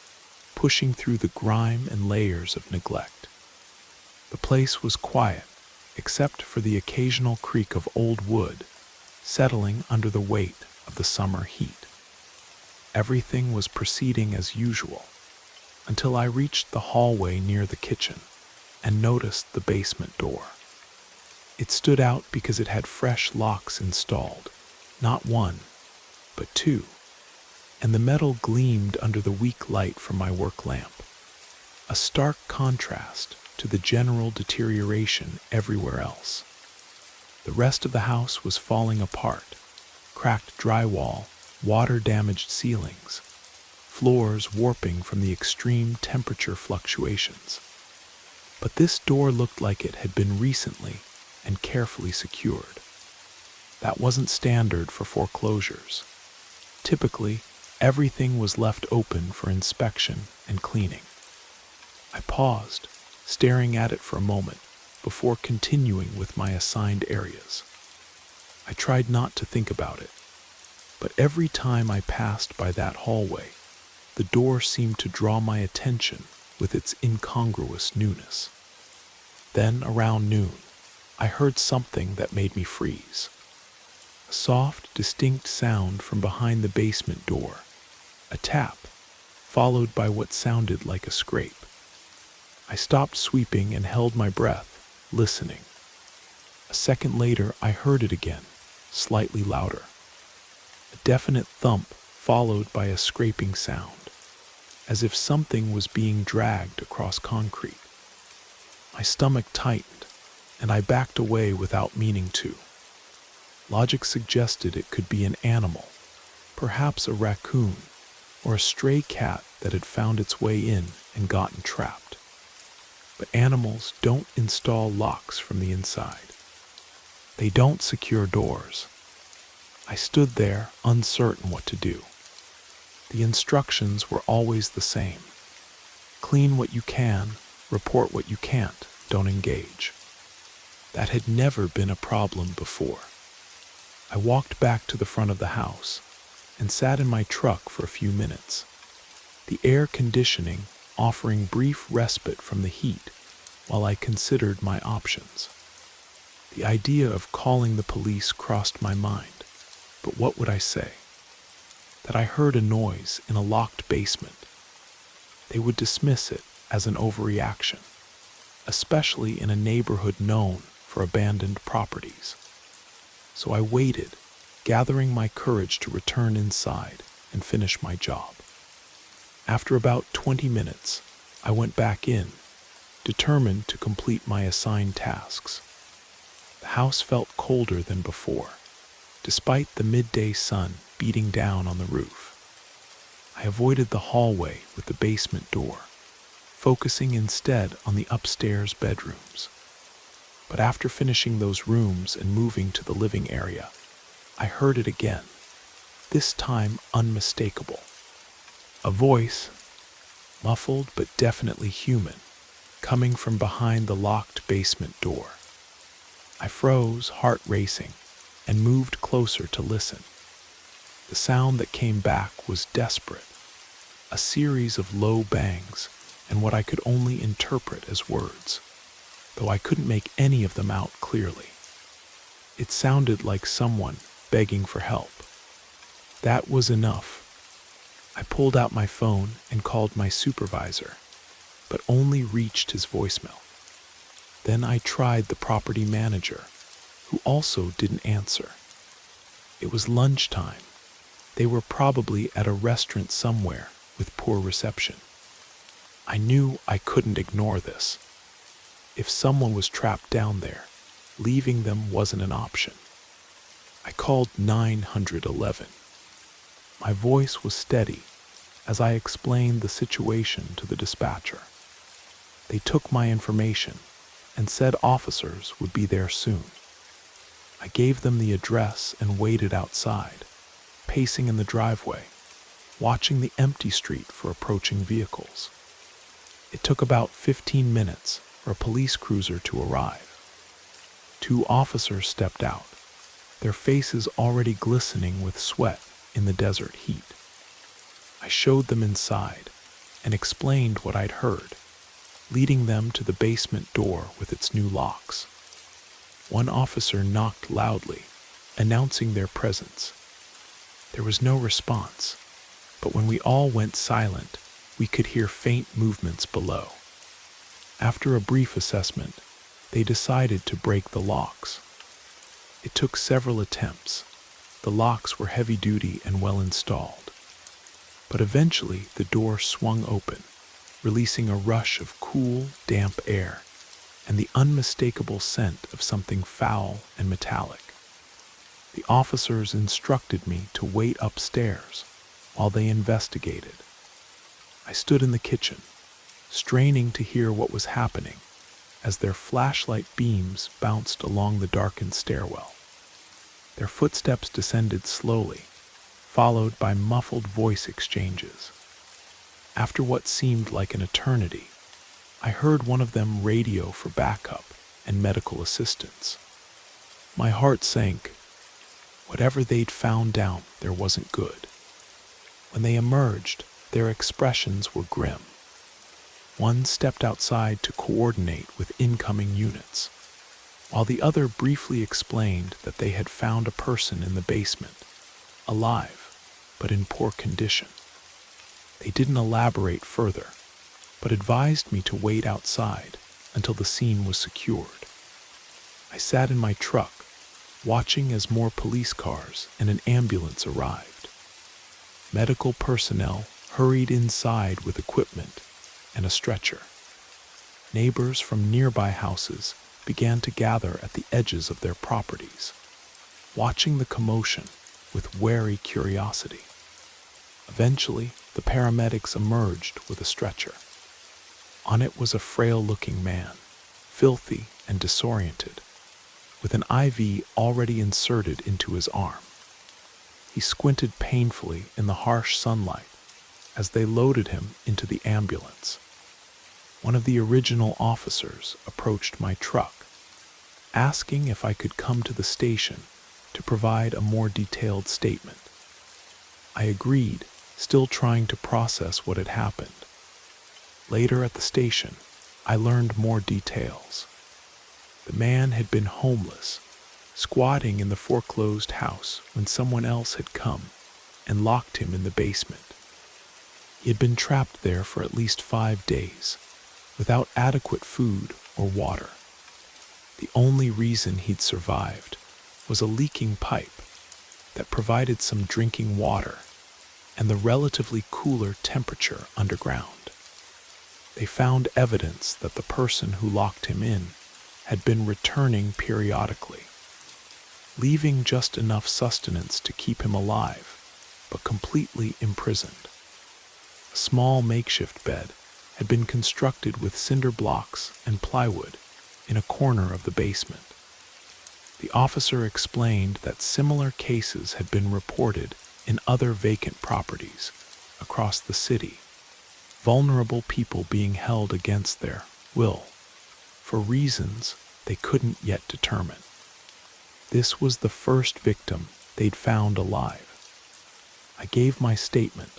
pushing through the grime and layers of neglect. The place was quiet, except for the occasional creak of old wood settling under the weight of the summer heat. Everything was proceeding as usual until I reached the hallway near the kitchen and noticed the basement door. It stood out because it had fresh locks installed, not one, but two, and the metal gleamed under the weak light from my work lamp, a stark contrast to the general deterioration everywhere else. The rest of the house was falling apart, cracked drywall, water-damaged ceilings, floors warping from the extreme temperature fluctuations. But this door looked like it had been recently and carefully secured. That wasn't standard for foreclosures. Typically, everything was left open for inspection and cleaning. I paused, staring at it for a moment before continuing with my assigned areas. I tried not to think about it, but every time I passed by that hallway, the door seemed to draw my attention with its incongruous newness. Then, around noon, I heard something that made me freeze. A soft, distinct sound from behind the basement door, a tap, followed by what sounded like a scrape. I stopped sweeping and held my breath, listening. A second later, I heard it again, slightly louder. A definite thump followed by a scraping sound, as if something was being dragged across concrete. My stomach tightened, and I backed away without meaning to. Logic suggested it could be an animal, perhaps a raccoon, or a stray cat that had found its way in and gotten trapped. But animals don't install locks from the inside. They don't secure doors. I stood there, uncertain what to do. The instructions were always the same. Clean what you can, report what you can't, don't engage. That had never been a problem before. I walked back to the front of the house and sat in my truck for a few minutes, the air conditioning offering brief respite from the heat while I considered my options. The idea of calling the police crossed my mind, but what would I say? That I heard a noise in a locked basement. They would dismiss it as an overreaction, especially in a neighborhood known for abandoned properties. So I waited, gathering my courage to return inside and finish my job. After about 20 minutes, I went back in, determined to complete my assigned tasks. The house felt colder than before, despite the midday sun beating down on the roof. I avoided the hallway with the basement door, focusing instead on the upstairs bedrooms. But after finishing those rooms and moving to the living area, I heard it again, this time unmistakable. A voice, muffled but definitely human, coming from behind the locked basement door. I froze, heart racing, and moved closer to listen. The sound that came back was desperate, a series of low bangs and what I could only interpret as words, though I couldn't make any of them out clearly. It sounded like someone begging for help. That was enough. I pulled out my phone and called my supervisor, but only reached his voicemail. Then I tried the property manager, who also didn't answer. It was lunchtime. They were probably at a restaurant somewhere with poor reception. I knew I couldn't ignore this. If someone was trapped down there, leaving them wasn't an option. I called 911. My voice was steady as I explained the situation to the dispatcher. They took my information and said officers would be there soon. I gave them the address and waited outside, pacing in the driveway, watching the empty street for approaching vehicles. It took about 15 minutes for a police cruiser to arrive. 2 officers stepped out, their faces already glistening with sweat in the desert heat. I showed them inside and explained what I'd heard, leading them to the basement door with its new locks. One officer knocked loudly, announcing their presence. There was no response, but when we all went silent, we could hear faint movements below. After a brief assessment, they decided to break the locks. It took several attempts. The locks were heavy-duty and well installed. But eventually the door swung open, releasing a rush of cool, damp air and the unmistakable scent of something foul and metallic. The officers instructed me to wait upstairs while they investigated. I stood in the kitchen, straining to hear what was happening as their flashlight beams bounced along the darkened stairwell. Their footsteps descended slowly, followed by muffled voice exchanges. After what seemed like an eternity, I heard one of them radio for backup and medical assistance. My heart sank. Whatever they'd found down there wasn't good. When they emerged, their expressions were grim. One stepped outside to coordinate with incoming units, while the other briefly explained that they had found a person in the basement, alive, but in poor condition. They didn't elaborate further, but advised me to wait outside until the scene was secured. I sat in my truck, watching as more police cars and an ambulance arrived. Medical personnel hurried inside with equipment and a stretcher. Neighbors from nearby houses began to gather at the edges of their properties, watching the commotion with wary curiosity. Eventually, the paramedics emerged with a stretcher. On it was a frail-looking man, filthy and disoriented, with an IV already inserted into his arm. He squinted painfully in the harsh sunlight as they loaded him into the ambulance. One of the original officers approached my truck, asking if I could come to the station to provide a more detailed statement. I agreed, still trying to process what had happened. Later at the station, I learned more details. The man had been homeless, squatting in the foreclosed house when someone else had come and locked him in the basement. He had been trapped there for at least 5 days, without adequate food or water. The only reason he'd survived was a leaking pipe that provided some drinking water and the relatively cooler temperature underground. They found evidence that the person who locked him in had been returning periodically, leaving just enough sustenance to keep him alive, but completely imprisoned. A small makeshift bed had been constructed with cinder blocks and plywood in a corner of the basement. The officer explained that similar cases had been reported in other vacant properties across the city, vulnerable people being held against their will for reasons they couldn't yet determine. This was the first victim they'd found alive. I gave my statement,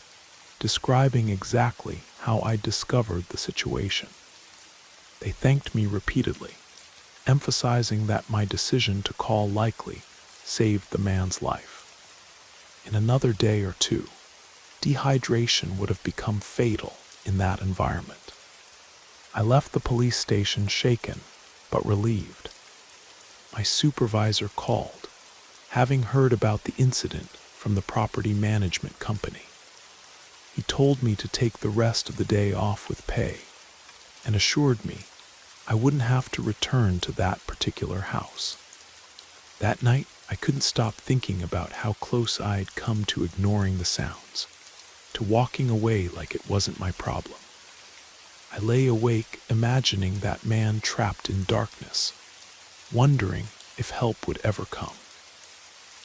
describing exactly how I discovered the situation. They thanked me repeatedly, emphasizing that my decision to call likely saved the man's life. In another day or two, dehydration would have become fatal in that environment. I left the police station shaken but relieved. My supervisor called, having heard about the incident from the property management company. He told me to take the rest of the day off with pay and assured me I wouldn't have to return to that particular house. That night, I couldn't stop thinking about how close I'd come to ignoring the sounds, to walking away like it wasn't my problem. I lay awake imagining that man trapped in darkness, wondering if help would ever come.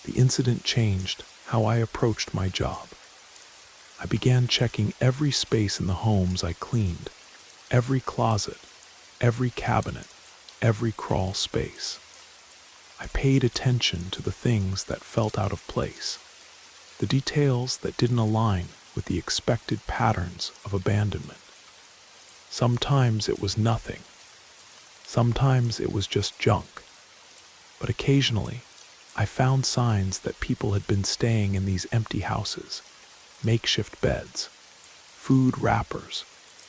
The incident changed how I approached my job. I began checking every space in the homes I cleaned, every closet, every cabinet, every crawl space. I paid attention to the things that felt out of place, the details that didn't align with the expected patterns of abandonment. Sometimes it was nothing. Sometimes it was just junk. But occasionally, I found signs that people had been staying in these empty houses, makeshift beds, food wrappers,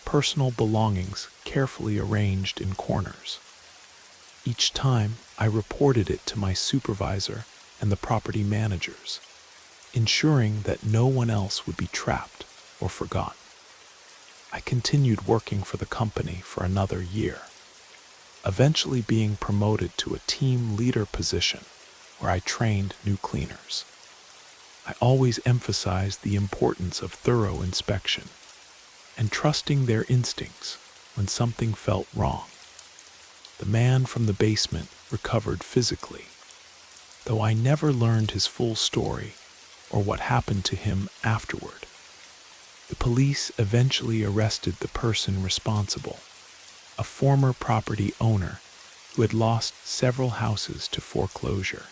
personal belongings carefully arranged in corners. Each time, I reported it to my supervisor and the property managers, ensuring that no one else would be trapped or forgotten. I continued working for the company for another year, eventually being promoted to a team leader position where I trained new cleaners. I always emphasized the importance of thorough inspection and trusting their instincts when something felt wrong. The man from the basement recovered physically, though I never learned his full story or what happened to him afterward. The police eventually arrested the person responsible, a former property owner who had lost several houses to foreclosure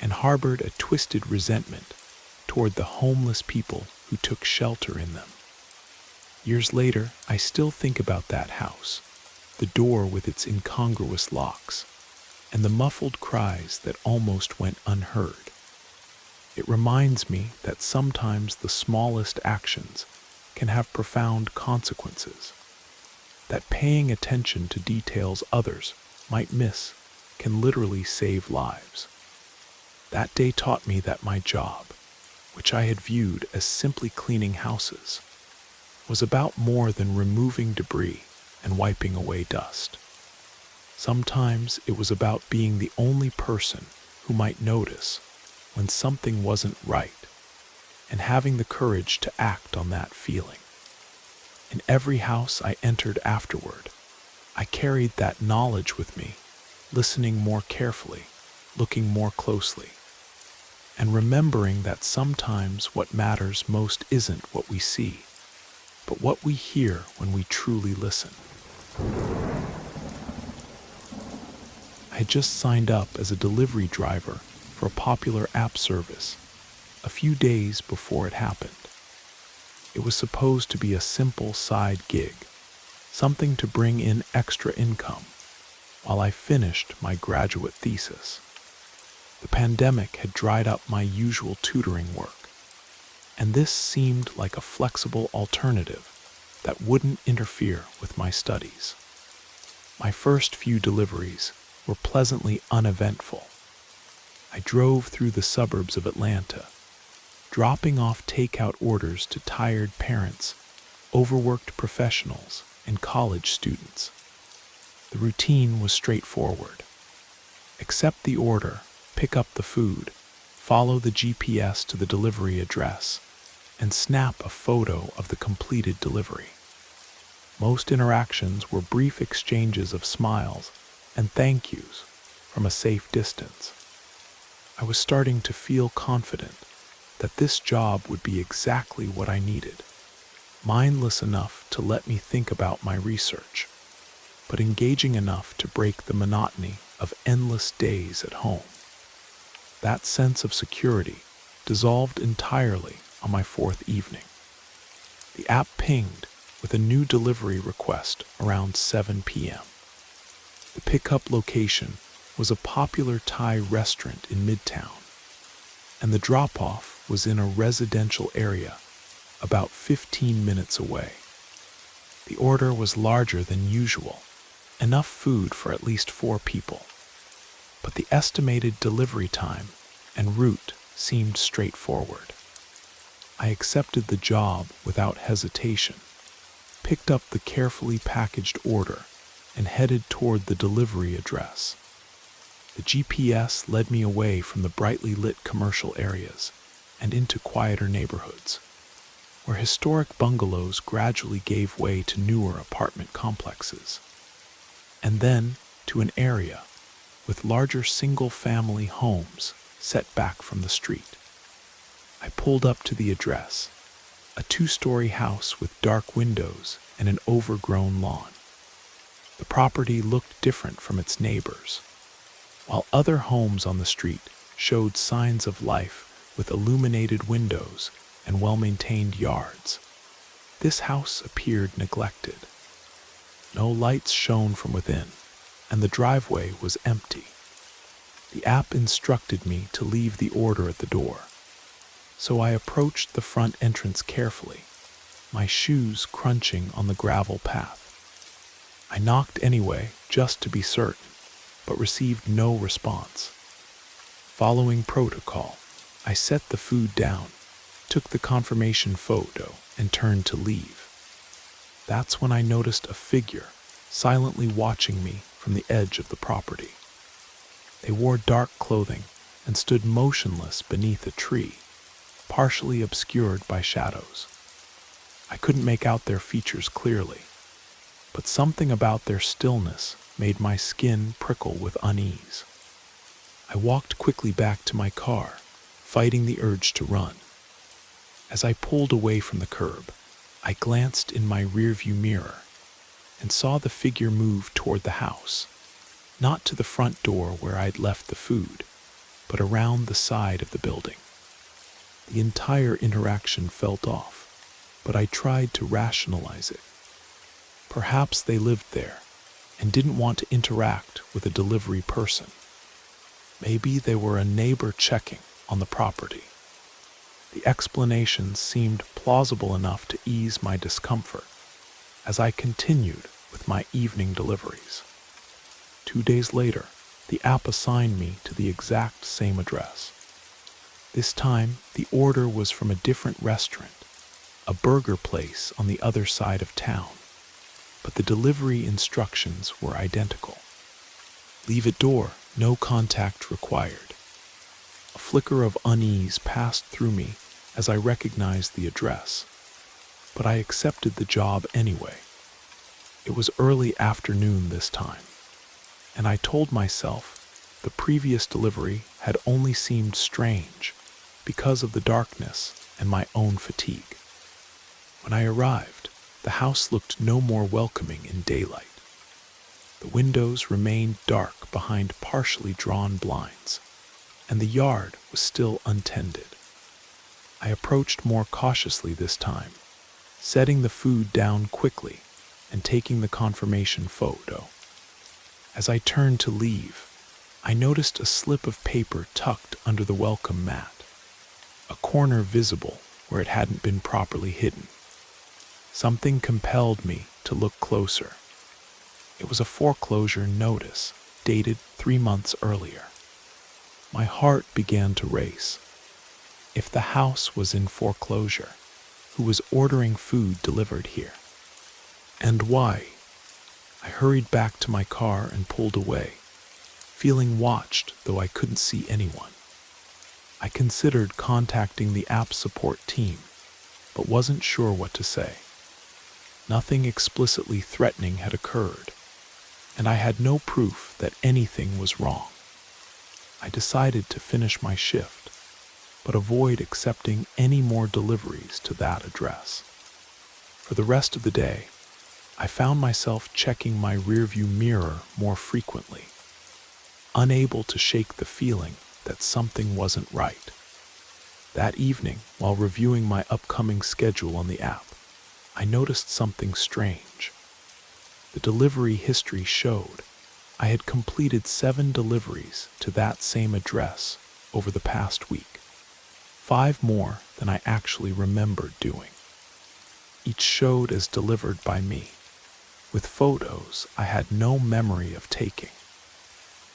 and harbored a twisted resentment toward the homeless people who took shelter in them. Years later, I still think about that house, the door with its incongruous locks, and the muffled cries that almost went unheard. It reminds me that sometimes the smallest actions can have profound consequences, that paying attention to details others might miss can literally save lives. That day taught me that my job, which I had viewed as simply cleaning houses, was about more than removing debris and wiping away dust. Sometimes it was about being the only person who might notice when something wasn't right and having the courage to act on that feeling. In every house I entered afterward, I carried that knowledge with me, listening more carefully, looking more closely, and remembering that sometimes what matters most isn't what we see, but what we hear when we truly listen. I had just signed up as a delivery driver for a popular app service a few days before it happened. It was supposed to be a simple side gig, something to bring in extra income while I finished my graduate thesis. The pandemic had dried up my usual tutoring work, and this seemed like a flexible alternative that wouldn't interfere with my studies. My first few deliveries were pleasantly uneventful. I drove through the suburbs of Atlanta, dropping off takeout orders to tired parents, overworked professionals, and college students. The routine was straightforward. Accept the order, pick up the food, follow the GPS to the delivery address, and snap a photo of the completed delivery. Most interactions were brief exchanges of smiles and thank yous from a safe distance. I was starting to feel confident that this job would be exactly what I needed, mindless enough to let me think about my research, but engaging enough to break the monotony of endless days at home. That sense of security dissolved entirely on my fourth evening. The app pinged with a new delivery request around 7 p.m. The pickup location was a popular Thai restaurant in Midtown, and the drop-off was in a residential area about 15 minutes away. The order was larger than usual, enough food for at least 4 people, but the estimated delivery time and route seemed straightforward. I accepted the job without hesitation, picked up the carefully packaged order, and headed toward the delivery address. The GPS led me away from the brightly lit commercial areas and into quieter neighborhoods, where historic bungalows gradually gave way to newer apartment complexes, and then to an area with larger single-family homes set back from the street. I pulled up to the address, a 2-story house with dark windows and an overgrown lawn. The property looked different from its neighbors. While other homes on the street showed signs of life with illuminated windows and well-maintained yards, this house appeared neglected. No lights shone from within, and the driveway was empty. The app instructed me to leave the order at the door, so I approached the front entrance carefully, my shoes crunching on the gravel path. I knocked anyway, just to be certain, but received no response. Following protocol, I set the food down, took the confirmation photo, and turned to leave. That's when I noticed a figure silently watching me from the edge of the property. They wore dark clothing and stood motionless beneath a tree, partially obscured by shadows. I couldn't make out their features clearly, but something about their stillness made my skin prickle with unease. I walked quickly back to my car, fighting the urge to run. As I pulled away from the curb, I glanced in my rearview mirror and saw the figure move toward the house, not to the front door where I'd left the food, but around the side of the building. The entire interaction felt off, but I tried to rationalize it. Perhaps they lived there and didn't want to interact with a delivery person. Maybe they were a neighbor checking on the property. The explanation seemed plausible enough to ease my discomfort as I continued with my evening deliveries. 2 days later, the app assigned me to the exact same address. This time, the order was from a different restaurant, a burger place on the other side of town, but the delivery instructions were identical. Leave at door, no contact required. A flicker of unease passed through me as I recognized the address, but I accepted the job anyway. It was early afternoon this time, and I told myself the previous delivery had only seemed strange because of the darkness and my own fatigue. When I arrived, the house looked no more welcoming in daylight. The windows remained dark behind partially drawn blinds, and the yard was still untended. I approached more cautiously this time, setting the food down quickly and taking the confirmation photo. As I turned to leave, I noticed a slip of paper tucked under the welcome mat, a corner visible where it hadn't been properly hidden. Something compelled me to look closer. It was a foreclosure notice dated 3 months earlier. My heart began to race. If the house was in foreclosure, who was ordering food delivered here? And why? I hurried back to my car and pulled away, feeling watched though I couldn't see anyone. I considered contacting the app support team, but wasn't sure what to say. Nothing explicitly threatening had occurred, and I had no proof that anything was wrong. I decided to finish my shift, but avoid accepting any more deliveries to that address. For the rest of the day, I found myself checking my rearview mirror more frequently, unable to shake the feeling that something wasn't right. That evening, while reviewing my upcoming schedule on the app, I noticed something strange. The delivery history showed I had completed 7 deliveries to that same address over the past week, 5 more than I actually remembered doing. Each showed as delivered by me, with photos I had no memory of taking.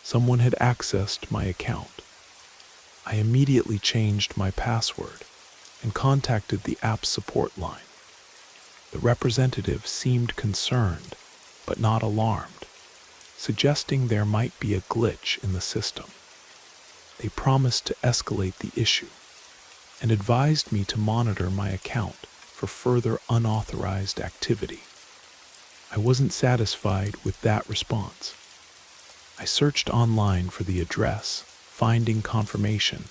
Someone had accessed my account. I immediately changed my password and contacted the app's support line. The representative seemed concerned, but not alarmed, suggesting there might be a glitch in the system. They promised to escalate the issue and advised me to monitor my account for further unauthorized activity. I wasn't satisfied with that response. I searched online for the address, finding confirmation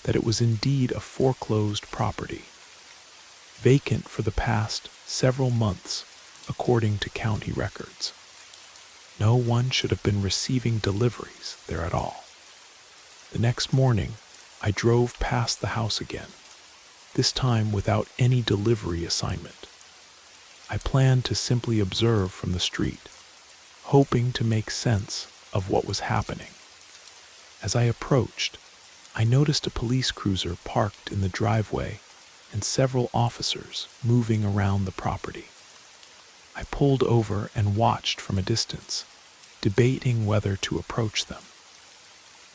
that it was indeed a foreclosed property, vacant for the past several months, according to county records. No one should have been receiving deliveries there at all. The next morning, I drove past the house again, this time without any delivery assignment. I planned to simply observe from the street, hoping to make sense of what was happening. As I approached, I noticed a police cruiser parked in the driveway and several officers moving around the property. I pulled over and watched from a distance, debating whether to approach them.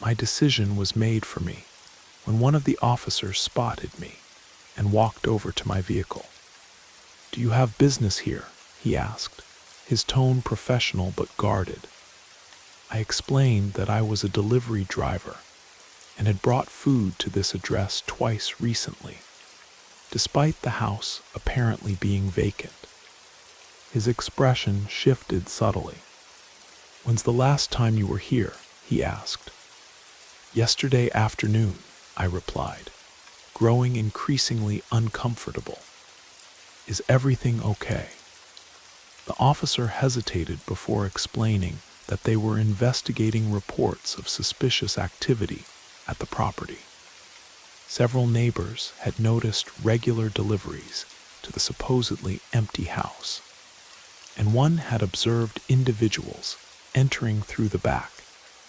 My decision was made for me when one of the officers spotted me and walked over to my vehicle. "Do you have business here?" he asked, his tone professional but guarded. I explained that I was a delivery driver and had brought food to this address twice recently, despite the house apparently being vacant. His expression shifted subtly. "When's the last time you were here?" he asked. "Yesterday afternoon," I replied, growing increasingly uncomfortable. "Is everything okay?" The officer hesitated before explaining that they were investigating reports of suspicious activity at the property. Several neighbors had noticed regular deliveries to the supposedly empty house, and one had observed individuals entering through the back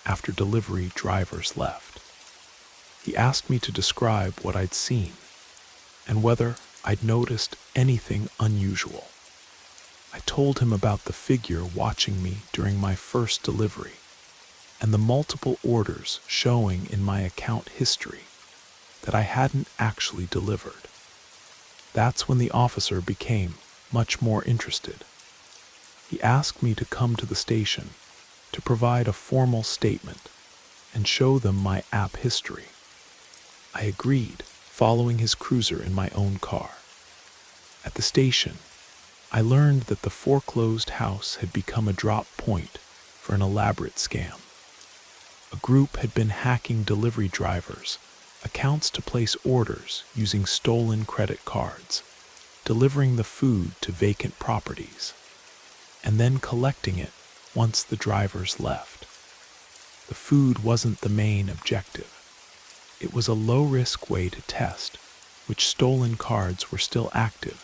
after delivery drivers left. He asked me to describe what I'd seen and whether I'd noticed anything unusual. I told him about the figure watching me during my first delivery and the multiple orders showing in my account history that I hadn't actually delivered. That's when the officer became much more interested. He asked me to come to the station to provide a formal statement and show them my app history. I agreed, following his cruiser in my own car. At the station, I learned that the foreclosed house had become a drop point for an elaborate scam. A group had been hacking delivery drivers' accounts to place orders using stolen credit cards, delivering the food to vacant properties, and then collecting it once the drivers left. The food wasn't the main objective. It was a low-risk way to test which stolen cards were still active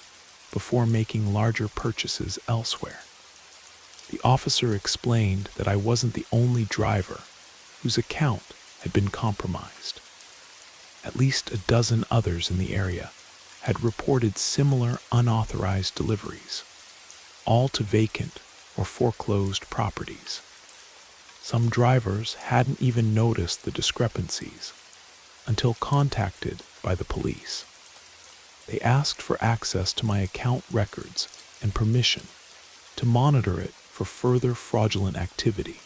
before making larger purchases elsewhere. The officer explained that I wasn't the only driver whose account had been compromised. At least a dozen others in the area had reported similar unauthorized deliveries, all to vacant or foreclosed properties. Some drivers hadn't even noticed the discrepancies until contacted by the police. They asked for access to my account records and permission to monitor it for further fraudulent activity.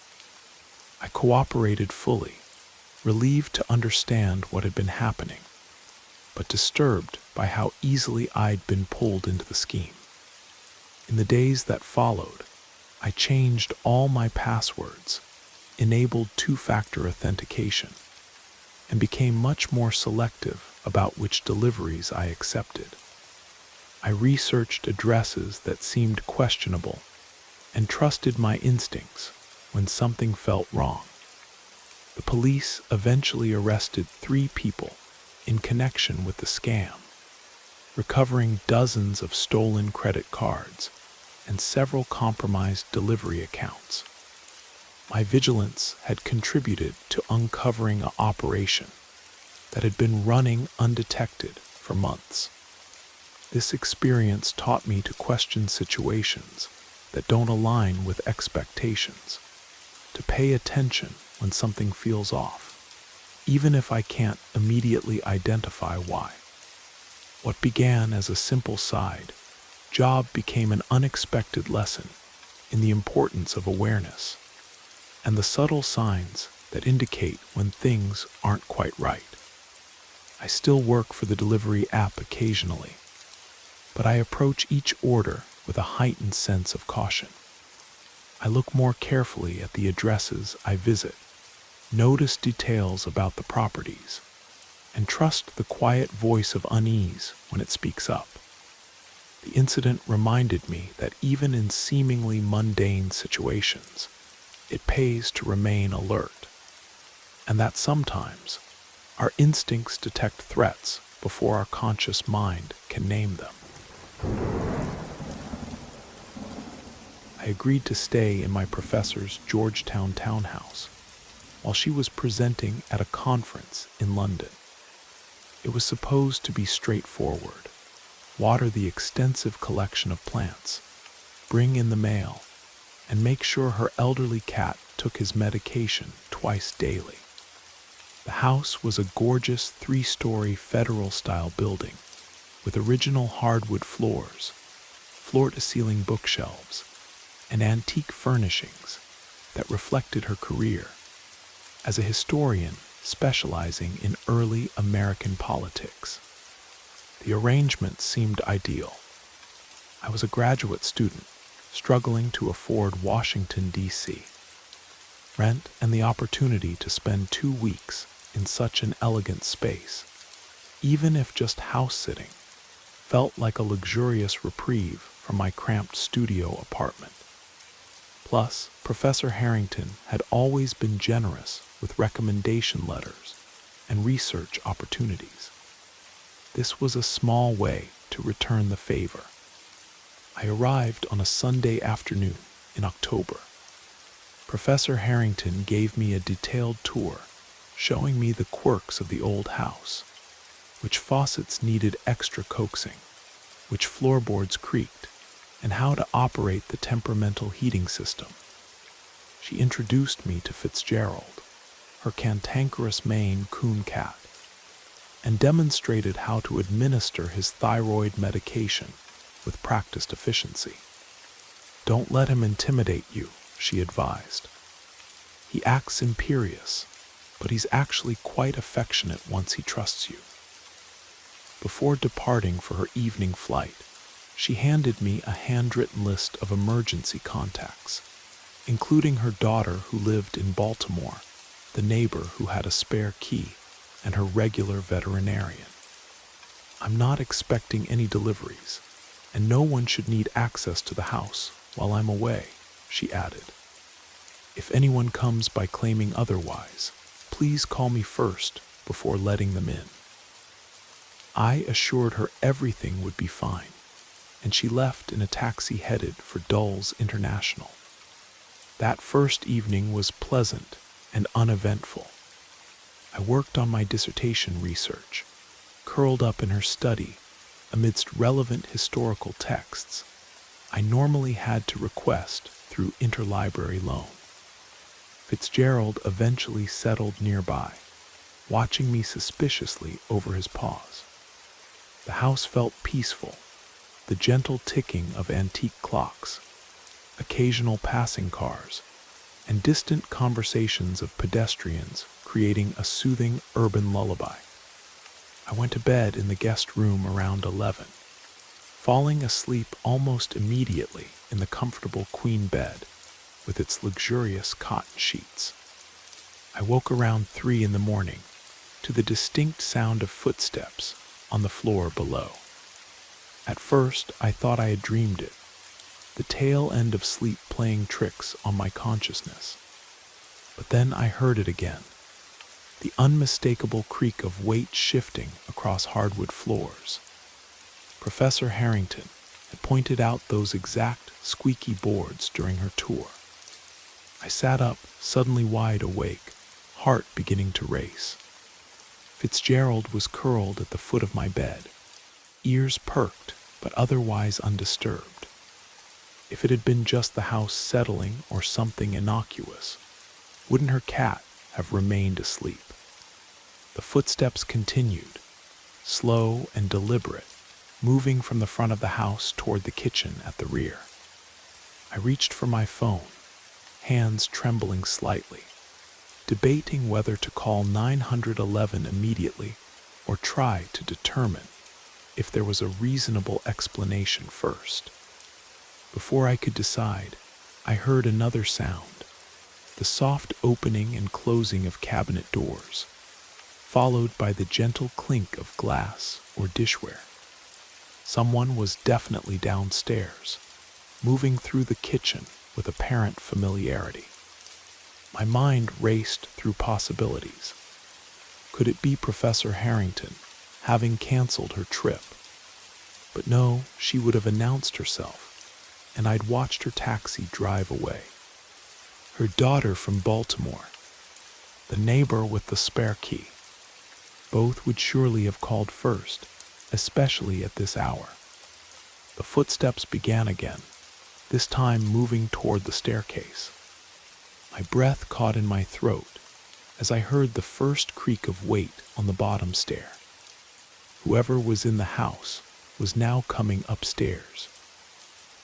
I cooperated fully, relieved to understand what had been happening, but disturbed by how easily I'd been pulled into the scheme. In the days that followed, I changed all my passwords, enabled two-factor authentication, and became much more selective about which deliveries I accepted. I researched addresses that seemed questionable and trusted my instincts when something felt wrong. The police eventually arrested 3 people in connection with the scam, recovering dozens of stolen credit cards and several compromised delivery accounts. My vigilance had contributed to uncovering an operation that had been running undetected for months. This experience taught me to question situations that don't align with expectations, to pay attention when something feels off, even if I can't immediately identify why. What began as a simple side job became an unexpected lesson in the importance of awareness and the subtle signs that indicate when things aren't quite right. I still work for the delivery app occasionally, but I approach each order with a heightened sense of caution. I look more carefully at the addresses I visit, notice details about the properties, and trust the quiet voice of unease when it speaks up. The incident reminded me that even in seemingly mundane situations, it pays to remain alert, and that sometimes our instincts detect threats before our conscious mind can name them. I agreed to stay in my professor's Georgetown townhouse while she was presenting at a conference in London. It was supposed to be straightforward: water the extensive collection of plants, bring in the mail, and make sure her elderly cat took his medication twice daily. The house was a gorgeous 3-story federal-style building with original hardwood floors, floor-to-ceiling bookshelves, and antique furnishings that reflected her career as a historian specializing in early American politics. The arrangement seemed ideal. I was a graduate student struggling to afford Washington, D.C. rent and the opportunity to spend 2 weeks in such an elegant space, even if just house-sitting, felt like a luxurious reprieve from my cramped studio apartment. Plus, Professor Harrington had always been generous with recommendation letters and research opportunities. This was a small way to return the favor. I arrived on a Sunday afternoon in October. Professor Harrington gave me a detailed tour, showing me the quirks of the old house, which faucets needed extra coaxing, which floorboards creaked, and how to operate the temperamental heating system. She introduced me to Fitzgerald, her cantankerous Maine Coon cat, and demonstrated how to administer his thyroid medication with practiced efficiency. "Don't let him intimidate you," she advised. "He acts imperious, but he's actually quite affectionate once he trusts you." Before departing for her evening flight, she handed me a handwritten list of emergency contacts, including her daughter who lived in Baltimore, the neighbor who had a spare key, and her regular veterinarian. "I'm not expecting any deliveries, and no one should need access to the house while I'm away," she added. "If anyone comes by claiming otherwise, please call me first before letting them in." I assured her everything would be fine, and she left in a taxi headed for Dulles International. That first evening was pleasant and uneventful. I worked on my dissertation research, curled up in her study amidst relevant historical texts I normally had to request through interlibrary loan. Fitzgerald eventually settled nearby, watching me suspiciously over his paws. The house felt peaceful, the gentle ticking of antique clocks, occasional passing cars, and distant conversations of pedestrians creating a soothing urban lullaby. I went to bed in the guest room around 11. falling asleep almost immediately in the comfortable queen bed with its luxurious cotton sheets. I woke around 3 in the morning to the distinct sound of footsteps on the floor below. At first, I thought I had dreamed it, the tail end of sleep playing tricks on my consciousness. But then I heard it again, the unmistakable creak of weight shifting across hardwood floors. Professor Harrington had pointed out those exact squeaky boards during her tour. I sat up, suddenly wide awake, heart beginning to race. Fitzgerald was curled at the foot of my bed, ears perked but otherwise undisturbed. If it had been just the house settling or something innocuous, wouldn't her cat have remained asleep? The footsteps continued, slow and deliberate, moving from the front of the house toward the kitchen at the rear. I reached for my phone, hands trembling slightly, debating whether to call 911 immediately or try to determine if there was a reasonable explanation first. Before I could decide, I heard another sound, the soft opening and closing of cabinet doors, followed by the gentle clink of glass or dishware. Someone was definitely downstairs, moving through the kitchen with apparent familiarity. My mind raced through possibilities. Could it be Professor Harrington, having canceled her trip? But no, she would have announced herself, and I'd watched her taxi drive away. Her daughter from Baltimore, the neighbor with the spare key. Both would surely have called first, especially at this hour. The footsteps began again, this time moving toward the staircase. My breath caught in my throat as I heard the first creak of weight on the bottom stair. Whoever was in the house was now coming upstairs.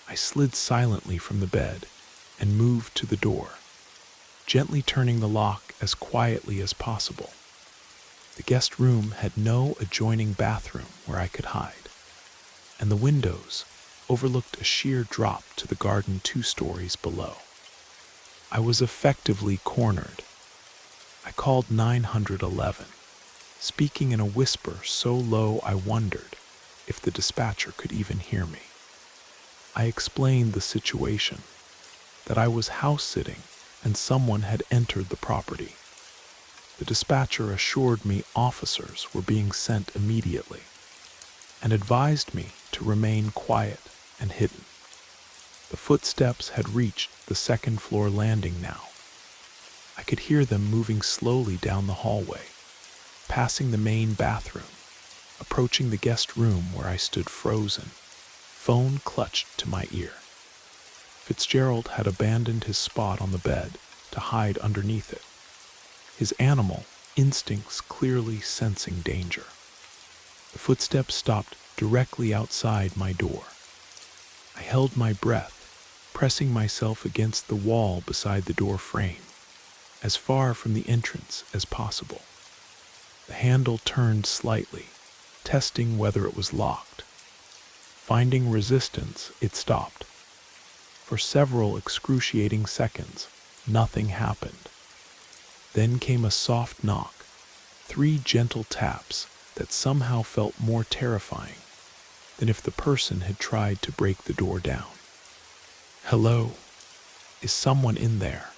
I slid silently from the bed and moved to the door, gently turning the lock as quietly as possible. The guest room had no adjoining bathroom where I could hide, and the windows overlooked a sheer drop to the garden 2 stories below. I was effectively cornered. I called 911, speaking in a whisper so low I wondered if the dispatcher could even hear me. I explained the situation, that I was house-sitting and someone had entered the property. The dispatcher assured me officers were being sent immediately and advised me to remain quiet and hidden. The footsteps had reached the 2nd floor landing now. I could hear them moving slowly down the hallway, passing the main bathroom, approaching the guest room where I stood frozen, phone clutched to my ear. Fitzgerald had abandoned his spot on the bed to hide underneath it, his animal instincts clearly sensing danger. The footsteps stopped directly outside my door. I held my breath, pressing myself against the wall beside the door frame, as far from the entrance as possible. The handle turned slightly, testing whether it was locked. Finding resistance, it stopped. For several excruciating seconds, nothing happened. Then came a soft knock, 3 gentle taps that somehow felt more terrifying than if the person had tried to break the door down. "Hello? Is someone in there?"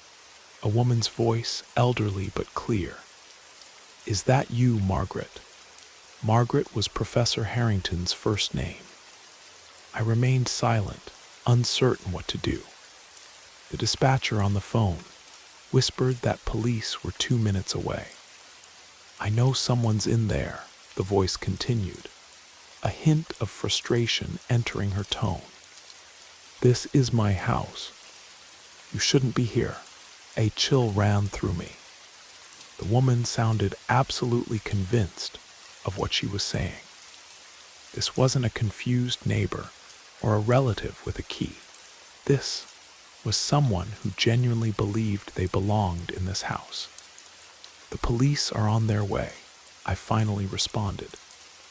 A woman's voice, elderly but clear. "Is that you, Margaret?" Margaret was Professor Harrington's first name. I remained silent, uncertain what to do. The dispatcher on the phone whispered that police were 2 minutes away. "I know someone's in there," the voice continued, a hint of frustration entering her tone. "This is my house. You shouldn't be here." A chill ran through me. The woman sounded absolutely convinced of what she was saying. This wasn't a confused neighbor or a relative with a key. This was someone who genuinely believed they belonged in this house. "The police are on their way," I finally responded,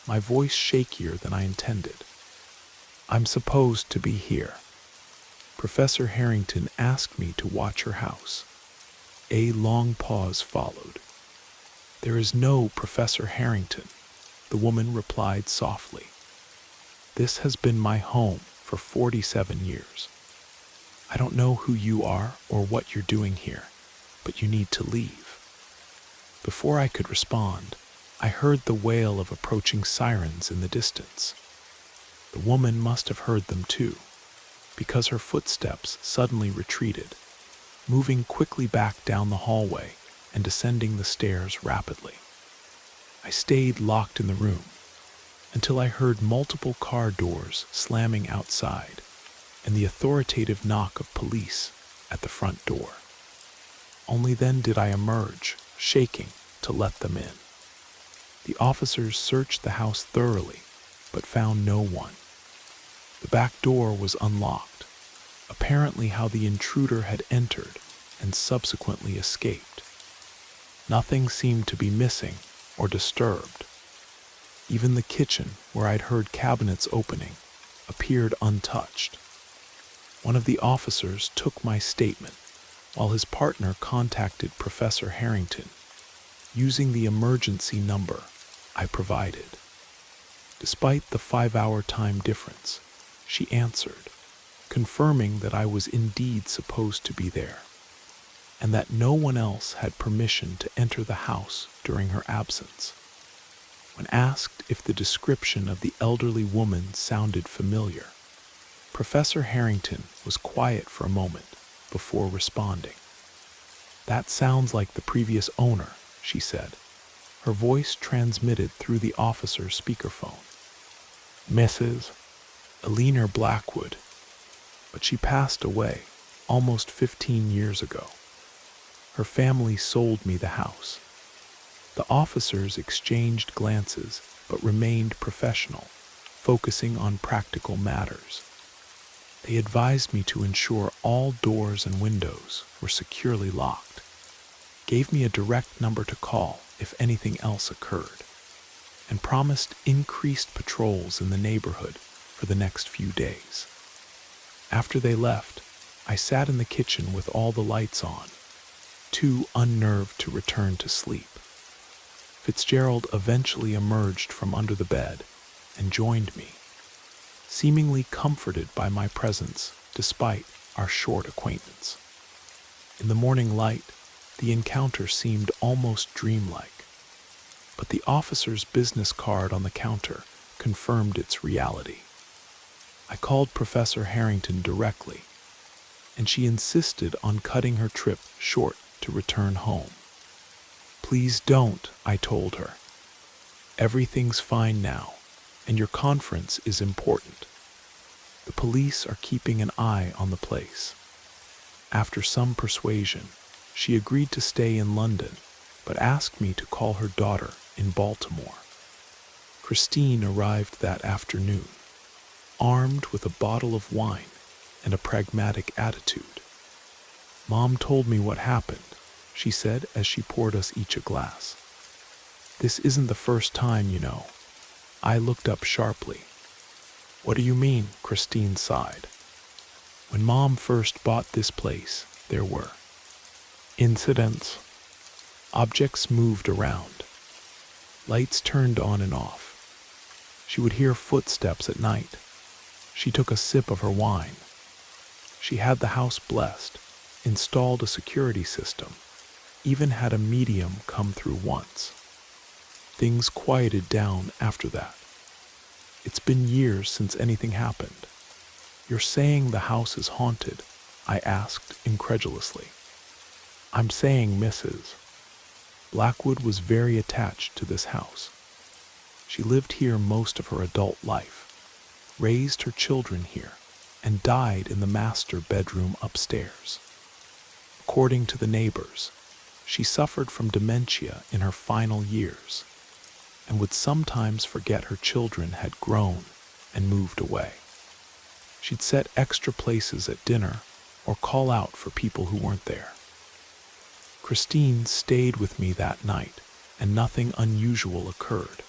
my voice shakier than I intended. I'm supposed to be here. Professor Harrington asked me to watch her house. A long pause followed. There is no Professor Harrington, the woman replied softly. This has been my home for 47 years. I don't know who you are or what you're doing here, but you need to leave. Before I could respond, I heard the wail of approaching sirens in the distance. The woman must have heard them too, because her footsteps suddenly retreated, moving quickly back down the hallway and descending the stairs rapidly. I stayed locked in the room until I heard multiple car doors slamming outside and the authoritative knock of police at the front door. Only then did I emerge, shaking, to let them in. The officers searched the house thoroughly, but found no one. The back door was unlocked, apparently how the intruder had entered and subsequently escaped. Nothing seemed to be missing or disturbed. Even the kitchen, where I'd heard cabinets opening, appeared untouched. One of the officers took my statement, while his partner contacted Professor Harrington, using the emergency number I provided. Despite the 5-hour time difference, she answered, confirming that I was indeed supposed to be there, and that no one else had permission to enter the house during her absence. When asked if the description of the elderly woman sounded familiar, Professor Harrington was quiet for a moment before responding. That sounds like the previous owner, she said. Her voice transmitted through the officer's speakerphone. Mrs. Eleanor Blackwood, but she passed away almost 15 years ago. Her family sold me the house. The officers exchanged glances but remained professional, focusing on practical matters. They advised me to ensure all doors and windows were securely locked, gave me a direct number to call if anything else occurred, and promised increased patrols in the neighborhood for the next few days. After they left, I sat in the kitchen with all the lights on, too unnerved to return to sleep. Fitzgerald eventually emerged from under the bed and joined me, seemingly comforted by my presence despite our short acquaintance. In the morning light, the encounter seemed almost dreamlike, but the officer's business card on the counter confirmed its reality. I called Professor Harrington directly, and she insisted on cutting her trip short to return home. Please don't, I told her. Everything's fine now, and your conference is important. The police are keeping an eye on the place. After some persuasion, she agreed to stay in London, but asked me to call her daughter in Baltimore. Christine arrived that afternoon, armed with a bottle of wine and a pragmatic attitude. Mom told me what happened, she said as she poured us each a glass. This isn't the first time, you know. I looked up sharply. What do you mean? Christine sighed. When Mom first bought this place, there were incidents. Objects moved around. Lights turned on and off. She would hear footsteps at night. She took a sip of her wine. She had the house blessed, installed a security system, even had a medium come through once. Things quieted down after that. It's been years since anything happened. You're saying the house is haunted? I asked incredulously. I'm saying Mrs. Blackwood was very attached to this house. She lived here most of her adult life, raised her children here, and died in the master bedroom upstairs. According to the neighbors, she suffered from dementia in her final years and would sometimes forget her children had grown and moved away. She'd set extra places at dinner or call out for people who weren't there. Christine stayed with me that night, and nothing unusual occurred.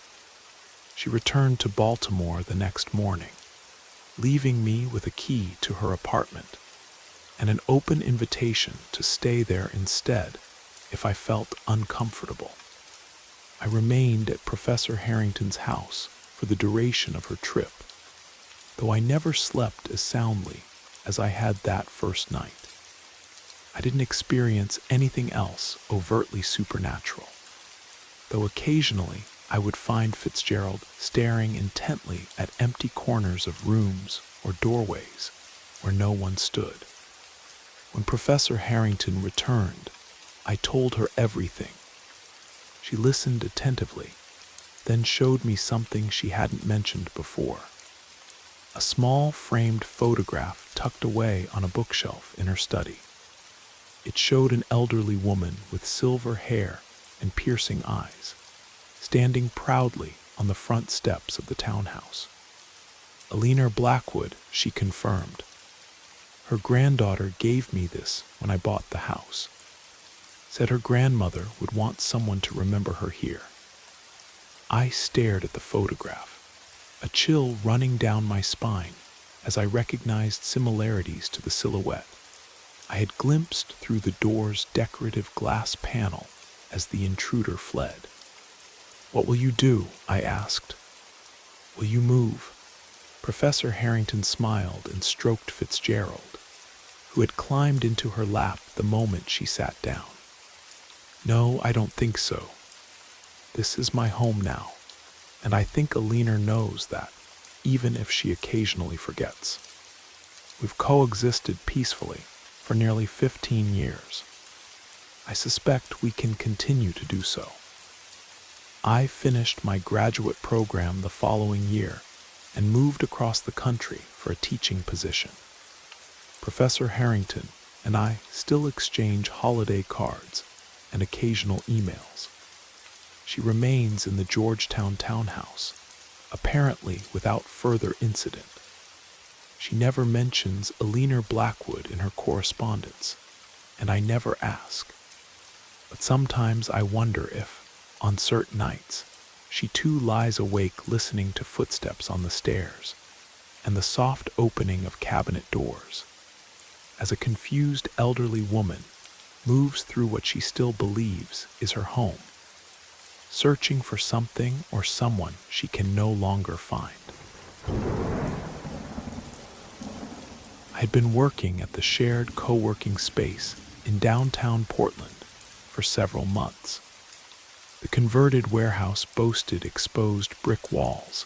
She returned to Baltimore the next morning, leaving me with a key to her apartment and an open invitation to stay there instead if I felt uncomfortable. I remained at Professor Harrington's house for the duration of her trip, though I never slept as soundly as I had that first night. I didn't experience anything else overtly supernatural, though occasionally I would find Fitzgerald staring intently at empty corners of rooms or doorways where no one stood. When Professor Harrington returned, I told her everything. She listened attentively, then showed me something she hadn't mentioned before. A small framed photograph tucked away on a bookshelf in her study. It showed an elderly woman with silver hair and piercing eyes, standing proudly on the front steps of the townhouse. Eleanor Blackwood, she confirmed. Her granddaughter gave me this when I bought the house. Said her grandmother would want someone to remember her here. I stared at the photograph, a chill running down my spine as I recognized similarities to the silhouette I had glimpsed through the door's decorative glass panel as the intruder fled. "What will you do?" I asked. "Will you move?" Professor Harrington smiled and stroked Fitzgerald, who had climbed into her lap the moment she sat down. "No, I don't think so. This is my home now, and I think Eleanor knows that, even if she occasionally forgets. We've coexisted peacefully for nearly 15 years. I suspect we can continue to do so." I finished my graduate program the following year and moved across the country for a teaching position. Professor Harrington and I still exchange holiday cards and occasional emails. She remains in the Georgetown townhouse, apparently without further incident. She never mentions Eleanor Blackwood in her correspondence, and I never ask. But sometimes I wonder if, on certain nights, she too lies awake listening to footsteps on the stairs and the soft opening of cabinet doors, as a confused elderly woman moves through what she still believes is her home, searching for something or someone she can no longer find. I had been working at the shared co-working space in downtown Portland for several months. The converted warehouse boasted exposed brick walls,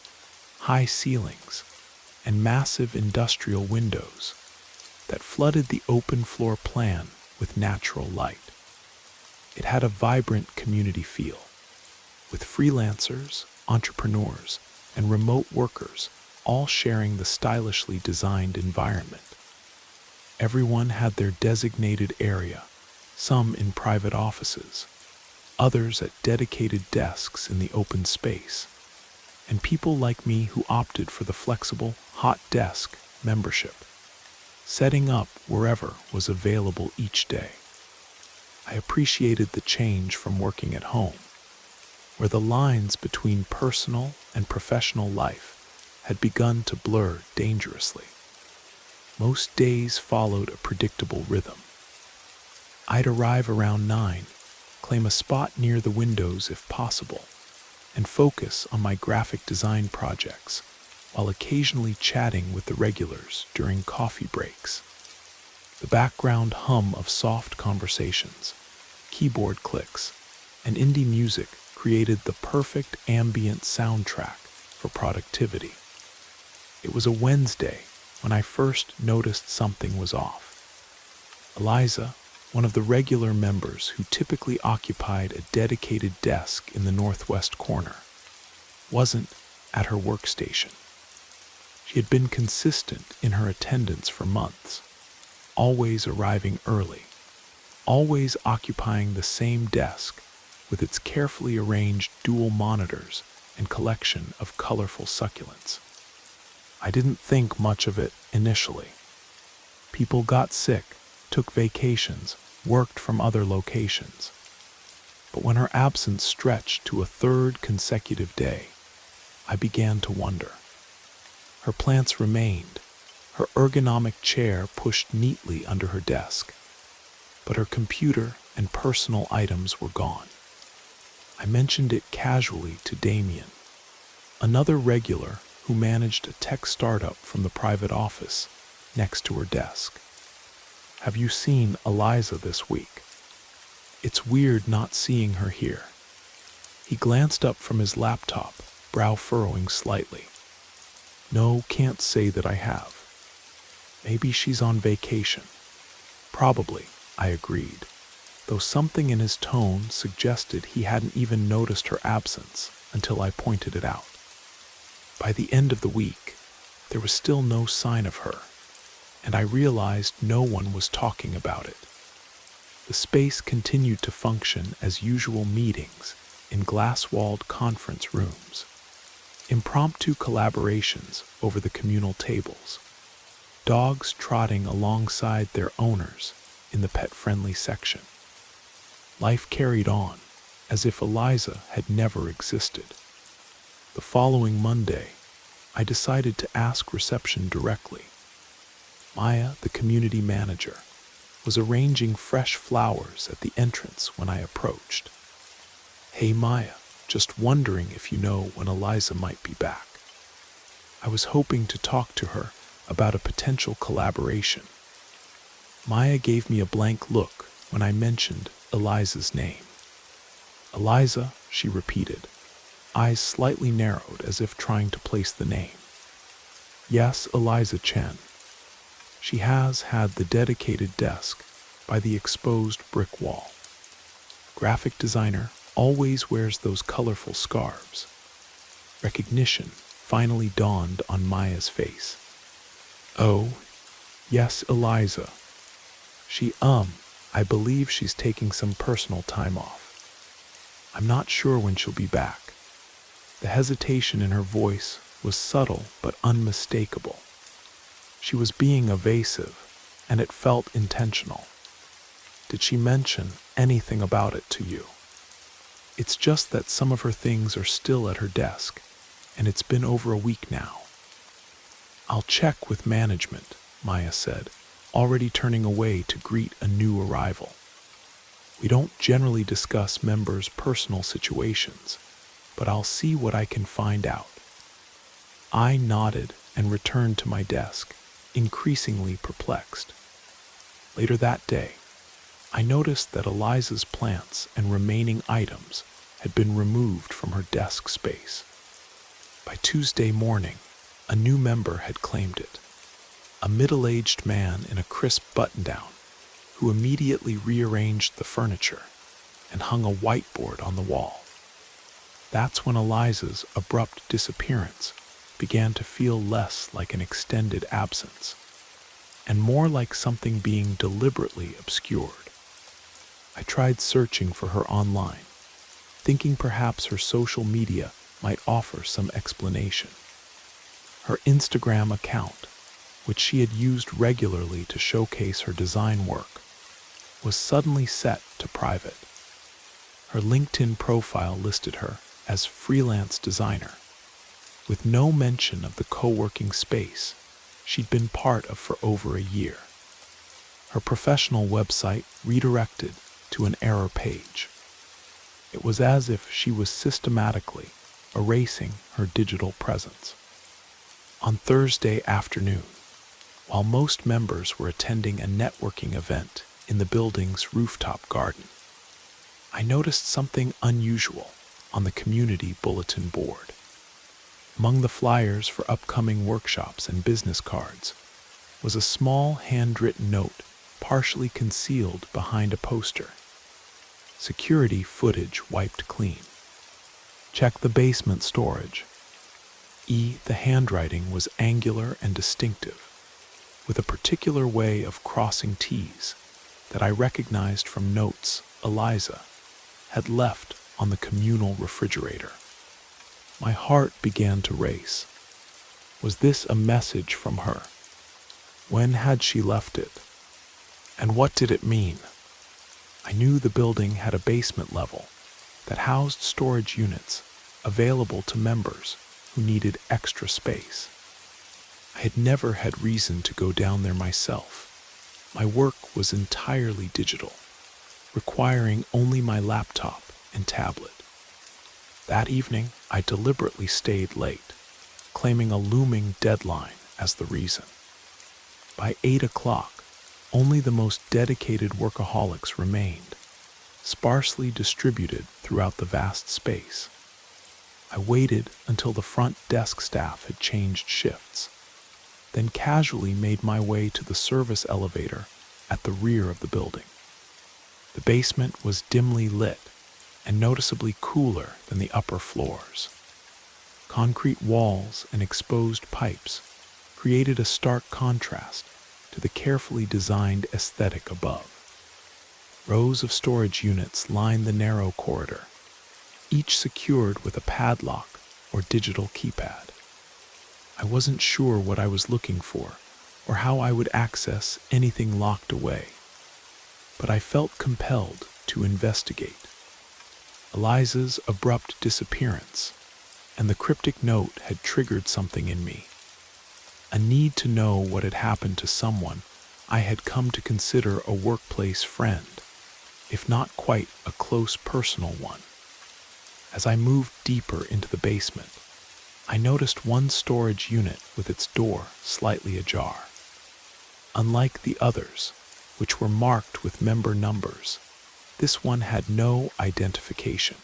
high ceilings, and massive industrial windows that flooded the open floor plan with natural light. It had a vibrant community feel, with freelancers, entrepreneurs, and remote workers all sharing the stylishly designed environment. Everyone had their designated area, some in private offices, others at dedicated desks in the open space, and people like me who opted for the flexible hot desk membership, setting up wherever was available each day. I appreciated the change from working at home, where the lines between personal and professional life had begun to blur dangerously. Most days followed a predictable rhythm. I'd arrive around 9, claim a spot near the windows if possible, and focus on my graphic design projects while occasionally chatting with the regulars during coffee breaks. The background hum of soft conversations, keyboard clicks, and indie music created the perfect ambient soundtrack for productivity. It was a Wednesday when I first noticed something was off. Eliza, one of the regular members who typically occupied a dedicated desk in the northwest corner, wasn't at her workstation. She had been consistent in her attendance for months, always arriving early, always occupying the same desk with its carefully arranged dual monitors and collection of colorful succulents. I didn't think much of it initially. People got sick, took vacations, worked from other locations. But when her absence stretched to a third consecutive day, I began to wonder. Her plants remained, her ergonomic chair pushed neatly under her desk, but her computer and personal items were gone. I mentioned it casually to Damien, another regular who managed a tech startup from the private office next to her desk. "Have you seen Eliza this week? It's weird not seeing her here." He glanced up from his laptop, brow furrowing slightly. "No, can't say that I have. Maybe she's on vacation." "Probably," I agreed, though something in his tone suggested he hadn't even noticed her absence until I pointed it out. By the end of the week, there was still no sign of her, and I realized no one was talking about it. The space continued to function as usual meetings in glass-walled conference rooms, impromptu collaborations over the communal tables, dogs trotting alongside their owners in the pet-friendly section. Life carried on as if Eliza had never existed. The following Monday, I decided to ask reception directly. Maya, the community manager, was arranging fresh flowers at the entrance when I approached. "Hey Maya, just wondering if you know when Eliza might be back." I was hoping to talk to her about a potential collaboration. Maya gave me a blank look when I mentioned Eliza's name. "Eliza," she repeated, eyes slightly narrowed as if trying to place the name. "Yes, Eliza Chen. She has had the dedicated desk by the exposed brick wall. Graphic designer always wears those colorful scarves." Recognition finally dawned on Maya's face. "Oh, yes, Eliza. I believe she's taking some personal time off. I'm not sure when she'll be back." The hesitation in her voice was subtle but unmistakable. She was being evasive, and it felt intentional. "Did she mention anything about it to you?" "It's just that some of her things are still at her desk, and it's been over a week now." "I'll check with management," Maya said, already turning away to greet a new arrival. "We don't generally discuss members' personal situations, but I'll see what I can find out." I nodded and returned to my desk, increasingly perplexed. Later that day, I noticed that Eliza's plants and remaining items had been removed from her desk space. By Tuesday morning, a new member had claimed it. A middle-aged man in a crisp button-down who immediately rearranged the furniture and hung a whiteboard on the wall. That's when Eliza's abrupt disappearance began to feel less like an extended absence and more like something being deliberately obscured. I tried searching for her online, thinking perhaps her social media might offer some explanation. Her Instagram account, which she had used regularly to showcase her design work, was suddenly set to private. Her LinkedIn profile listed her as freelance designer, with no mention of the co-working space she'd been part of for over a year. Her professional website redirected to an error page. It was as if she was systematically erasing her digital presence. On Thursday afternoon, while most members were attending a networking event in the building's rooftop garden, I noticed something unusual on the community bulletin board. Among the flyers for upcoming workshops and business cards was a small handwritten note partially concealed behind a poster. Security footage wiped clean. Check the basement storage. The handwriting was angular and distinctive, with a particular way of crossing T's that I recognized from notes Eliza had left on the communal refrigerator. My heart began to race. Was this a message from her? When had she left it? And what did it mean? I knew the building had a basement level that housed storage units available to members who needed extra space. I had never had reason to go down there myself. My work was entirely digital, requiring only my laptop and tablet. That evening, I deliberately stayed late, claiming a looming deadline as the reason. By 8 o'clock, only the most dedicated workaholics remained, sparsely distributed throughout the vast space. I waited until the front desk staff had changed shifts, then casually made my way to the service elevator at the rear of the building. The basement was dimly lit and noticeably cooler than the upper floors. Concrete walls and exposed pipes created a stark contrast to the carefully designed aesthetic above. Rows of storage units lined the narrow corridor, each secured with a padlock or digital keypad. I wasn't sure what I was looking for or how I would access anything locked away, but I felt compelled to investigate. Eliza's abrupt disappearance and the cryptic note had triggered something in me, a need to know what had happened to someone I had come to consider a workplace friend, if not quite a close personal one. As I moved deeper into the basement, I noticed one storage unit with its door slightly ajar. Unlike the others, which were marked with member numbers, this one had no identification.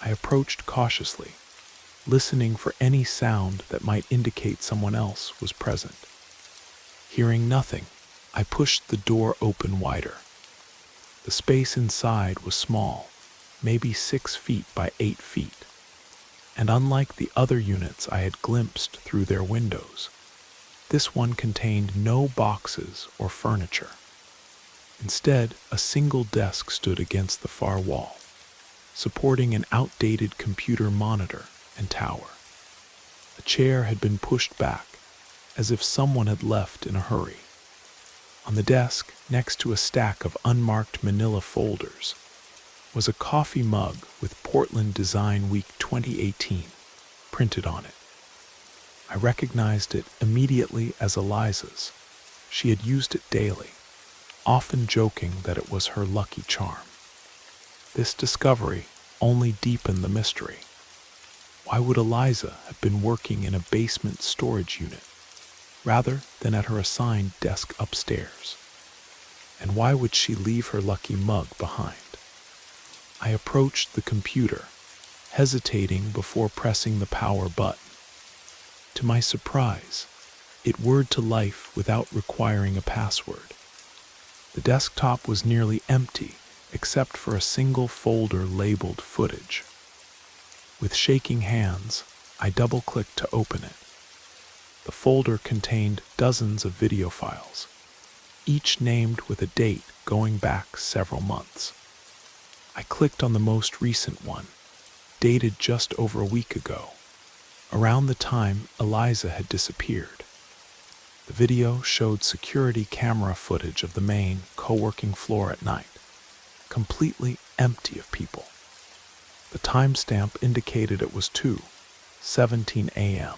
I approached cautiously, listening for any sound that might indicate someone else was present. Hearing nothing, I pushed the door open wider. The space inside was small, maybe 6 feet by 8 feet, and unlike the other units I had glimpsed through their windows, this one contained no boxes or furniture. Instead, a single desk stood against the far wall, supporting an outdated computer monitor and tower. A chair had been pushed back, as if someone had left in a hurry. On the desk, next to a stack of unmarked manila folders, was a coffee mug with Portland Design Week 2018 printed on it. I recognized it immediately as Eliza's. She had used it daily, often joking that it was her lucky charm. This discovery only deepened the mystery. Why would Eliza have been working in a basement storage unit rather than at her assigned desk upstairs? And why would she leave her lucky mug behind? I approached the computer, hesitating before pressing the power button. To my surprise, it whirred to life without requiring a password. The desktop was nearly empty except for a single folder labeled Footage. With shaking hands, I double-clicked to open it. The folder contained dozens of video files, each named with a date going back several months. I clicked on the most recent one, dated just over a week ago, around the time Eliza had disappeared. The video showed security camera footage of the main co-working floor at night, completely empty of people. The timestamp indicated it was 2:17 a.m.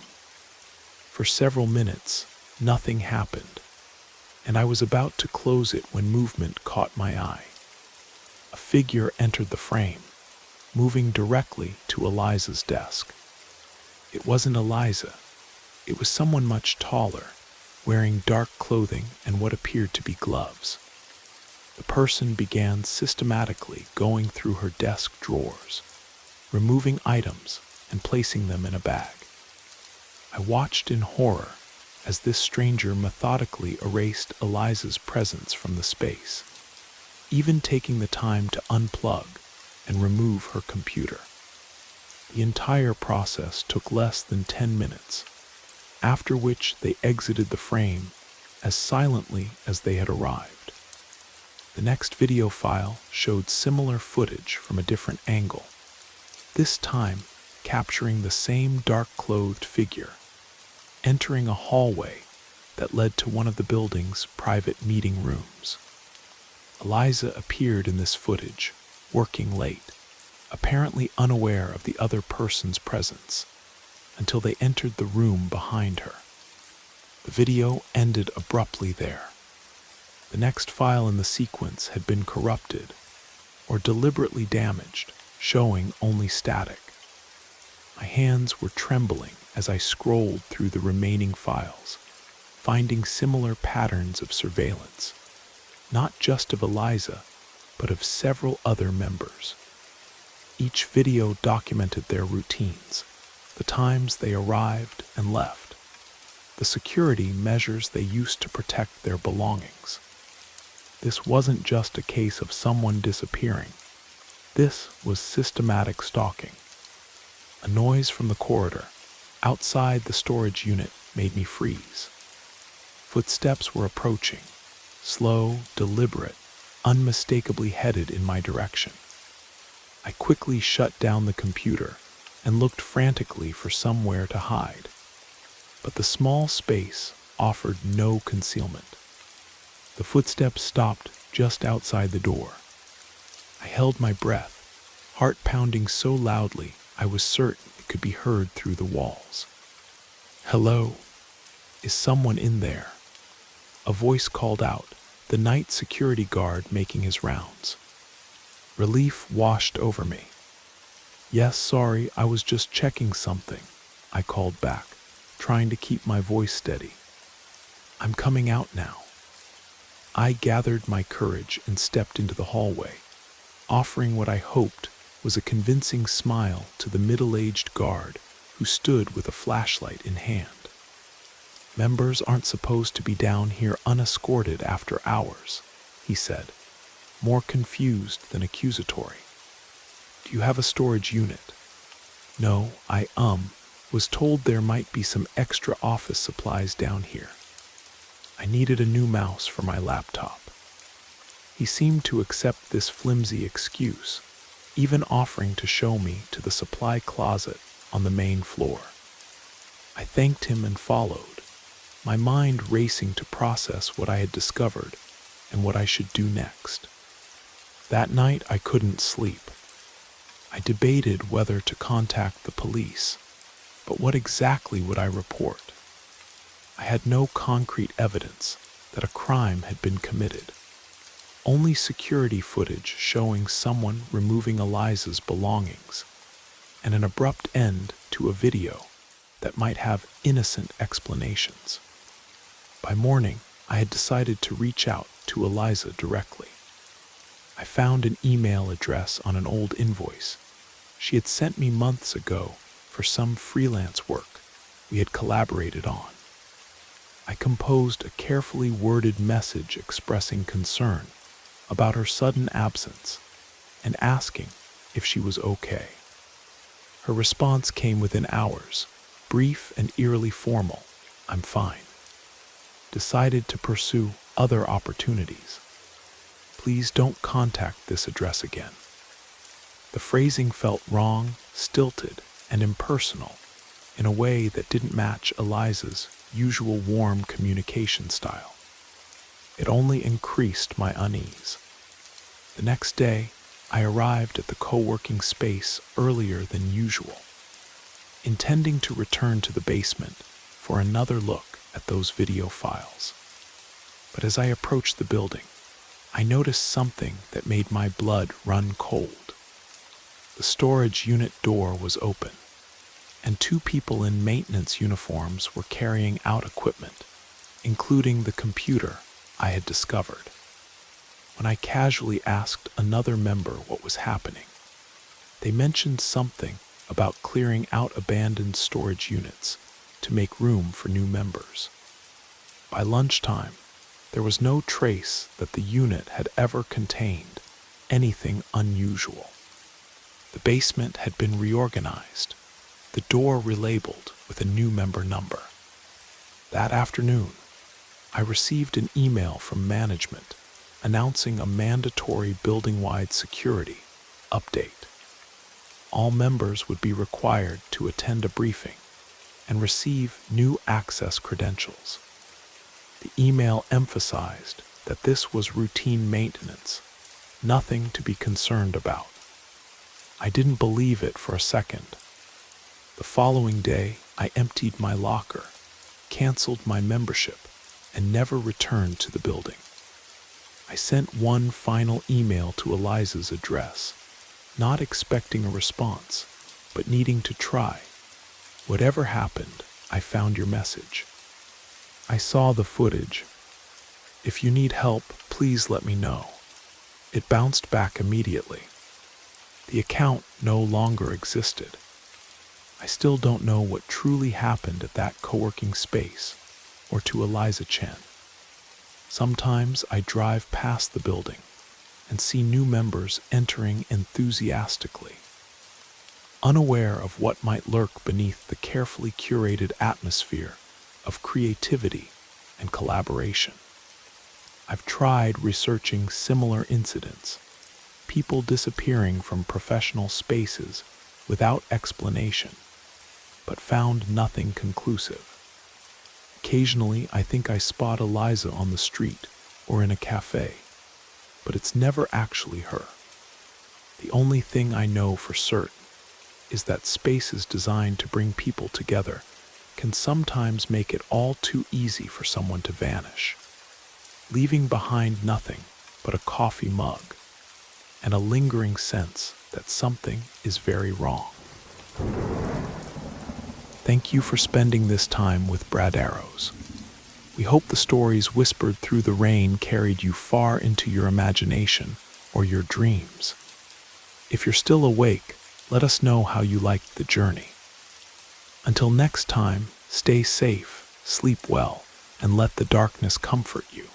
For several minutes, nothing happened, and I was about to close it when movement caught my eye. A figure entered the frame, moving directly to Eliza's desk. It wasn't Eliza. It was someone much taller, wearing dark clothing and what appeared to be gloves. The person began systematically going through her desk drawers, removing items and placing them in a bag. I watched in horror as this stranger methodically erased Eliza's presence from the space, even taking the time to unplug and remove her computer. The entire process took less than 10 minutes, after which they exited the frame as silently as they had arrived. The next video file showed similar footage from a different angle, this time capturing the same dark-clothed figure, entering a hallway that led to one of the building's private meeting rooms. Eliza appeared in this footage, working late, apparently unaware of the other person's presence, until they entered the room behind her. The video ended abruptly there. The next file in the sequence had been corrupted or deliberately damaged, showing only static. My hands were trembling as I scrolled through the remaining files, finding similar patterns of surveillance, not just of Eliza, but of several other members. Each video documented their routines, the times they arrived and left, the security measures they used to protect their belongings. This wasn't just a case of someone disappearing. This was systematic stalking. A noise from the corridor, outside the storage unit, made me freeze. Footsteps were approaching, slow, deliberate, unmistakably headed in my direction. I quickly shut down the computer and looked frantically for somewhere to hide. But the small space offered no concealment. The footsteps stopped just outside the door. I held my breath, heart pounding so loudly I was certain it could be heard through the walls. "Hello? Is someone in there?" A voice called out, the night security guard making his rounds. Relief washed over me. "Yes, sorry, I was just checking something," I called back, trying to keep my voice steady. "I'm coming out now." I gathered my courage and stepped into the hallway, offering what I hoped was a convincing smile to the middle-aged guard who stood with a flashlight in hand. "Members aren't supposed to be down here unescorted after hours," he said, more confused than accusatory. "Do you have a storage unit?" "No, I was told there might be some extra office supplies down here. I needed a new mouse for my laptop." He seemed to accept this flimsy excuse, even offering to show me to the supply closet on the main floor. I thanked him and followed, my mind racing to process what I had discovered and what I should do next. That night I couldn't sleep. I debated whether to contact the police, but what exactly would I report? I had no concrete evidence that a crime had been committed. Only security footage showing someone removing Eliza's belongings, and an abrupt end to a video that might have innocent explanations. By morning, I had decided to reach out to Eliza directly. I found an email address on an old invoice she had sent me months ago for some freelance work we had collaborated on. I composed a carefully worded message expressing concern about her sudden absence and asking if she was okay. Her response came within hours, brief and eerily formal. "I'm fine." Decided to pursue other opportunities. "Please don't contact this address again." The phrasing felt wrong, stilted, and impersonal in a way that didn't match Eliza's usual warm communication style. It only increased my unease. The next day, I arrived at the co-working space earlier than usual, intending to return to the basement for another look at those video files. But as I approached the building, I noticed something that made my blood run cold. The storage unit door was open, and two people in maintenance uniforms were carrying out equipment, including the computer I had discovered. When I casually asked another member what was happening, they mentioned something about clearing out abandoned storage units to make room for new members. By lunchtime, there was no trace that the unit had ever contained anything unusual. The basement had been reorganized, the door relabeled with a new member number. That afternoon, I received an email from management announcing a mandatory building-wide security update. All members would be required to attend a briefing and receive new access credentials. The email emphasized that this was routine maintenance, nothing to be concerned about. I didn't believe it for a second. The following day, I emptied my locker, canceled my membership, and never returned to the building. I sent one final email to Eliza's address, not expecting a response, but needing to try. Whatever happened, I found your message. I saw the footage. If you need help, please let me know. It bounced back immediately. The account no longer existed. I still don't know what truly happened at that co-working space or to Eliza Chen. Sometimes I drive past the building and see new members entering enthusiastically, unaware of what might lurk beneath the carefully curated atmosphere of creativity and collaboration. I've tried researching similar incidents, people disappearing from professional spaces without explanation, but found nothing conclusive. Occasionally, I think I spot Eliza on the street or in a cafe, but it's never actually her. The only thing I know for certain is that spaces designed to bring people together can sometimes make it all too easy for someone to vanish, leaving behind nothing but a coffee mug and a lingering sense that something is very wrong. Thank you for spending this time with Brad Arrows. We hope the stories whispered through the rain carried you far into your imagination or your dreams. If you're still awake, let us know how you liked the journey. Until next time, stay safe, sleep well, and let the darkness comfort you.